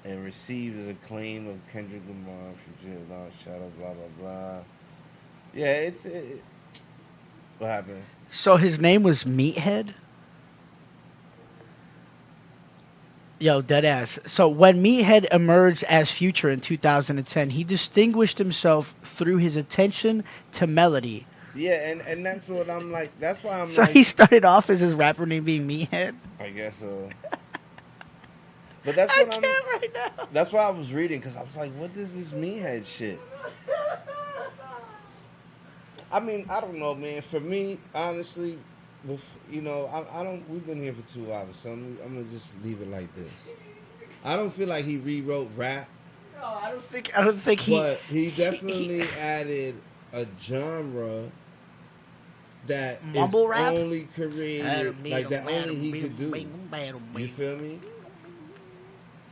received the acclaim of Kendrick Lamar, Future, Lost Shadow, blah blah blah. Yeah, what happened? So his name was Meathead? Yo, deadass. So when Meathead emerged as Future in 2010, he distinguished himself through his attention to melody. Yeah, and that's what I'm like. That's why I'm so like... So he started off as his rapper name being Meathead? I guess so. But that's what right now. That's why I was reading, because I was like, what is this Meathead shit? I mean, I don't know, man. For me, honestly, you know, I don't... We've been here for 2 hours, so I'm going to just leave it like this. I don't feel like he rewrote rap. No, I don't think he... But he definitely added a genre that mumble is rap? Only created, like that only he could do. You feel me?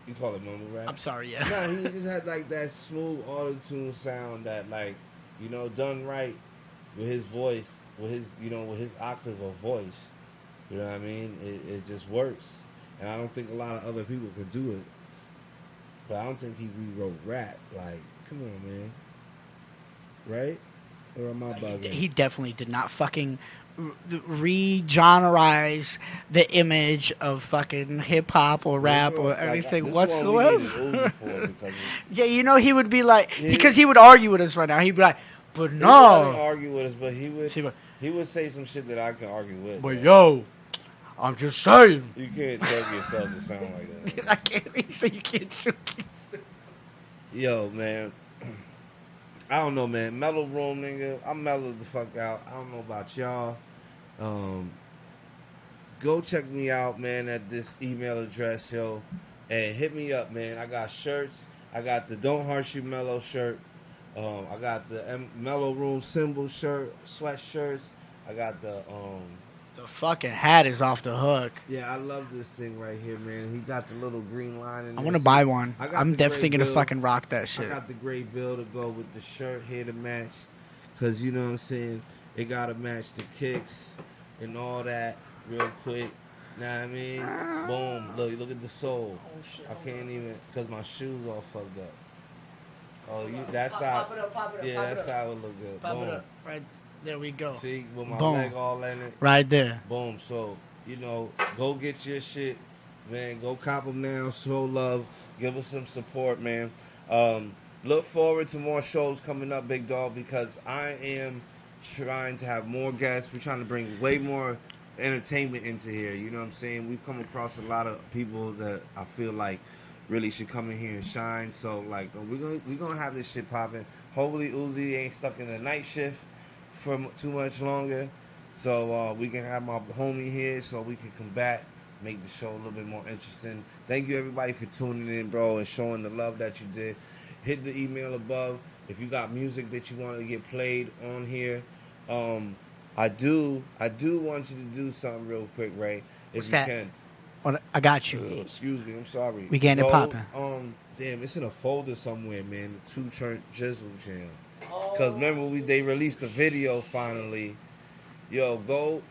You call it mumble rap? I'm sorry, yeah. Nah, he just had like that smooth auto-tune sound that, like, you know, done right with his voice, with his octave of voice. You know what I mean? It just works. And I don't think a lot of other people could do it. But I don't think he rewrote rap. Like, come on, man. Right? Or am I bugging? He definitely did not fucking re-genreize the image of fucking hip-hop or rap or anything whatsoever. Yeah, you know, he would be like... because he would argue with us right now. He'd be like, but no. He wouldn't argue with us, but he would say some shit that I can argue with. But yo, I'm just saying. You can't choke yourself to sound like that. I can't say you can't choke yourself. Yo, man. I don't know, man. MELLO-ROOM, nigga. I'm mellowed the fuck out. I don't know about y'all. Go check me out, man, at this email address, yo. And hit me up, man. I got shirts. I got the Don't Harsh You Mellow shirt. I got the MELLO-ROOM symbol shirt, sweatshirts. I got the The fucking hat is off the hook. Yeah, I love this thing right here, man. He got the little green line in I this. want to buy one. I'm the definitely gray going to bill. fucking rock that shit. I got the gray bill to go with the shirt here to match. Because, you know what I'm saying, it got to match the kicks and all that real quick. Know what I mean? Boom. Look at the sole. I can't even, because my shoes all fucked up. Oh, that side. Pop it up. Yeah, that side would look good. Pop Boom. it up. Right there we go. See, with my Boom. leg all in it. Right there. Boom. So, you know, go get your shit, man. Go cop them now. Show love. Give us some support, man. Look forward to more shows coming up, Big Dog, because I am trying to have more guests. We're trying to bring way more entertainment into here. You know what I'm saying? We've come across a lot of people that I feel like really should come in here and shine. So, like, we're gonna have this shit popping. Hopefully, Uzi ain't stuck in the night shift for too much longer. So we can have my homie here so we can combat, make the show a little bit more interesting. Thank you, everybody, for tuning in, bro, and showing the love that you did. Hit the email above if you got music that you want to get played on here. I do want you to do something real quick, Ray, if What's you that? can. What? I got you. Excuse me, I'm sorry. We getting it popping. Damn, it's in a folder somewhere, man. The 2 Turnt Jizzle Jam. Cause remember they released the video finally. Yo, go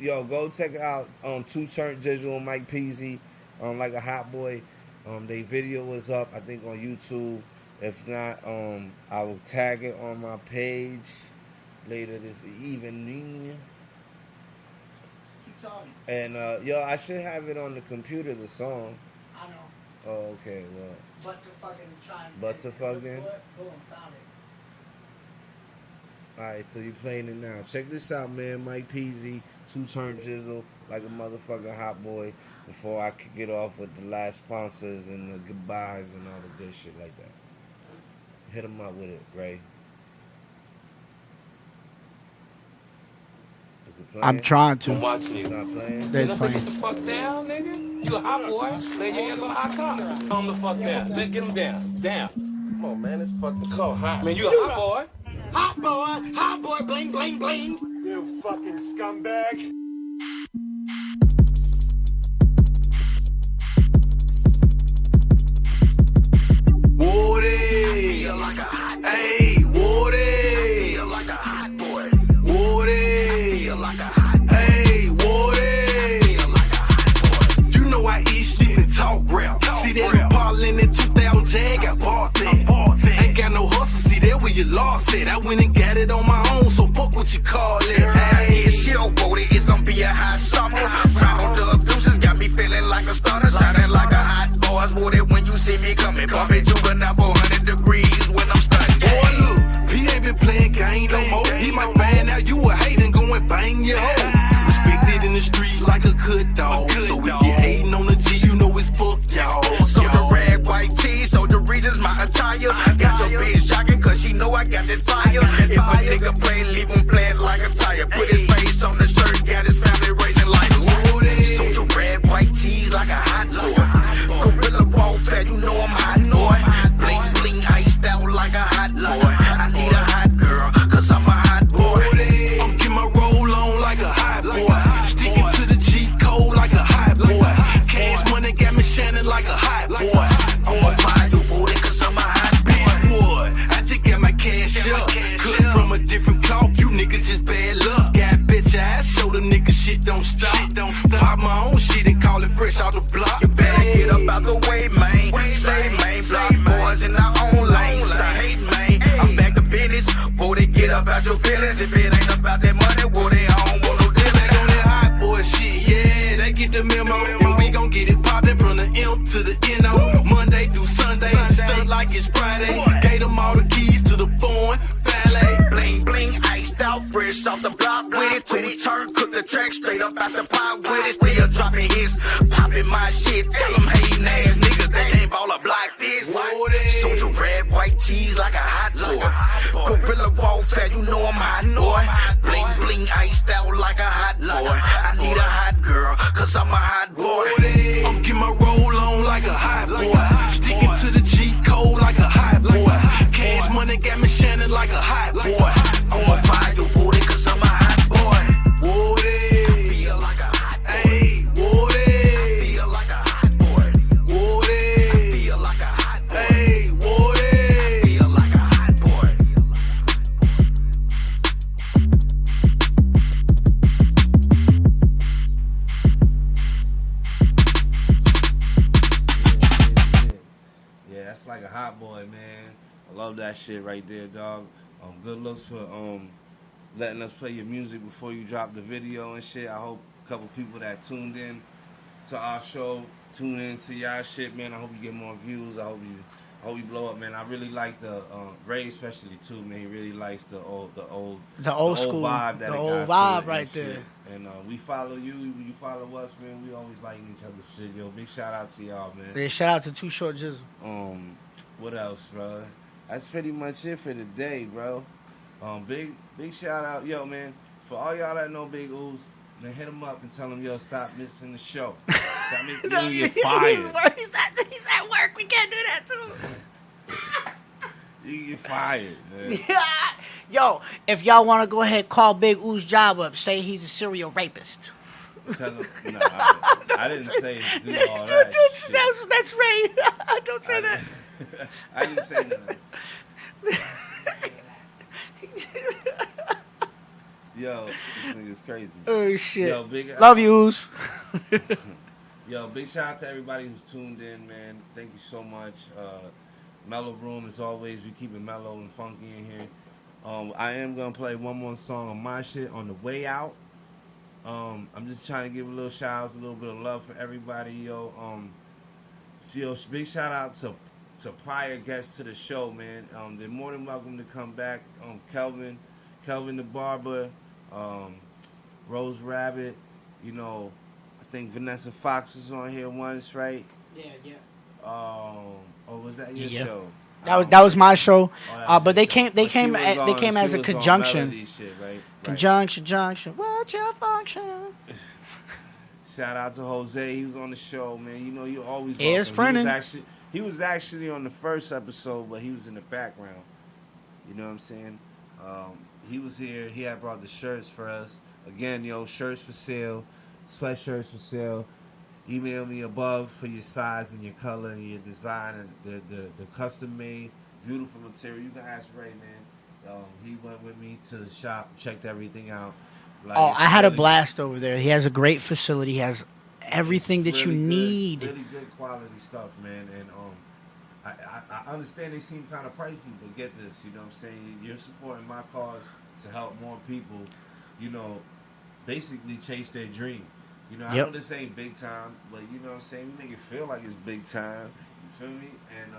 check out 2 Turnt Jizzle and Mike Peasy, like a hot boy. They video is up, I think, on YouTube. If not, I will tag it on my page later this evening. And I should have it on the computer, the song. I know. Oh, okay, well. But to fucking try and But to fucking. Boom, found it. Alright, so you playing it now. Check this out, man. Mike Peasy, 2 Turnt Jizzle, like a motherfucking hot boy, before I could get off with the last sponsors and the goodbyes and all the good shit like that. Hit him up with it, Ray. Is it playing? I'm trying to. Watch It's it. not playing? It's Get the playing. fuck down, nigga. You a hot boy. Lay your ass on a hot car. Calm the fuck down. Get him down. Down. Come on, man. It's fucking cold. Hot. Man, you a hot boy. Hot boy, bling, bling, bling. You fucking scumbag. Woody, hey, Woody, like a hot boy. Woody, like a hot boy. Hey, Woody, like a hot boy. You know I eat, sleep, and talk rap. See that Impala in that 2000 Jag, I bought that. Ain't got no hustle, see that where you lost it. I went and got it on my own, so fuck what you call it. Hey, shit, Woody, it's gonna be a hot summer. Round the deuces got me feeling like a stunner, sounding like a hot boy. Woody, when you see me coming, bump it juvenile 400 degrees when I'm stunning. Boy, look, he ain't been playing game no more. He might find out you a hating, go and bang your hoe. Respected in the street like a good dog. So we get hating on the G, you know it's fuck y'all. So the red, white tee, so the reasons my attire. Got your bitch shocking cause she know I got that fire. If a nigga play, leave him flat like a tire. Put his face on the shirt, got his family racing like a so the red, white tees like a hot boy. Gorilla ball fat, you know I'm hot boy. Bling, bling, iced out like a hot boy. I need a hot girl, cause I'm a hot boy. I'm getting my roll on like a hot boy. Sticking to the G code like a hot boy. Cash money got me shining like a hot boy. I'm on fire, boy, cause I'm a hot bitch, boy. I just got my cash up. Cut from a different cloth, you niggas just bad luck. Got bitch ass, show them niggas shit don't stop. Pop my own shit and call it fresh out the block. You better get up out the way, man. Say, man, block boys in our own lane. Stop hating, man. I'm back to business. Whoa, they get up out your feelings. If it ain't about that money, whoa, they don't want no dealings. On that hot boy shit, yeah, they get the memo. And we gon' get it poppin' from the M to the N.O. Monday through Sunday, stunt like it's Friday. Gave them all the keys to the foreign valet. Bling, bling, iced out, fresh off the block with it. 2 Turnt, cook the track straight up out the pot with it. Still dropping hits, popping my shit. Tell them hating ass niggas they can't ball up like this. Soldier red, white tees like a hot boy. Gorilla wall fat, you know I'm hot boy. Bling, bling, iced out like a hot boy. I need a hot girl, cause I'm a hot boy. I'm getting my roll on like a hot boy. Sticking to the G code like a hot boy. Cash money got me shining like a hot boy. I'm on fire, Woody, cause I'm a hot boy. Woody, I feel like a that shit right there, dog. Good looks for letting us play your music before you drop the video and shit. I hope a couple people that tuned in to our show tune in to y'all shit, man. I hope you get more views. I hope you blow up, man. I really like the Ray, especially too, man. He really likes the old school vibe that the it old got vibe to it right and there. shit. And we follow you, you follow us, man. We always liking each other's shit, yo. Big shout out to y'all, man. Yeah, shout out to Too Short Jizzle. What else, bro? That's pretty much it for today, bro. Big shout out, yo, man. For all y'all that know Big Ooze, man, hit him up and tell him, yo, stop missing the show. Stop making you get fired. He's at work. We can't do that too. You get fired, man. Yo, if y'all want to go ahead, call Big Oo's job up. Say he's a serial rapist. Tell him, no, I didn't say do all that shit. That's Ray. Don't say that. I didn't say nothing. Yo, this nigga's crazy. Oh shit. Yo, love you, Ooze. Yo, big shout out to everybody who's tuned in, man. Thank you so much. MELLO-ROOM, as always, we keep it mellow and funky in here. I am gonna play one more song of my shit on the way out. I'm just trying to give a little shout outs, a little bit of love for everybody, yo. Big shout out to prior guests to the show, man. They're more than welcome to come back. Kelvin the Barber, Rose Rabbit, you know, I think Vanessa Fox was on here once, right? Yeah. Or was that your show? That was my show. But they show. came as a conjunction. Shit, right? Conjunction. What's your function? Shout out to Jose. He was on the show, man. You know, you always Here's printing. He was actually on the first episode, but he was in the background. You know what I'm saying? He was here. He had brought the shirts for us. Again, yo, shirts for sale, sweatshirts for sale. Email me above for your size and your color and your design and the custom made, beautiful material. You can ask Ray, man. He went with me to the shop, checked everything out. Like, I had a blast over there. He has a great facility. He has everything that you need. Really good quality stuff, man. And I understand they seem kind of pricey, but get this, you know what I'm saying? You're supporting my cause to help more people, you know, basically chase their dream. You know, I know this ain't big time, but you know what I'm saying? You make it feel like it's big time. You feel me? And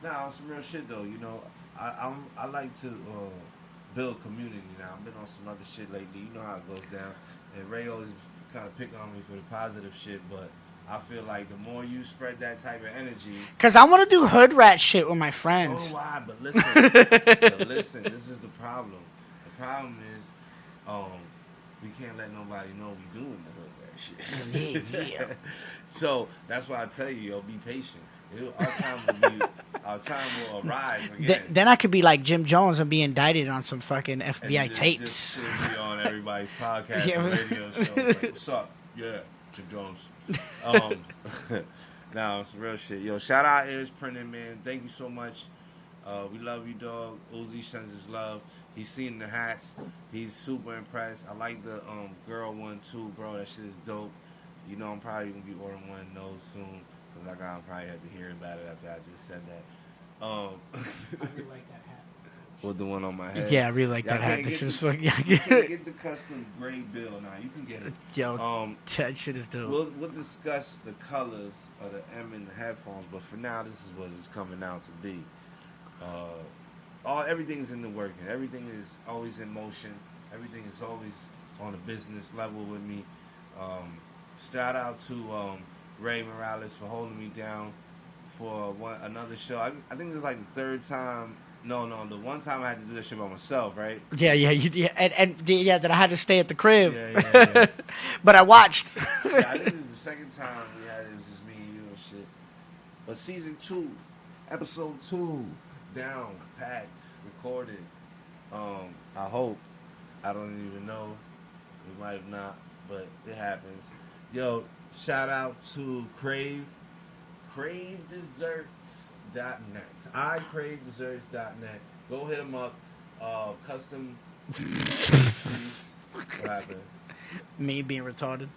on some real shit though, you know, I like to build community now. I've been on some other shit lately. You know how it goes down. And Ray always kind of pick on me for the positive shit, but I feel like the more you spread that type of energy, because I want to do hood rat shit with my friends. So do I, but listen, this is the problem. The problem is, we can't let nobody know we doing the hood rat shit. Yeah. So that's why I tell you, yo, be patient. Our time will arise again. Then I could be like Jim Jones and be indicted on some fucking FBI tapes. Just be on everybody's podcast and radio show. Like, what's up? Yeah, Jim Jones. Nah, it's real shit. Yo, shout out Ears Printing, man. Thank you so much. We love you, dog. Uzi sends his love. He's seen the hats. He's super impressed. I like the girl one too, bro. That shit is dope. You know, I'm probably gonna be ordering one of those soon because I probably have to hear about it after I just said that. I really like that hat. What, the one on my head? Yeah, I really like that hat. You can't get the custom gray bill now. You can get it. Yo, that shit is dope. We'll discuss the colors of the M in the headphones, but for now, this is what it's coming out to be. Everything's in the working. Everything is always in motion. Everything is always on a business level with me. Shout out to Ray Morales for holding me down for another show. I think this is like the third time. No, the one time I had to do that shit by myself, right? Yeah, that I had to stay at the crib. Yeah. But I watched. Yeah, I think this is the second time it was just me and you and shit. But season 2, episode 2, down, packed, recorded. I hope. I don't even know. We might have not, but it happens. Yo, shout out to CraveDesserts.net. iCraveDesserts.net. Go hit them up. Custom pastries. What happened? Me being retarded.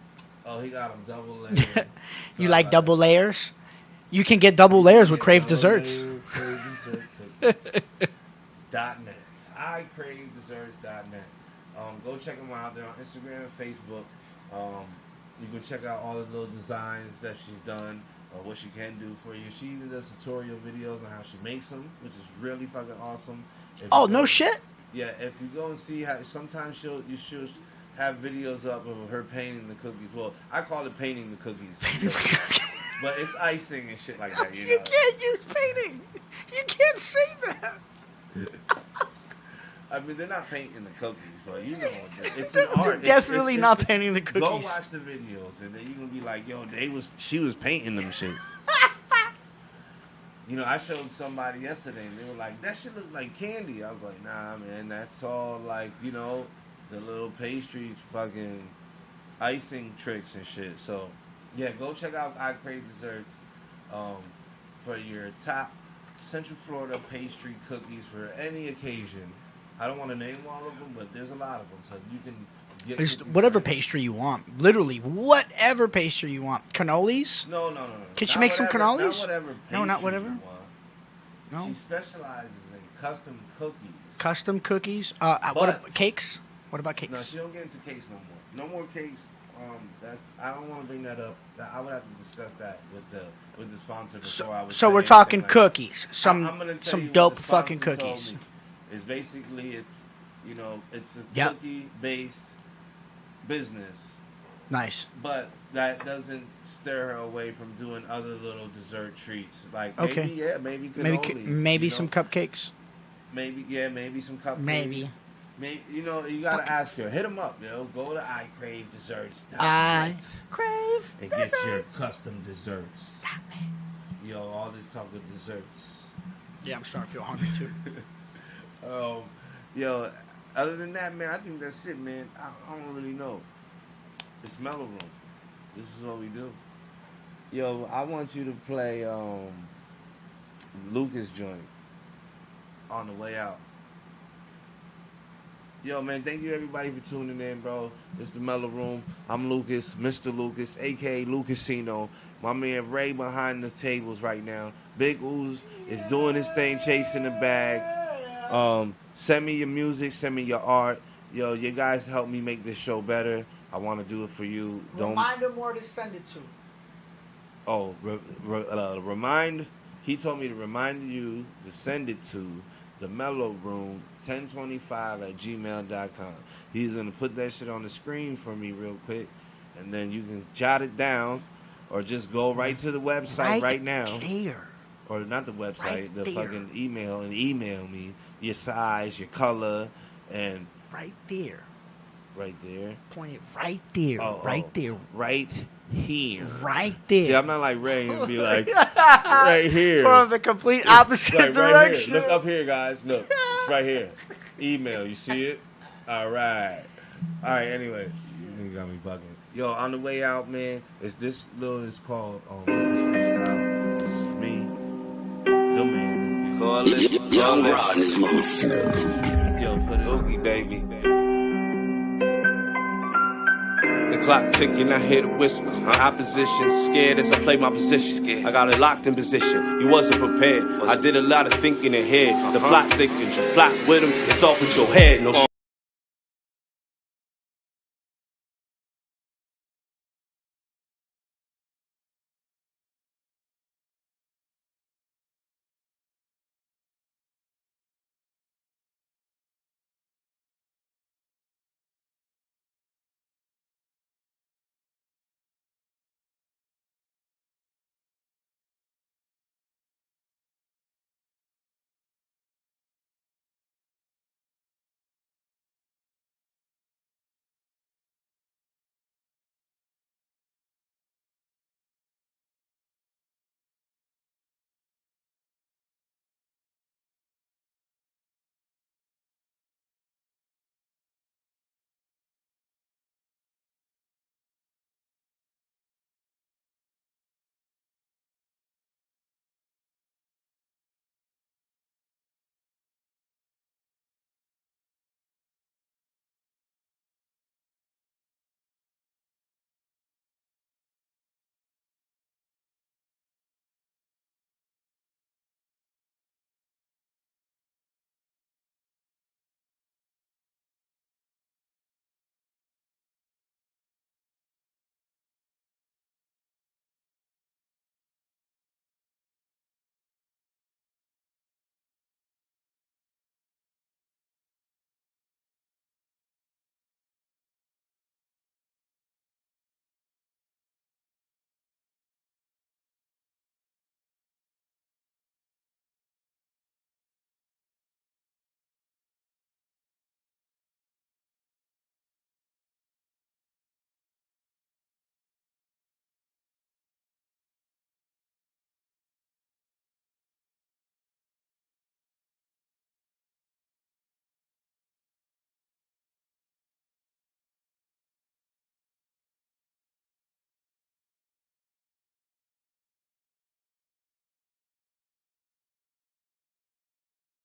Oh, he got them double layered. You like double layers? You can get double layers with Crave Desserts. Crave Dessert. iCraveDesserts.net. Go check them out. They're on Instagram and Facebook. You can check out all the little designs that she's done, or what she can do for you. She even does tutorial videos on how she makes them, which is really fucking awesome. No shit? Yeah, if you go and see how, sometimes she'll have videos up of her painting the cookies. Well, I call it painting the cookies. But it's icing and shit like that, you know. You can't use painting. You can't say that. I mean, they're not painting the cookies, but you know, it's an art. Definitely it's not painting the cookies. Go watch the videos, and then you're gonna be like, yo, she was painting them shits. You know, I showed somebody yesterday, and they were like, that shit look like candy. I was like, nah, man, that's all like, you know, the little pastry fucking icing tricks and shit. So, yeah, go check out I Crave Desserts for your top Central Florida pastry cookies for any occasion. I don't want to name all of them, but there's a lot of them, so you can get just whatever pastry you want. Literally, whatever pastry you want. Cannolis? No. Can she make some cannolis? Not whatever pastry No, not whatever. you want. No. She specializes in custom cookies. Custom cookies? What about cakes? What about cakes? No, she don't get into cakes no more. No more cakes. I don't want to bring that up. I would have to discuss that with the sponsor before I was. So we're talking cookies. Some dope fucking told cookies. me. It's basically it's a Yep. cookie-based business. Nice. But that doesn't stir her away from doing other little dessert treats. Like Okay. maybe cannolis, Maybe you know? some cupcakes. Maybe some cupcakes. Maybe. You gotta ask her. Hit them up, yo. Go to iCraveDesserts.net I crave and get your custom desserts. Yo, all this talk of desserts. Yeah, I'm starting to feel hungry too. Yo, other than that, man, I think that's it, man. I don't really know. It's MELLO-ROOM. This is what we do. Yo, I want you to play Lucas joint on the way out. Yo, man, thank you everybody for tuning in, bro. It's the MELLO-ROOM. I'm Lucas, Mr. Lucas, a.k.a. Lucasino. My man Ray behind the tables right now. Big Ooze is doing his thing, chasing the bag. Send me your music, send me your art. Yo, you guys help me make this show better. I want to do it for you. Remind him where to send it to. Oh, he told me to remind you to send it to the MELLO-ROOM 1025@gmail.com. He's going to put that shit on the screen for me real quick, and then you can jot it down or just go right to the website right now. There. Or not the website, Right the there. fucking email, and email me your size, your color, and Right there. right there. Point it right there. Right there. Right here. Right there. See, I'm not like Ray and be like, right here. From the complete opposite Right direction. here. Look up here, guys. Look, it's right here. Email, you see it? All right. Anyway, you got me bugging. Yo, on the way out, man, it's called Lucas Freestyle. This is me, the man. Coalition. Young Rod in this motherfucker. Yo, put it Oogie, baby. The clock ticking, I hear the whispers. Opposition, scared as I play my position. I got it locked in position. You wasn't prepared. I did a lot of thinking ahead. The plot thickens. You plot with him, it's off with your head. No